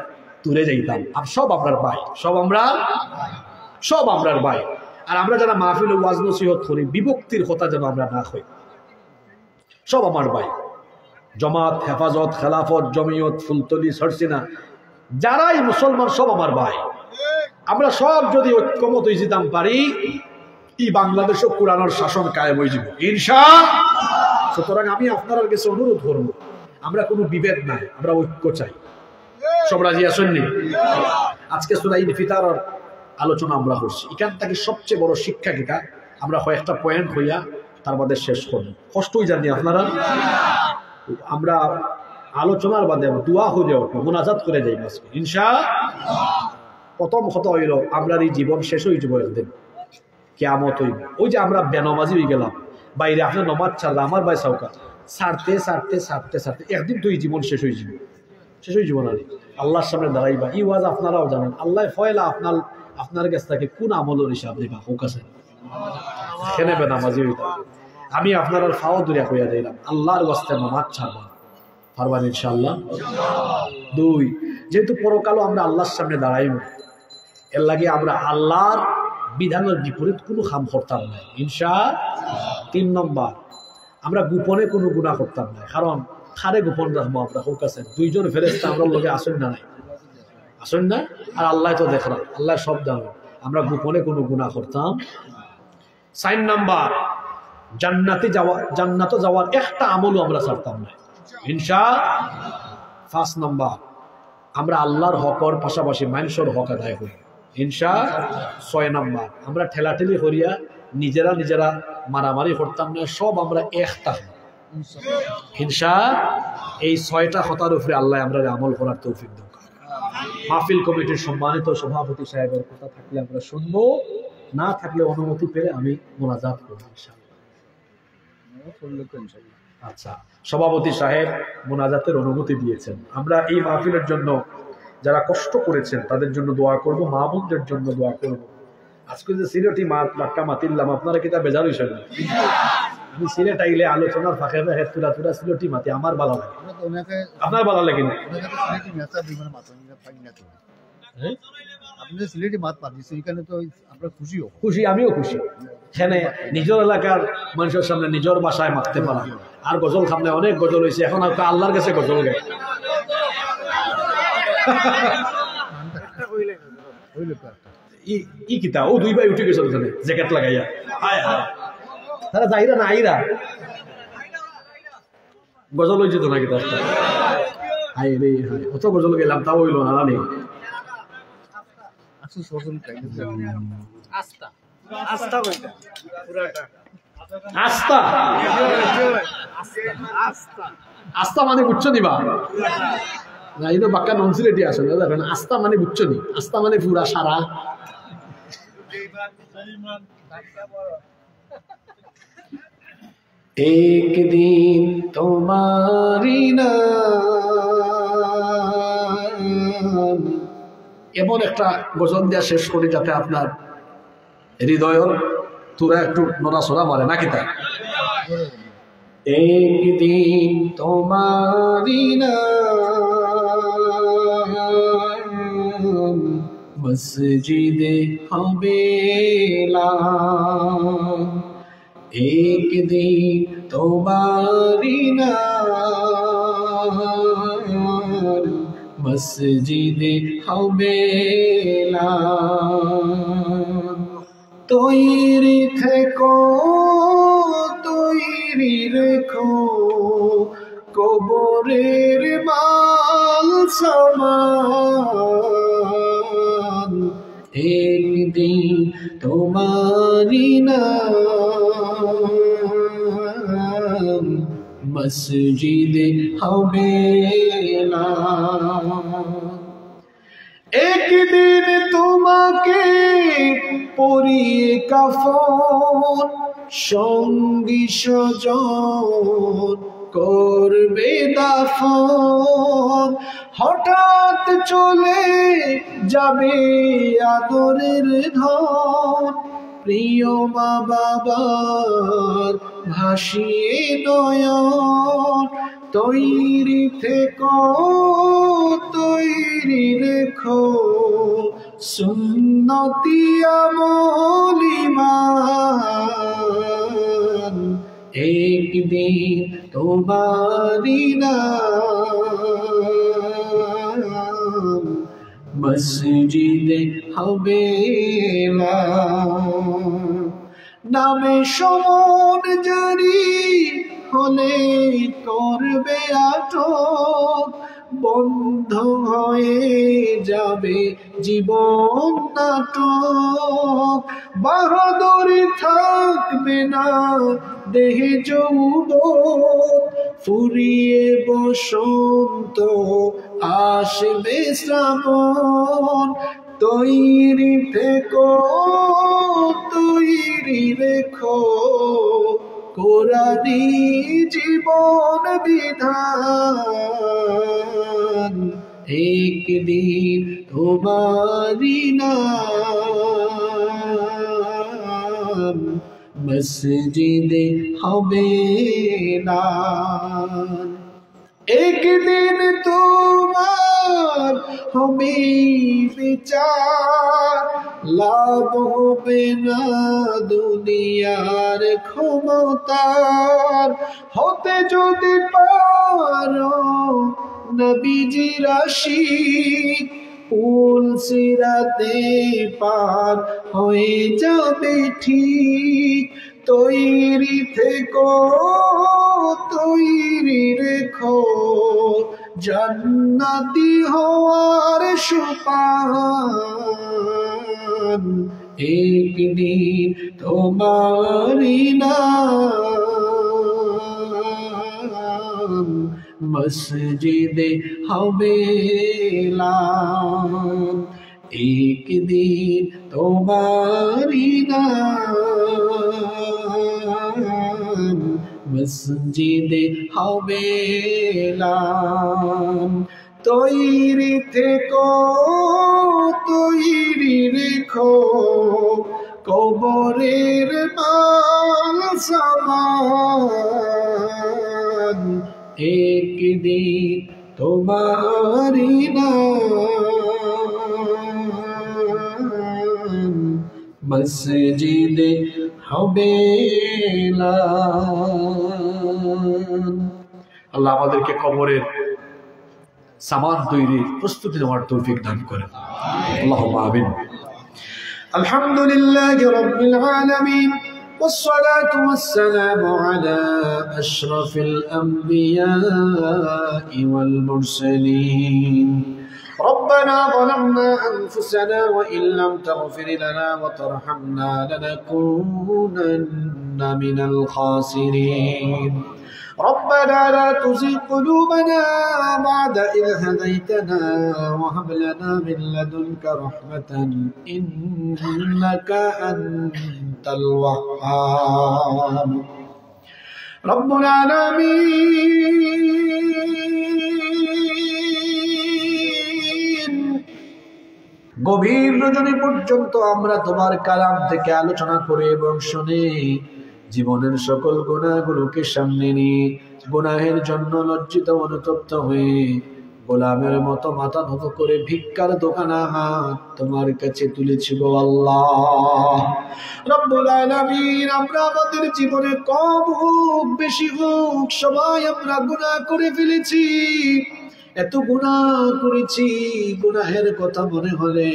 তুলে যাইতাম। আর সব আপনার ভাই, সব আমরার ভাই। আর আমরা যারা মাহফিল ওয়াজ নসিহত করি বিভক্তির কথা যেন আমরা না হই, সব আমার ভাই। জমাত, হেফাজত, খেলাফত, জমিয়ত, ফুলতলি, সরসিনা যারাই মুসলমান সব আমার ভাই। আমরা সব যদি ঐক্যমত হয়ে যেতাম পারি, এই বাংলাদেশে কোরআনের শাসন কায়েম হয়ে যাব ইনশাআল্লাহ। সুতরাং আমি আপনার কাছে অনুরোধ করব, আমরা কোনো বিভেদ নাই, আমরা ঐক্য চাই। সব রাজি আসেননি? আজকে সূরা ইনফিতারের আলোচনা আমরা করছি, এখান থেকে সবচেয়ে বড় শিক্ষা কিটা আমরা কয়েকটা পয়েন্ট হইয়া তার বাদে শেষ করব। কষ্টই জানি আপনারা, আমরা আলোচনার বাদে দোয়া হয়ে যাও, মুনাজাত করে যাই আজকে ইনশাআল্লাহ। প্রথম কথা হইল আমরা এই জীবন শেষ হয়ে যাব একদিন, কিয়ামত হইব। ওই যে আমরা বেনামাজি হয়ে গেলাম বাইরে, আপনার নমাজ ছাড়লাম, আমার ভাই সাউকা ছাড়তে ছাড়তে ছাড়তে ছাড়তে একদিন তো এই জীবন শেষ হয়ে যাব, শেষ হয়ে যাব না। আল্লাহর সামনে দাঁড়াইবা, এই ওয়াজ আপনারাও জানেন। আল্লাহ ফয়লা আপনার কাছ থেকে কোন আমলের হিসাব দিবা হোক আছে কেন বেনামাজি হইতা। আমি আপনার ফাও দূরে হইয়া দিলাম, আল্লাহর ওয়াস্তে নামাজ ছাড়বা পারবেন ইনশাআল্লাহ। 2, যেহেতু পরকালও আমরা আল্লাহর সামনে দাঁড়াইব, এর লাগে আমরা আল্লাহর বিধানের বিপরীত কোনো কাম করতাম না ইনশাআল্লাহ। 3 নম্বর, আমরা গোপনে কোনো গুনাহ করতাম না, কারণ খারে গোপন রাখবো আমরা হোক আছে। 2 জন ফেরেশতা আমরা লগে আসেন না নাই, আসেন না? আর আল্লাহ তো দেখলাম, আল্লাহ সব জানো, আমরা গোপনে কোনো গুনাহ করতাম। 4 নম্বর, জান্নাতে যাওয়ার একটা আমলও আমরা ছাড়তাম না ইনশাআল্লাহ। 5 নাম্বার, আমরা আল্লাহর হকর পাশাপাশি মানুষের হক আদায় করি ইনশাআল্লাহ। 6 নাম্বার, আমরা ঠেলাঠেলি করিয়া নিজেরা মারামারি করতাম না, সব আমরা একটা ইনশাআল্লাহ। এই 6টা কথার উপরে আল্লাহ আমরা আমল করার তৌফিক দান করেন। মাহফিল কমিটির সম্মানিত সভাপতি সাহেবের কথা থাকলে আমরা শুনবো, না থাকলে অনুমতি পেলে আমি মোনাজাত করব ইনশাআল্লাহ। আচ্ছা, সভাপতি সাহেব মোনাজাতের অনুমতি দিয়েছেন। আমরা এই মাহফিলের জন্য যারা কষ্ট করেছেন তাদের জন্য দোয়া করব, মা বোনদের জন্য দোয়া করব। আজকে যে সিলেটি মাক্কা মাতিলাম, আপনারা কিতা বেজার হইছেন? আমি সিলেট আইলে আলোচনার ফাঁকে ফাঁকে তুরা সিলেটি মাতি, আমার ভালো লাগে, আপনার ভালো লাগে না? খুশি, আমিও খুশি। এখানে নিজের এলাকার মানুষের সামনে নিজের বাসায় মারতে পারা, আর গজল সামনে অনেক গজল হয়েছে, এখন আর আল্লাহর কাছে গজল গায়। ই কিতা ও 2 ভাই উঠে গেছে ওখানে জ্যাকেট লাগাইয়া, হায় হায় তারা যাইরা না আইরা গজল হয়েছে তো নাকি তার হায় রে হায়, অত গজল গেলাম তাও হইল না জানি। আস্থা মানে বুঝছো নিবা না, এই তো বাক্কা নন সিলেটি আসলে দেখেন। আস্থা মানে বুঝছো নি, আস্থা মানে পুরা সারা। একদিন তোমারি নাম, এমন একটা গজল দেওয়া শেষ করি যাতে আপনার হৃদয়ের তোরা একটু নড়াচড়া মারে নাকি তা। একদিন তোমারি নাম মসজিদে হবে এলান, একদিন তোমারি নাম মসজিদে হবে এলান। তৈরি থেকো তৈরি রেখো কবরের মাল সামান, একদিন তোমারি নাম মসজিদে হবে এলান। একদিন তোমাকে পরিয়ে কাফন সঙ্গী স্বজন করবে দাফন, হঠাৎ চলে যাবে আদরের ধন, প্রিয় মা বাবার ভাসিয়ে নয়ন। তৈরি থেকো তৈরি রেখো সুন্নতি আমল ঈমান, একদিন তোমারি নাম মসজিদে হবে এলান। নামে সমন জারি হলে করবে আটক, বন্ধ হয়ে যাবে জীবন নাটক। বাহাদুরি থাকবে না দেহে যৌবন, ফুরিয়ে বসন্ত আসবে শ্রাবণ। তৈরি থেকো তৈরি রেখো কোরআনী জীবন বিধান, একদিন তোমারি নাম মসজিদে হবে এলান। একদিন তোমার হবে বিচার, লাভ হবে না দুনিয়ার ক্ষমতার। হতে যদি পারো নবীজির আশিক, পুল সিরাতে পার হয়ে যাবে ঠিক। তৈরি থেকো তৈরি রেখো জান্নাতি হওয়ার সুপান একদিন তোমারি নাম মসজিদে হবে এলান একদিন তোমারি নাম মসজিদে হবে এলান তৈরি থেকো তৈরি রেখো কবরের মাল সামান একদিন তোমারি নাম মসজিদে হবে এলান। আল্লাহ আমাদেরকে কবরের সামান তৈরির প্রস্তুতি নেওয়ার তৌফিক দান করেন। আল্লাহুম্মা আমিন। আলহামদুলিল্লাহি রাব্বিল আলামিন والصلاة والسلام على أشرف الأنبياء والمرسلين ربنا ظلمنا أنفسنا وإن لم تغفر لنا وترحمنا لنكونن من الخاسرين ربنا لا تزغ قلوبنا بعد إذ هديتنا وهب لنا من لدنك رحمة إنك أنت الوهاب رب العالمين গভীর রজনী পর্যন্ত আমরা তোমার কালাম থেকে আলোচনা করে এবং শুনে জীবনের সকল গুনাহগুলোকে সামনে নিয়ে গুনাহের জন্য লজ্জিত অনুতপ্ত হয়ে গোলামের মতো মাথা নত করে ভিক্ষার দোকানা হাত তোমার কাছে তুলেছি গো আল্লাহ রব্বুল আলামিন। আমরা আমাদের জীবনে কম হোক বেশি হোক সবাই আমরা গুনাহ করে ফেলেছি, এত গুনাহ করেছি গুনাহের কথা মনে হলে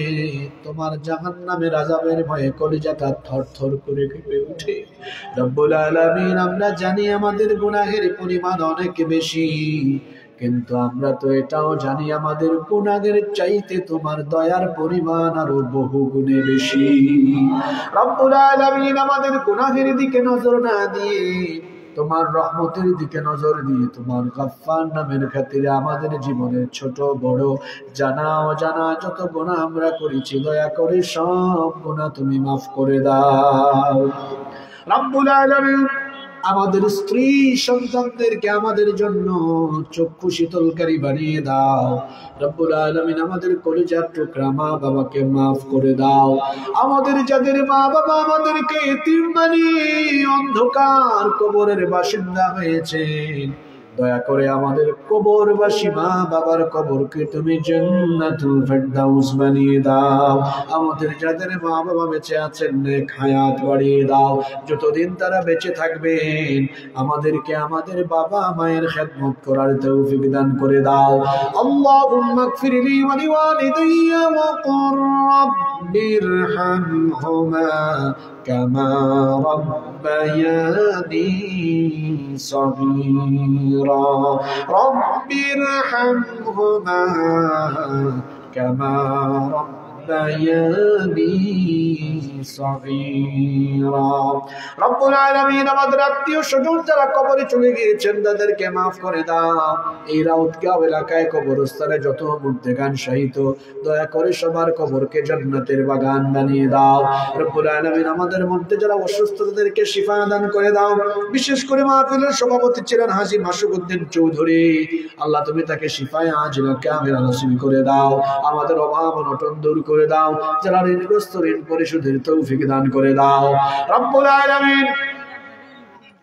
তোমার জাহান্নামের আযাবের ভয়ে কলিজাটা থরথর করে কেঁপে ওঠে। রব্বুল আলামিন আমরা জানি আমাদের গুনাহের পরিমাণ অনেক বেশি, কিন্তু আমরা তো এটাও জানি আমাদের গুনাহের চাইতে তোমার দয়ার পরিমাণ আরো বহু গুণে বেশি। রব্বুল আলামিন আমাদের গুনাহের দিকে নজর না দিয়ে তোমার রহমতের দিকে নজর দিয়ে তোমার গফফার নামের খাতিরে আমাদের জীবনের ছোট বড় জানা অজানা যত গুনাহ আমরা করেছি দয়া করে সব গুনাহ তুমি মাফ করে দাও। রব্বুল আলামিন আমাদের স্ত্রী সন্তানদেরকে আমাদের জন্য চক্ষু শীতলকারী বানিয়ে দাও। রব্বুল আলামিন আমাদের কলিজার টুকরা মা বাবাকে মাফ করে দাও। আমাদের যাদের মা বাবা আমাদেরকে এতিম বানিয়ে অন্ধকার কবরের বাসিন্দা হয়েছেন, দয়া করে আমাদের কবরবাসী মা বাবার কবরকে তুমি জান্নাতুল ফেরদাউস বানিয়ে দাও। আমাদের যাদের মা বাবা বেঁচে আছেন নেক হায়াত বাড়িয়ে দাও, যতদিন তারা বেঁচে থাকবেন আমাদেরকে আমাদের বাবা মায়ের খেদমত করার তৌফিক দান করে দাও। আল্লাহুম্মা গফিরলি ওয়া লিওয়ালিদাইয়া ওয়া কুর রাব্বিরহামহুমা কামা রাব্বায়ানি সগীরা রাব্বিরহামহুমা কামা রাব্বায়ানি সগীরা। রব্বুল আলামিন আমাদের আত্মীয় স্বজন যারা কবরে চলে গিয়েছেন তাদেরকে মাফ করে দাও। এই রাউতগাঁও এলাকায় কবরস্থানে যত মুর্দেগান শাহিত দয়া করে সবার কবরকে জান্নাতের বাগান বানিয়ে দাও। রব্বুল আলামিন আমাদের মধ্যে যারা অসুস্থ তাদেরকে শিফা দান করে দাও। বিশেষ করে মাহফিলের সভাপতি ছিলেন হাজী মাসুকুদ্দিন চৌধুরী, আল্লাহ তুমি তাকে শিফায়ে আজিলা কামিলা নসিব করে দাও। আমাদের অভাব অনটন দূর করে দাও। যারা ঋণগ্রস্ত ঋণ পরিশোধের তৌফিক দান করে দাও। রব্বুল আলামিন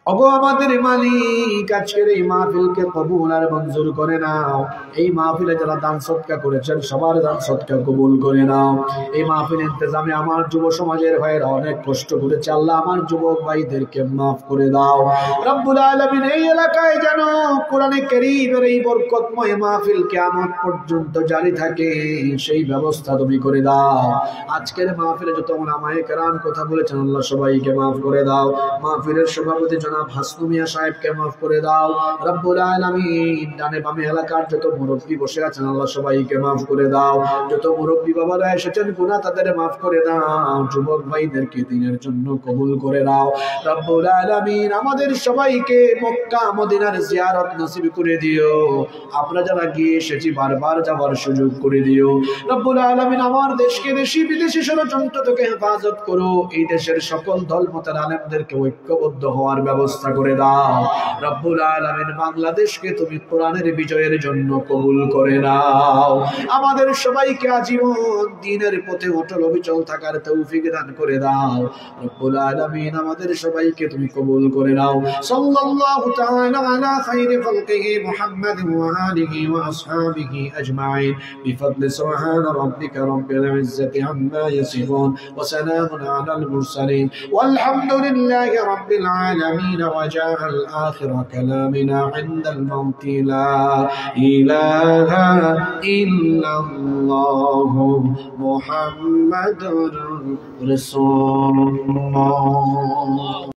ওগো আমাদের মালিক, আজকের এই মাহফিলকে কবুল আর মঞ্জুর করে নাও। এই মাহফিলে যারা দান সদকা করেছেন সবার দান সদকা কবুল করে নাও। এই মাহফিল ইন্তজামে আমার যুব সমাজের ভাইয়েরা অনেক কষ্ট করেছে, আল্লাহ আমার যুবক ভাইদেরকে মাফ করে দাও রব্বুল আলামিন। এই এলাকায় যেন কোরআনে কারীমের এই বরকতময় মাহফিল কিয়ামত পর্যন্ত জারি থাকে, সেই ব্যবস্থা তুমি করে দাও। আজকের মাহফিলে যত উলামায়ে কেরাম কথা বলেছেন আল্লাহ সবাইকে মাফ করে দাও। মাহফিলের সভাপতি জনাব হাসনু মিয়া সাহেবকে মাফ করে দাও রব্বুল আলামিন। ডানে বামে এলাকার যত মুরব্বী বসে আছেন আল্লাহ সবাইকে মাফ করে দাও। যত মুরব্বী বাবারা এসেছেন গুনাহ তাদের মাফ করে দাও। যুবক ভাইদেরকে দিনের জন্য কবুল করে দাও রব্বুল আলামিন। আমাদের সবাইকে মক্কা মদিনার জিয়ারত নসিব করে দিও। আমরা যারা গিয়ে এসেছি বারবার যাওয়ার সুযোগ করে দিও রব্বুল আলামিন। আমার দেশকে দেশি বিদেশি ষড়যন্ত্র থেকে হেফাজত করো। এই দেশের সকল দলমতের আলেমদেরকে ঐক্যবদ্ধ হওয়ার ব্যবস্থা করে দাও রব্বুল আলামিন। বাংলাদেশকে তুমি কোরআনের বিজয়ের জন্য কবুল করে নাও। আমাদের সবাইকে আজীবন দ্বীনের পথে অটল অবিচল থাকার তৌফিক দান করে দাও রব্বুল আলামিন। আমাদের সবাইকে তুমি কবুল করে নাও। সাল্লাল্লাহু তাআলা আলা খায়রি খালকিহি মুহাম্মাদিন ওয়া আলিহি ওয়া আসহাবিহি আজমাইন বিফadli সুবহান রাব্বিকা রাব্বিল ইজ্জাতি আম্মা ইয়াসিফুন ওয়া সালামুন আলাল মুরসালিন ওয়ালহামদুলিল্লাহি রাব্বিল আলামিন। ওয়া জাআল আখির কালামিনা ইনদাল মাউত লা ইলাহা ইল্লাল্লাহু মুহাম্মাদুর রাসূলুল্লাহ।